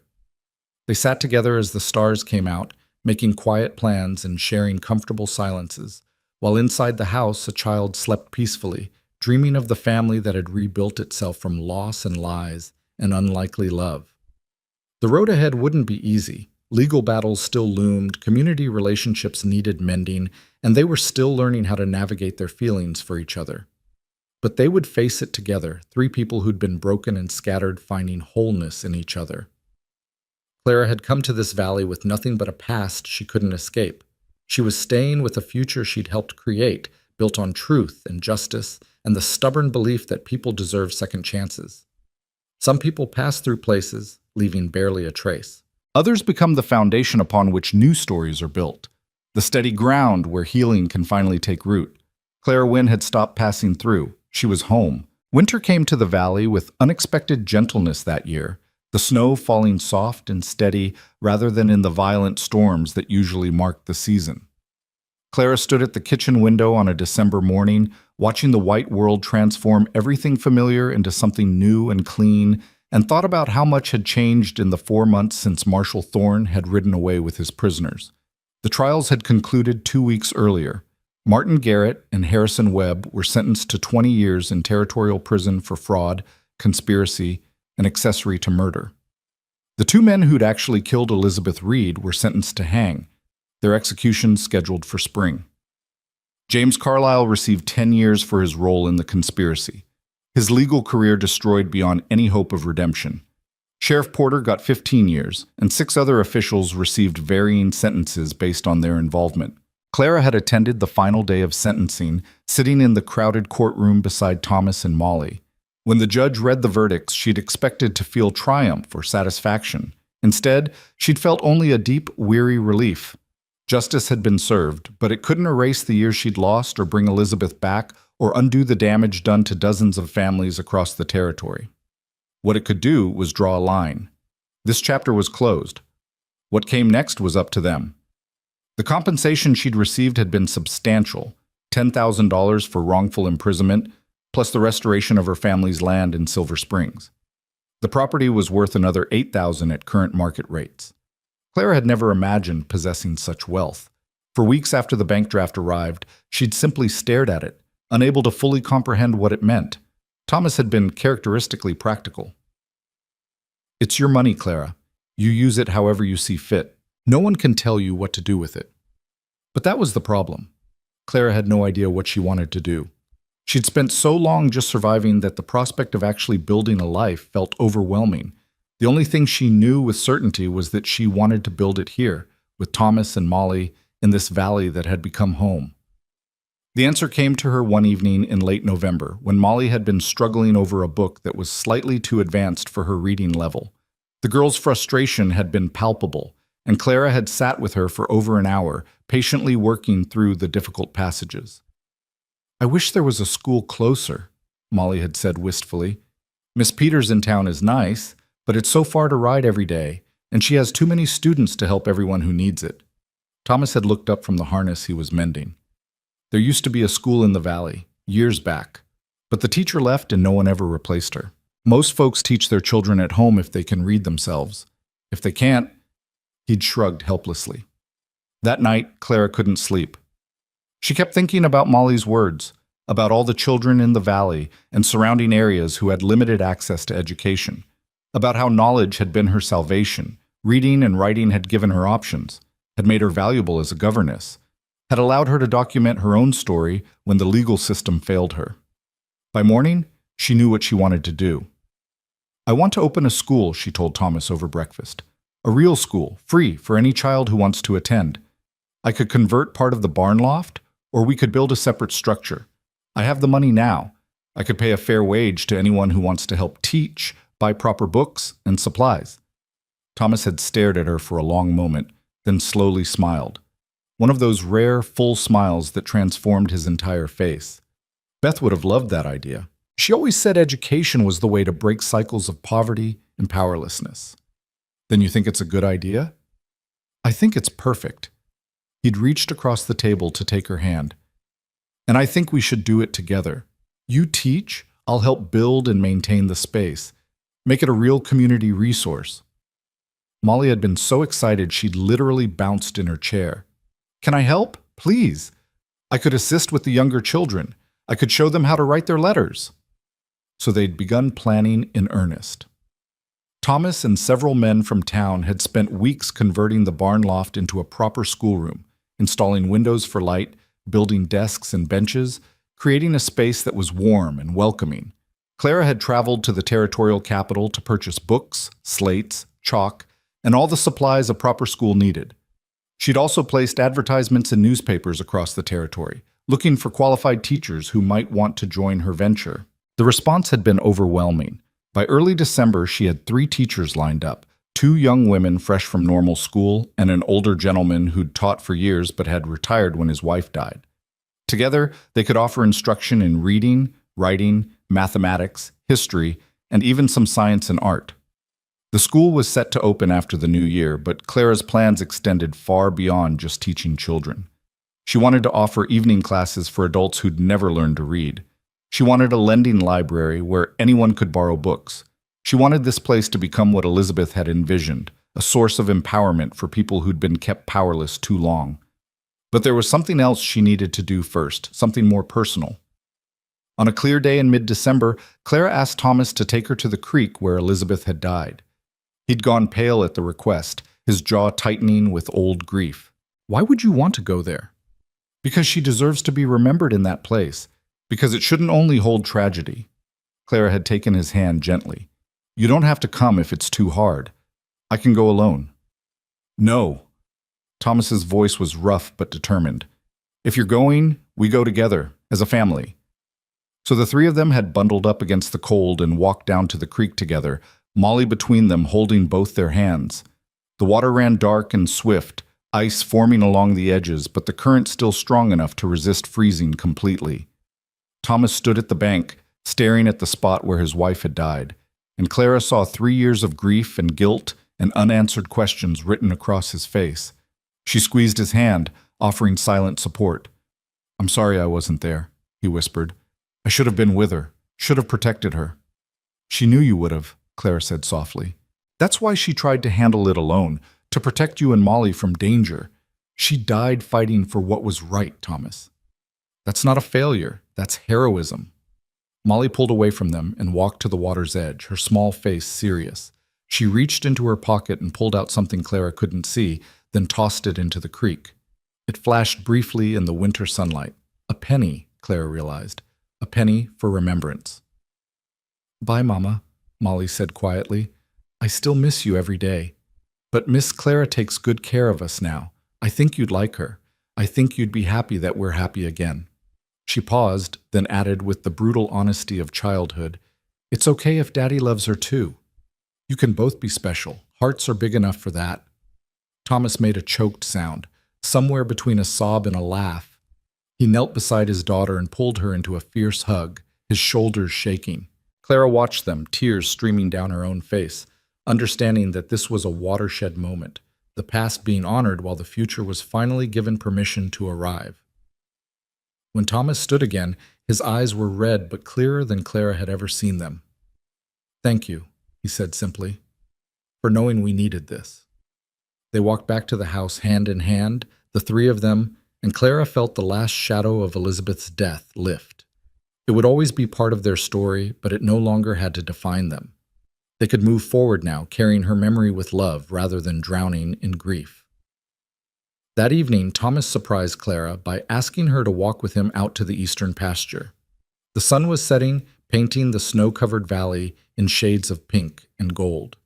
They sat together as the stars came out, making quiet plans and sharing comfortable silences, while inside the house a child slept peacefully, dreaming of the family that had rebuilt itself from loss and lies and unlikely love. The road ahead wouldn't be easy. Legal battles still loomed, community relationships needed mending, and they were still learning how to navigate their feelings for each other. But they would face it together, three people who'd been broken and scattered, finding wholeness in each other. Clara had come to this valley with nothing but a past she couldn't escape. She was staying with a future she'd helped create, built on truth and justice and the stubborn belief that people deserve second chances. Some people pass through places, leaving barely a trace. Others become the foundation upon which new stories are built, the steady ground where healing can finally take root. Clara Wynne had stopped passing through. She was home. Winter came to the valley with unexpected gentleness that year, the snow falling soft and steady rather than in the violent storms that usually marked the season. Clara stood at the kitchen window on a December morning, watching the white world transform everything familiar into something new and clean, and thought about how much had changed in the 4 months since Marshal Thorne had ridden away with his prisoners. The trials had concluded 2 weeks earlier. Martin Garrett and Harrison Webb were sentenced to 20 years in territorial prison for fraud, conspiracy, and accessory to murder. The two men who'd actually killed Elizabeth Reed were sentenced to hang, their executions scheduled for spring. James Carlisle received 10 years for his role in the conspiracy, his legal career destroyed beyond any hope of redemption. Sheriff Porter got 15 years, and 6 other officials received varying sentences based on their involvement. Clara had attended the final day of sentencing, sitting in the crowded courtroom beside Thomas and Molly. When the judge read the verdicts, she'd expected to feel triumph or satisfaction. Instead, she'd felt only a deep, weary relief. Justice had been served, but it couldn't erase the years she'd lost or bring Elizabeth back or undo the damage done to dozens of families across the territory. What it could do was draw a line. This chapter was closed. What came next was up to them. The compensation she'd received had been substantial, $10,000 for wrongful imprisonment, plus the restoration of her family's land in Silver Springs. The property was worth another $8,000 at current market rates. Clara had never imagined possessing such wealth. For weeks after the bank draft arrived, she'd simply stared at it, unable to fully comprehend what it meant. Thomas had been characteristically practical. "It's your money, Clara. You use it however you see fit. No one can tell you what to do with it." But that was the problem. Clara had no idea what she wanted to do. She'd spent so long just surviving that the prospect of actually building a life felt overwhelming. The only thing she knew with certainty was that she wanted to build it here, with Thomas and Molly, in this valley that had become home. The answer came to her one evening in late November, when Molly had been struggling over a book that was slightly too advanced for her reading level. The girl's frustration had been palpable, and Clara had sat with her for over an hour, patiently working through the difficult passages. "I wish there was a school closer," Molly had said wistfully. "Miss Peters in town is nice, but it's so far to ride every day, and she has too many students to help everyone who needs it." Thomas had looked up from the harness he was mending. "There used to be a school in the valley, years back, but the teacher left and no one ever replaced her. Most folks teach their children at home if they can read themselves. If they can't," he'd shrugged helplessly. That night, Clara couldn't sleep. She kept thinking about Molly's words, about all the children in the valley and surrounding areas who had limited access to education, about how knowledge had been her salvation, reading and writing had given her options, had made her valuable as a governess, had allowed her to document her own story when the legal system failed her. By morning, she knew what she wanted to do. "I want to open a school," she told Thomas over breakfast. "A real school, free for any child who wants to attend. I could convert part of the barn loft, or we could build a separate structure. I have the money now. I could pay a fair wage to anyone who wants to help teach, buy proper books and supplies." Thomas had stared at her for a long moment, then slowly smiled. One of those rare, full smiles that transformed his entire face. Beth would have loved that idea. She always said education was the way to break cycles of poverty and powerlessness. "Then you think it's a good idea?" "I think it's perfect." He'd reached across the table to take her hand. "And I think we should do it together. You teach, I'll help build and maintain the space. Make it a real community resource." Molly had been so excited she'd literally bounced in her chair. "Can I help? Please. I could assist with the younger children. I could show them how to write their letters." So they'd begun planning in earnest. Thomas and several men from town had spent weeks converting the barn loft into a proper schoolroom, installing windows for light, building desks and benches, creating a space that was warm and welcoming. Clara had traveled to the territorial capital to purchase books, slates, chalk, and all the supplies a proper school needed. She'd also placed advertisements in newspapers across the territory, looking for qualified teachers who might want to join her venture. The response had been overwhelming. By early December, she had 3 teachers lined up, 2 young women fresh from normal school and an older gentleman who'd taught for years but had retired when his wife died. Together, they could offer instruction in reading, writing, mathematics, history, and even some science and art. The school was set to open after the new year, but Clara's plans extended far beyond just teaching children. She wanted to offer evening classes for adults who'd never learned to read. She wanted a lending library where anyone could borrow books. She wanted this place to become what Elizabeth had envisioned, a source of empowerment for people who'd been kept powerless too long. But there was something else she needed to do first, something more personal. On a clear day in mid-December, Clara asked Thomas to take her to the creek where Elizabeth had died. He'd gone pale at the request, his jaw tightening with old grief. "Why would you want to go there?" "Because she deserves to be remembered in that place. Because it shouldn't only hold tragedy." Clara had taken his hand gently. "You don't have to come if it's too hard. I can go alone." "No." Thomas's voice was rough but determined. If you're going, we go together, as a family. So the three of them had bundled up against the cold and walked down to the creek together, Molly between them holding both their hands. The water ran dark and swift, ice forming along the edges, but the current still strong enough to resist freezing completely. Thomas stood at the bank, staring at the spot where his wife had died, and Clara saw 3 years of grief and guilt and unanswered questions written across his face. She squeezed his hand, offering silent support. "I'm sorry I wasn't there," he whispered. "I should have been with her, should have protected her." "She knew you would have," Clara said softly. "That's why she tried to handle it alone, to protect you and Molly from danger. She died fighting for what was right, Thomas. That's not a failure, that's heroism." Molly pulled away from them and walked to the water's edge, her small face serious. She reached into her pocket and pulled out something Clara couldn't see, then tossed it into the creek. It flashed briefly in the winter sunlight. A penny, Clara realized. A penny for remembrance. "Bye, Mama," Molly said quietly. "I still miss you every day. But Miss Clara takes good care of us now. I think you'd like her. I think you'd be happy that we're happy again." She paused, then added with the brutal honesty of childhood, "It's okay if Daddy loves her too. You can both be special. Hearts are big enough for that." Thomas made a choked sound, somewhere between a sob and a laugh. He knelt beside his daughter and pulled her into a fierce hug, his shoulders shaking. Clara watched them, tears streaming down her own face, understanding that this was a watershed moment, the past being honored while the future was finally given permission to arrive. When Thomas stood again, his eyes were red but clearer than Clara had ever seen them. "Thank you," he said simply, "for knowing we needed this." They walked back to the house hand in hand, the three of them, and Clara felt the last shadow of Elizabeth's death lift. It would always be part of their story, but it no longer had to define them. They could move forward now, carrying her memory with love rather than drowning in grief. That evening, Thomas surprised Clara by asking her to walk with him out to the eastern pasture. The sun was setting, painting the snow-covered valley in shades of pink and gold.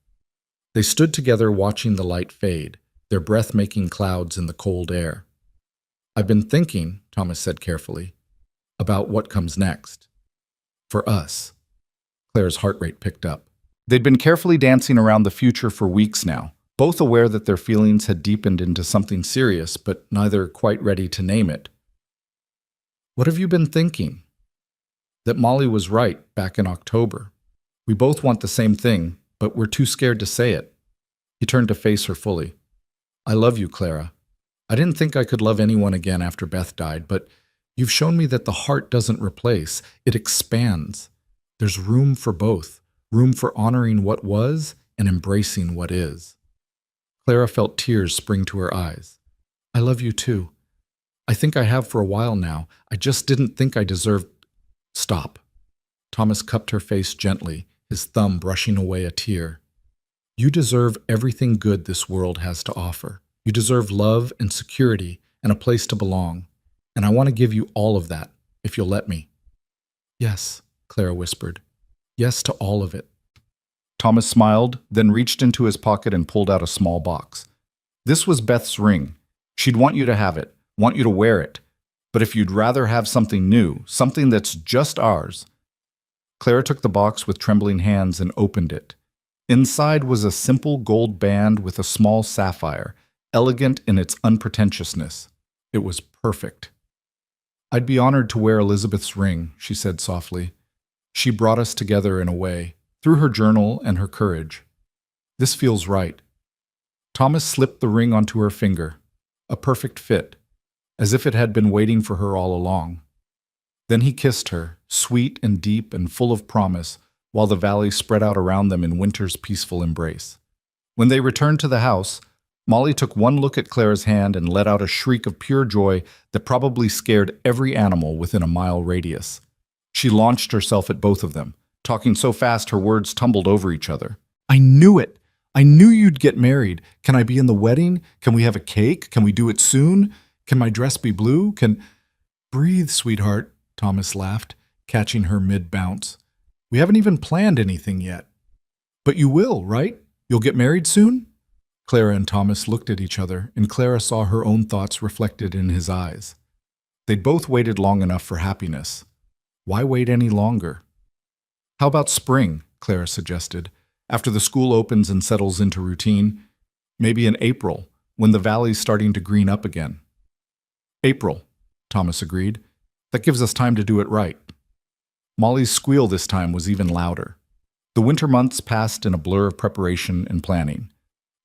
They stood together watching the light fade, their breath-making clouds in the cold air. "I've been thinking," Thomas said carefully, "about what comes next. For us." Clara's heart rate picked up. They'd been carefully dancing around the future for weeks now, both aware that their feelings had deepened into something serious, but neither quite ready to name it. "What have you been thinking?" "That Molly was right back in October. We both want the same thing, but we're too scared to say it." He turned to face her fully. "I love you, Clara. I didn't think I could love anyone again after Beth died, but you've shown me that the heart doesn't replace, it expands. There's room for both, room for honoring what was and embracing what is." Clara felt tears spring to her eyes. "I love you too. I think I have for a while now. I just didn't think I deserved—" "Stop." Thomas cupped her face gently, his thumb brushing away a tear. "You deserve everything good this world has to offer. You deserve love and security and a place to belong. And I want to give you all of that, if you'll let me." "Yes," Clara whispered. "Yes to all of it." Thomas smiled, then reached into his pocket and pulled out a small box. This was Beth's ring. She'd want you to have it, want you to wear it. But if you'd rather have something new, something that's just ours. Clara took the box with trembling hands and opened it. Inside was a simple gold band with a small sapphire, elegant in its unpretentiousness. It was perfect. "I'd be honored to wear Elizabeth's ring," she said softly. "She brought us together in a way, through her journal and her courage. This feels right." Thomas slipped the ring onto her finger, a perfect fit, as if it had been waiting for her all along. Then he kissed her, sweet and deep and full of promise, while the valley spread out around them in winter's peaceful embrace. When they returned to the house, Molly took one look at Clara's hand and let out a shriek of pure joy that probably scared every animal within a mile radius. She launched herself at both of them, talking so fast her words tumbled over each other. "I knew it! I knew you'd get married. Can I be in the wedding? Can we have a cake? Can we do it soon? Can my dress be blue? Can—" "Breathe, sweetheart," Thomas laughed, catching her mid-bounce. "We haven't even planned anything yet." "But you will, right? You'll get married soon?" Clara and Thomas looked at each other, and Clara saw her own thoughts reflected in his eyes. They'd both waited long enough for happiness. Why wait any longer? How about spring? Clara suggested. After the school opens and settles into routine, maybe in April, when the valley's starting to green up again. April, Thomas agreed. That gives us time to do it right. Molly's squeal this time was even louder. The winter months passed in a blur of preparation and planning.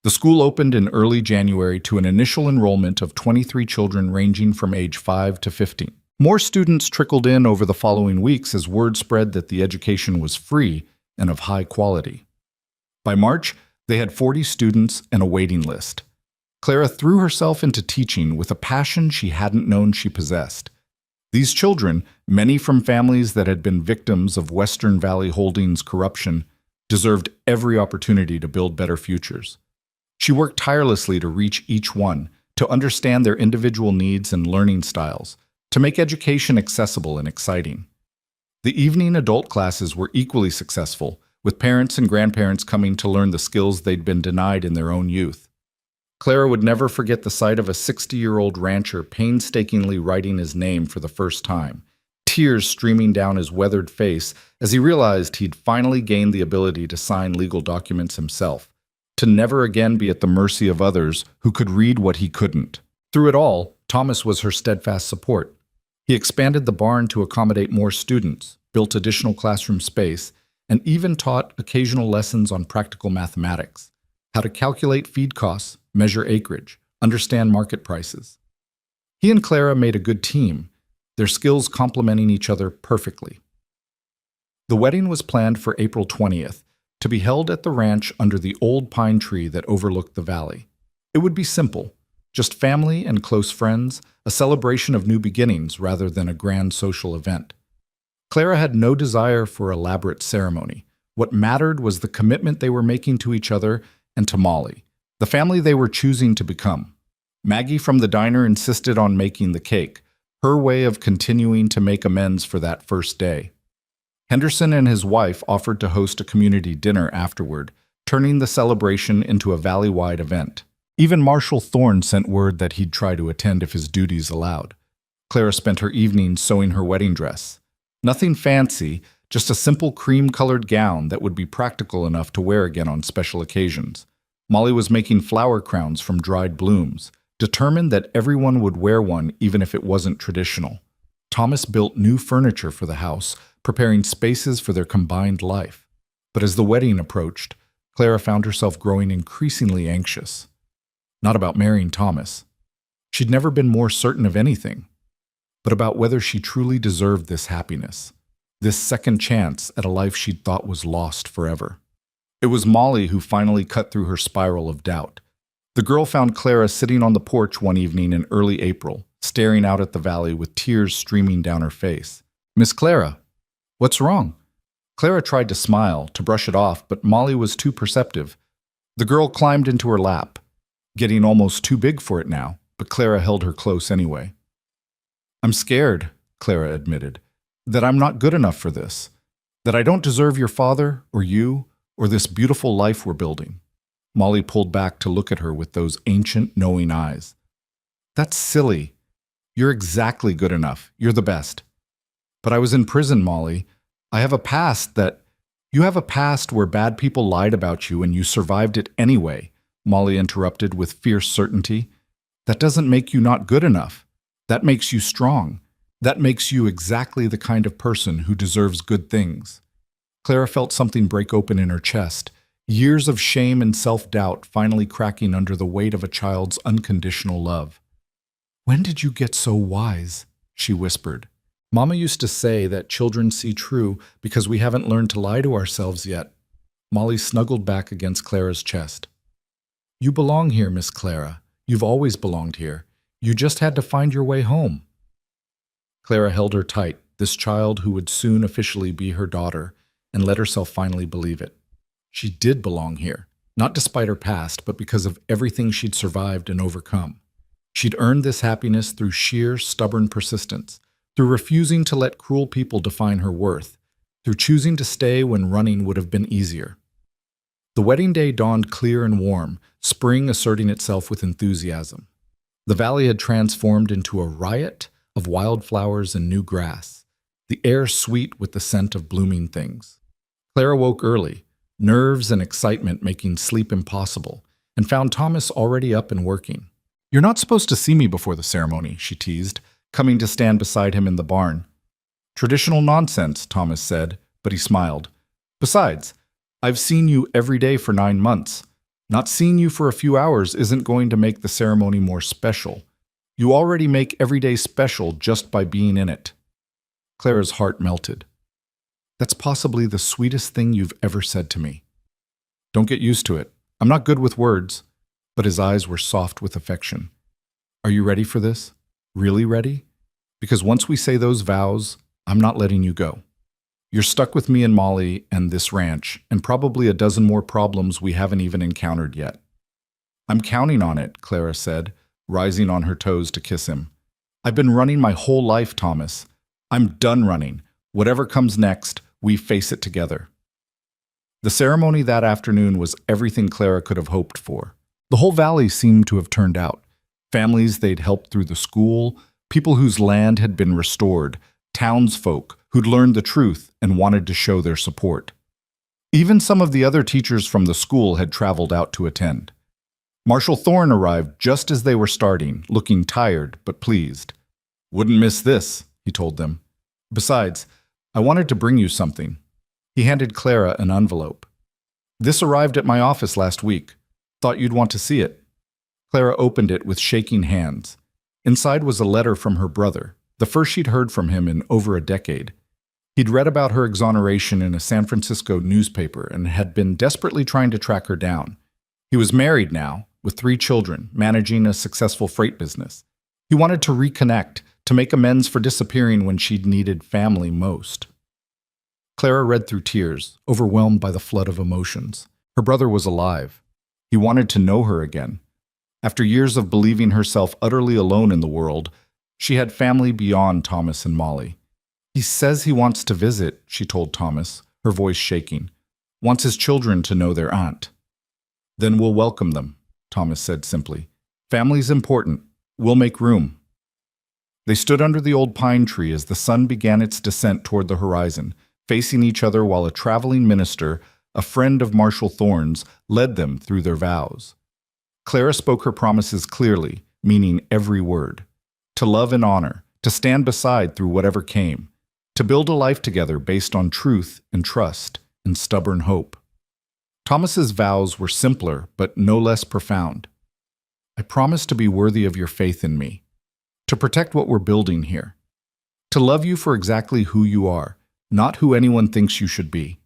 The school opened in early January to an initial enrollment of 23 children ranging from age 5 to 15. More students trickled in over the following weeks as word spread that the education was free and of high quality. By March, they had 40 students and a waiting list. Clara threw herself into teaching with a passion she hadn't known she possessed. These children, many from families that had been victims of Western Valley Holdings corruption, deserved every opportunity to build better futures. She worked tirelessly to reach each one, to understand their individual needs and learning styles, to make education accessible and exciting. The evening adult classes were equally successful, with parents and grandparents coming to learn the skills they'd been denied in their own youth. Clara would never forget the sight of a 60-year-old rancher painstakingly writing his name for the first time, tears streaming down his weathered face as he realized he'd finally gained the ability to sign legal documents himself, to never again be at the mercy of others who could read what he couldn't. Through it all, Thomas was her steadfast support. He expanded the barn to accommodate more students, built additional classroom space, and even taught occasional lessons on practical mathematics, how to calculate feed costs, measure acreage, understand market prices. He and Clara made a good team, their skills complementing each other perfectly. The wedding was planned for April 20th, to be held at the ranch under the old pine tree that overlooked the valley. It would be simple, just family and close friends, a celebration of new beginnings rather than a grand social event. Clara had no desire for elaborate ceremony. What mattered was the commitment they were making to each other and to Molly, the family they were choosing to become. Maggie from the diner insisted on making the cake, her way of continuing to make amends for that first day. Henderson and his wife offered to host a community dinner afterward, turning the celebration into a valley-wide event. Even Marshall Thorne sent word that he'd try to attend if his duties allowed. Clara spent her evening sewing her wedding dress. Nothing fancy, just a simple cream-colored gown that would be practical enough to wear again on special occasions. Molly was making flower crowns from dried blooms, determined that everyone would wear one even if it wasn't traditional. Thomas built new furniture for the house, preparing spaces for their combined life. But as the wedding approached, Clara found herself growing increasingly anxious. Not about marrying Thomas. She'd never been more certain of anything, but about whether she truly deserved this happiness, this second chance at a life she'd thought was lost forever. It was Molly who finally cut through her spiral of doubt. The girl found Clara sitting on the porch one evening in early April, staring out at the valley with tears streaming down her face. "Miss Clara, what's wrong?" Clara tried to smile, to brush it off, but Molly was too perceptive. The girl climbed into her lap, getting almost too big for it now, but Clara held her close anyway. "I'm scared," Clara admitted, "that I'm not good enough for this, that I don't deserve your father, or you, or this beautiful life we're building." Molly pulled back to look at her with those ancient, knowing eyes. "That's silly. You're exactly good enough. You're the best." "But I was in prison, Molly. I have a past that—" "You have a past where bad people lied about you and you survived it anyway," Molly interrupted with fierce certainty. "That doesn't make you not good enough. That makes you strong. That makes you exactly the kind of person who deserves good things." Clara felt something break open in her chest, years of shame and self-doubt finally cracking under the weight of a child's unconditional love. "When did you get so wise?" she whispered. "Mama used to say that children see true because we haven't learned to lie to ourselves yet." Molly snuggled back against Clara's chest. "You belong here, Miss Clara. You've always belonged here. You just had to find your way home." Clara held her tight, this child who would soon officially be her daughter, and let herself finally believe it. She did belong here, not despite her past, but because of everything she'd survived and overcome. She'd earned this happiness through sheer, stubborn persistence, through refusing to let cruel people define her worth, through choosing to stay when running would have been easier. The wedding day dawned clear and warm, spring asserting itself with enthusiasm. The valley had transformed into a riot, of wildflowers and new grass, the air sweet with the scent of blooming things. Clara woke early, nerves and excitement making sleep impossible, and found Thomas already up and working. "You're not supposed to see me before the ceremony," she teased, coming to stand beside him in the barn. "Traditional nonsense," Thomas said, but he smiled. "Besides, I've seen you every day for 9 months. Not seeing you for a few hours isn't going to make the ceremony more special. You already make every day special just by being in it." Clara's heart melted. "That's possibly the sweetest thing you've ever said to me." "Don't get used to it. I'm not good with words." But his eyes were soft with affection. "Are you ready for this? Really ready? Because once we say those vows, I'm not letting you go. You're stuck with me and Molly and this ranch, and probably a dozen more problems we haven't even encountered yet." "I'm counting on it," Clara said, rising on her toes to kiss him. "I've been running my whole life, Thomas. I'm done running. Whatever comes next, we face it together." The ceremony that afternoon was everything Clara could have hoped for. The whole valley seemed to have turned out. Families they'd helped through the school, people whose land had been restored, townsfolk who'd learned the truth and wanted to show their support. Even some of the other teachers from the school had traveled out to attend. Marshal Thorne arrived just as they were starting, looking tired but pleased. "Wouldn't miss this," he told them. "Besides, I wanted to bring you something." He handed Clara an envelope. "This arrived at my office last week. Thought you'd want to see it." Clara opened it with shaking hands. Inside was a letter from her brother, the first she'd heard from him in over a decade. He'd read about her exoneration in a San Francisco newspaper and had been desperately trying to track her down. He was married now, with 3 children, managing a successful freight business. He wanted to reconnect, to make amends for disappearing when she'd needed family most. Clara read through tears, overwhelmed by the flood of emotions. Her brother was alive. He wanted to know her again. After years of believing herself utterly alone in the world, she had family beyond Thomas and Molly. "He says he wants to visit," she told Thomas, her voice shaking. "Wants his children to know their aunt." "Then we'll welcome them," Thomas said simply. "Family's important. We'll make room." They stood under the old pine tree as the sun began its descent toward the horizon, facing each other while a traveling minister, a friend of Marshal Thorne's, led them through their vows. Clara spoke her promises clearly, meaning every word. To love and honor, to stand beside through whatever came, to build a life together based on truth and trust and stubborn hope. Thomas's vows were simpler, but no less profound. "I promise to be worthy of your faith in me, to protect what we're building here, to love you for exactly who you are, not who anyone thinks you should be,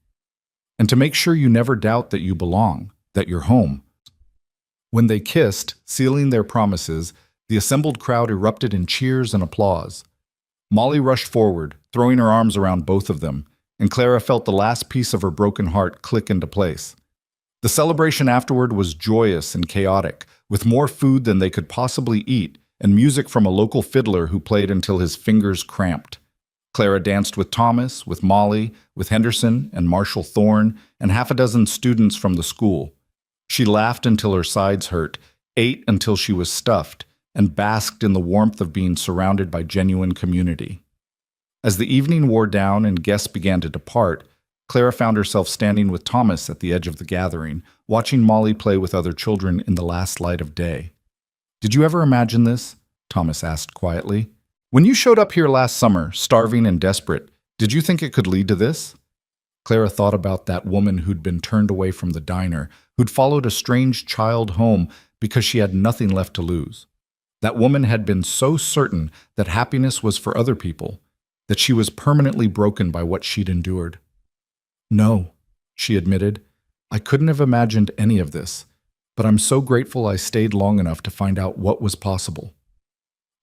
and to make sure you never doubt that you belong, that you're home." When they kissed, sealing their promises, the assembled crowd erupted in cheers and applause. Molly rushed forward, throwing her arms around both of them, and Clara felt the last piece of her broken heart click into place. The celebration afterward was joyous and chaotic, with more food than they could possibly eat, and music from a local fiddler who played until his fingers cramped. Clara danced with Thomas, with Molly, with Henderson and Marshal Thorne, and half a dozen students from the school. She laughed until her sides hurt, ate until she was stuffed, and basked in the warmth of being surrounded by genuine community. As the evening wore down and guests began to depart, Clara found herself standing with Thomas at the edge of the gathering, watching Molly play with other children in the last light of day. "Did you ever imagine this?" Thomas asked quietly. "When you showed up here last summer, starving and desperate, did you think it could lead to this?" Clara thought about that woman who'd been turned away from the diner, who'd followed a strange child home because she had nothing left to lose. That woman had been so certain that happiness was for other people, that she was permanently broken by what she'd endured. "No," she admitted, "I couldn't have imagined any of this, but I'm so grateful I stayed long enough to find out what was possible."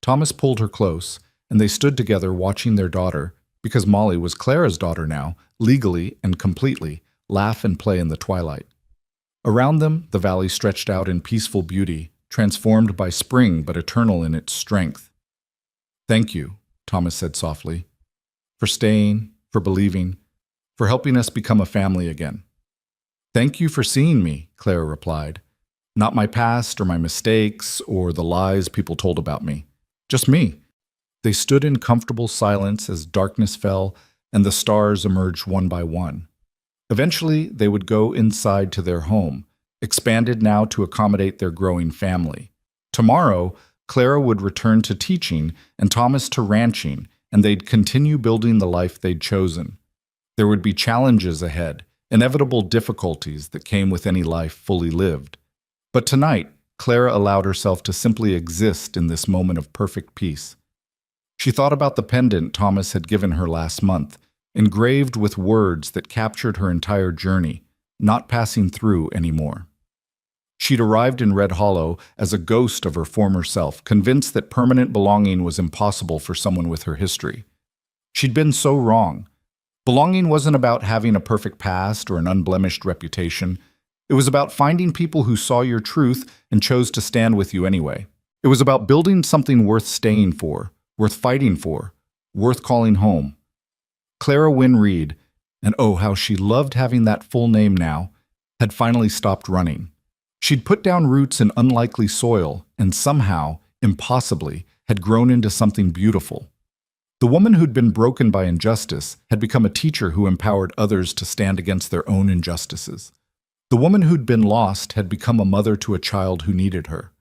Thomas pulled her close, and they stood together watching their daughter, because Molly was Clara's daughter now, legally and completely, laugh and play in the twilight. Around them, the valley stretched out in peaceful beauty, transformed by spring but eternal in its strength. "Thank you," Thomas said softly, "for staying, for believing, for helping us become a family again." "Thank you for seeing me," Clara replied. "Not my past or my mistakes or the lies people told about me. Just me. They stood in comfortable silence as darkness fell and the stars emerged one by one. Eventually, they would go inside to their home, expanded now to accommodate their growing family. Tomorrow, Clara would return to teaching and Thomas to ranching, and they'd continue building the life they'd chosen. There would be challenges ahead, inevitable difficulties that came with any life fully lived. But tonight, Clara allowed herself to simply exist in this moment of perfect peace. She thought about the pendant Thomas had given her last month, engraved with words that captured her entire journey, not passing through anymore. She'd arrived in Red Hollow as a ghost of her former self, convinced that permanent belonging was impossible for someone with her history. She'd been so wrong. Belonging wasn't about having a perfect past or an unblemished reputation. It was about finding people who saw your truth and chose to stand with you anyway. It was about building something worth staying for, worth fighting for, worth calling home. Clara Wynne Reed, and oh, how she loved having that full name now, had finally stopped running. She'd put down roots in unlikely soil and somehow, impossibly, had grown into something beautiful. The woman who'd been broken by injustice had become a teacher who empowered others to stand against their own injustices. The woman who'd been lost had become a mother to a child who needed her.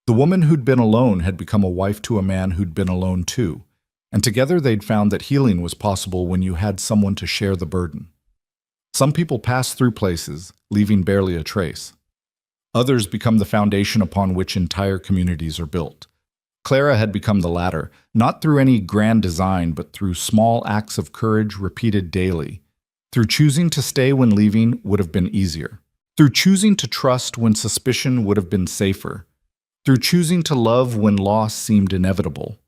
The woman who'd been alone had become a wife to a man who'd been alone too. And together they'd found that healing was possible when you had someone to share the burden. Some people pass through places, leaving barely a trace. Others become the foundation upon which entire communities are built. Clara had become the latter, not through any grand design, but through small acts of courage repeated daily. Through choosing to stay when leaving would have been easier. Through choosing to trust when suspicion would have been safer. Through choosing to love when loss seemed inevitable.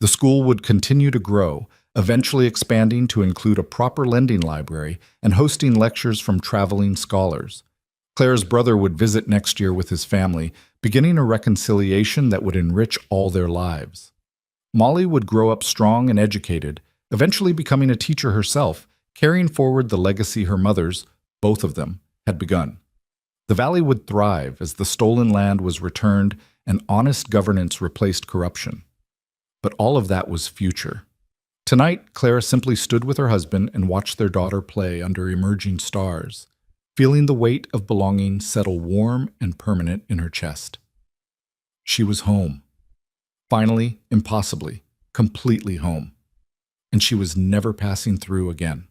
The school would continue to grow, eventually expanding to include a proper lending library and hosting lectures from traveling scholars. Clara's brother would visit next year with his family, beginning a reconciliation that would enrich all their lives. Molly would grow up strong and educated, eventually becoming a teacher herself, carrying forward the legacy her mothers, both of them, had begun. The valley would thrive as the stolen land was returned and honest governance replaced corruption. But all of that was future. Tonight, Clara simply stood with her husband and watched their daughter play under emerging stars, feeling the weight of belonging settle warm and permanent in her chest. She was home. Finally, impossibly, completely home. And she was never passing through again.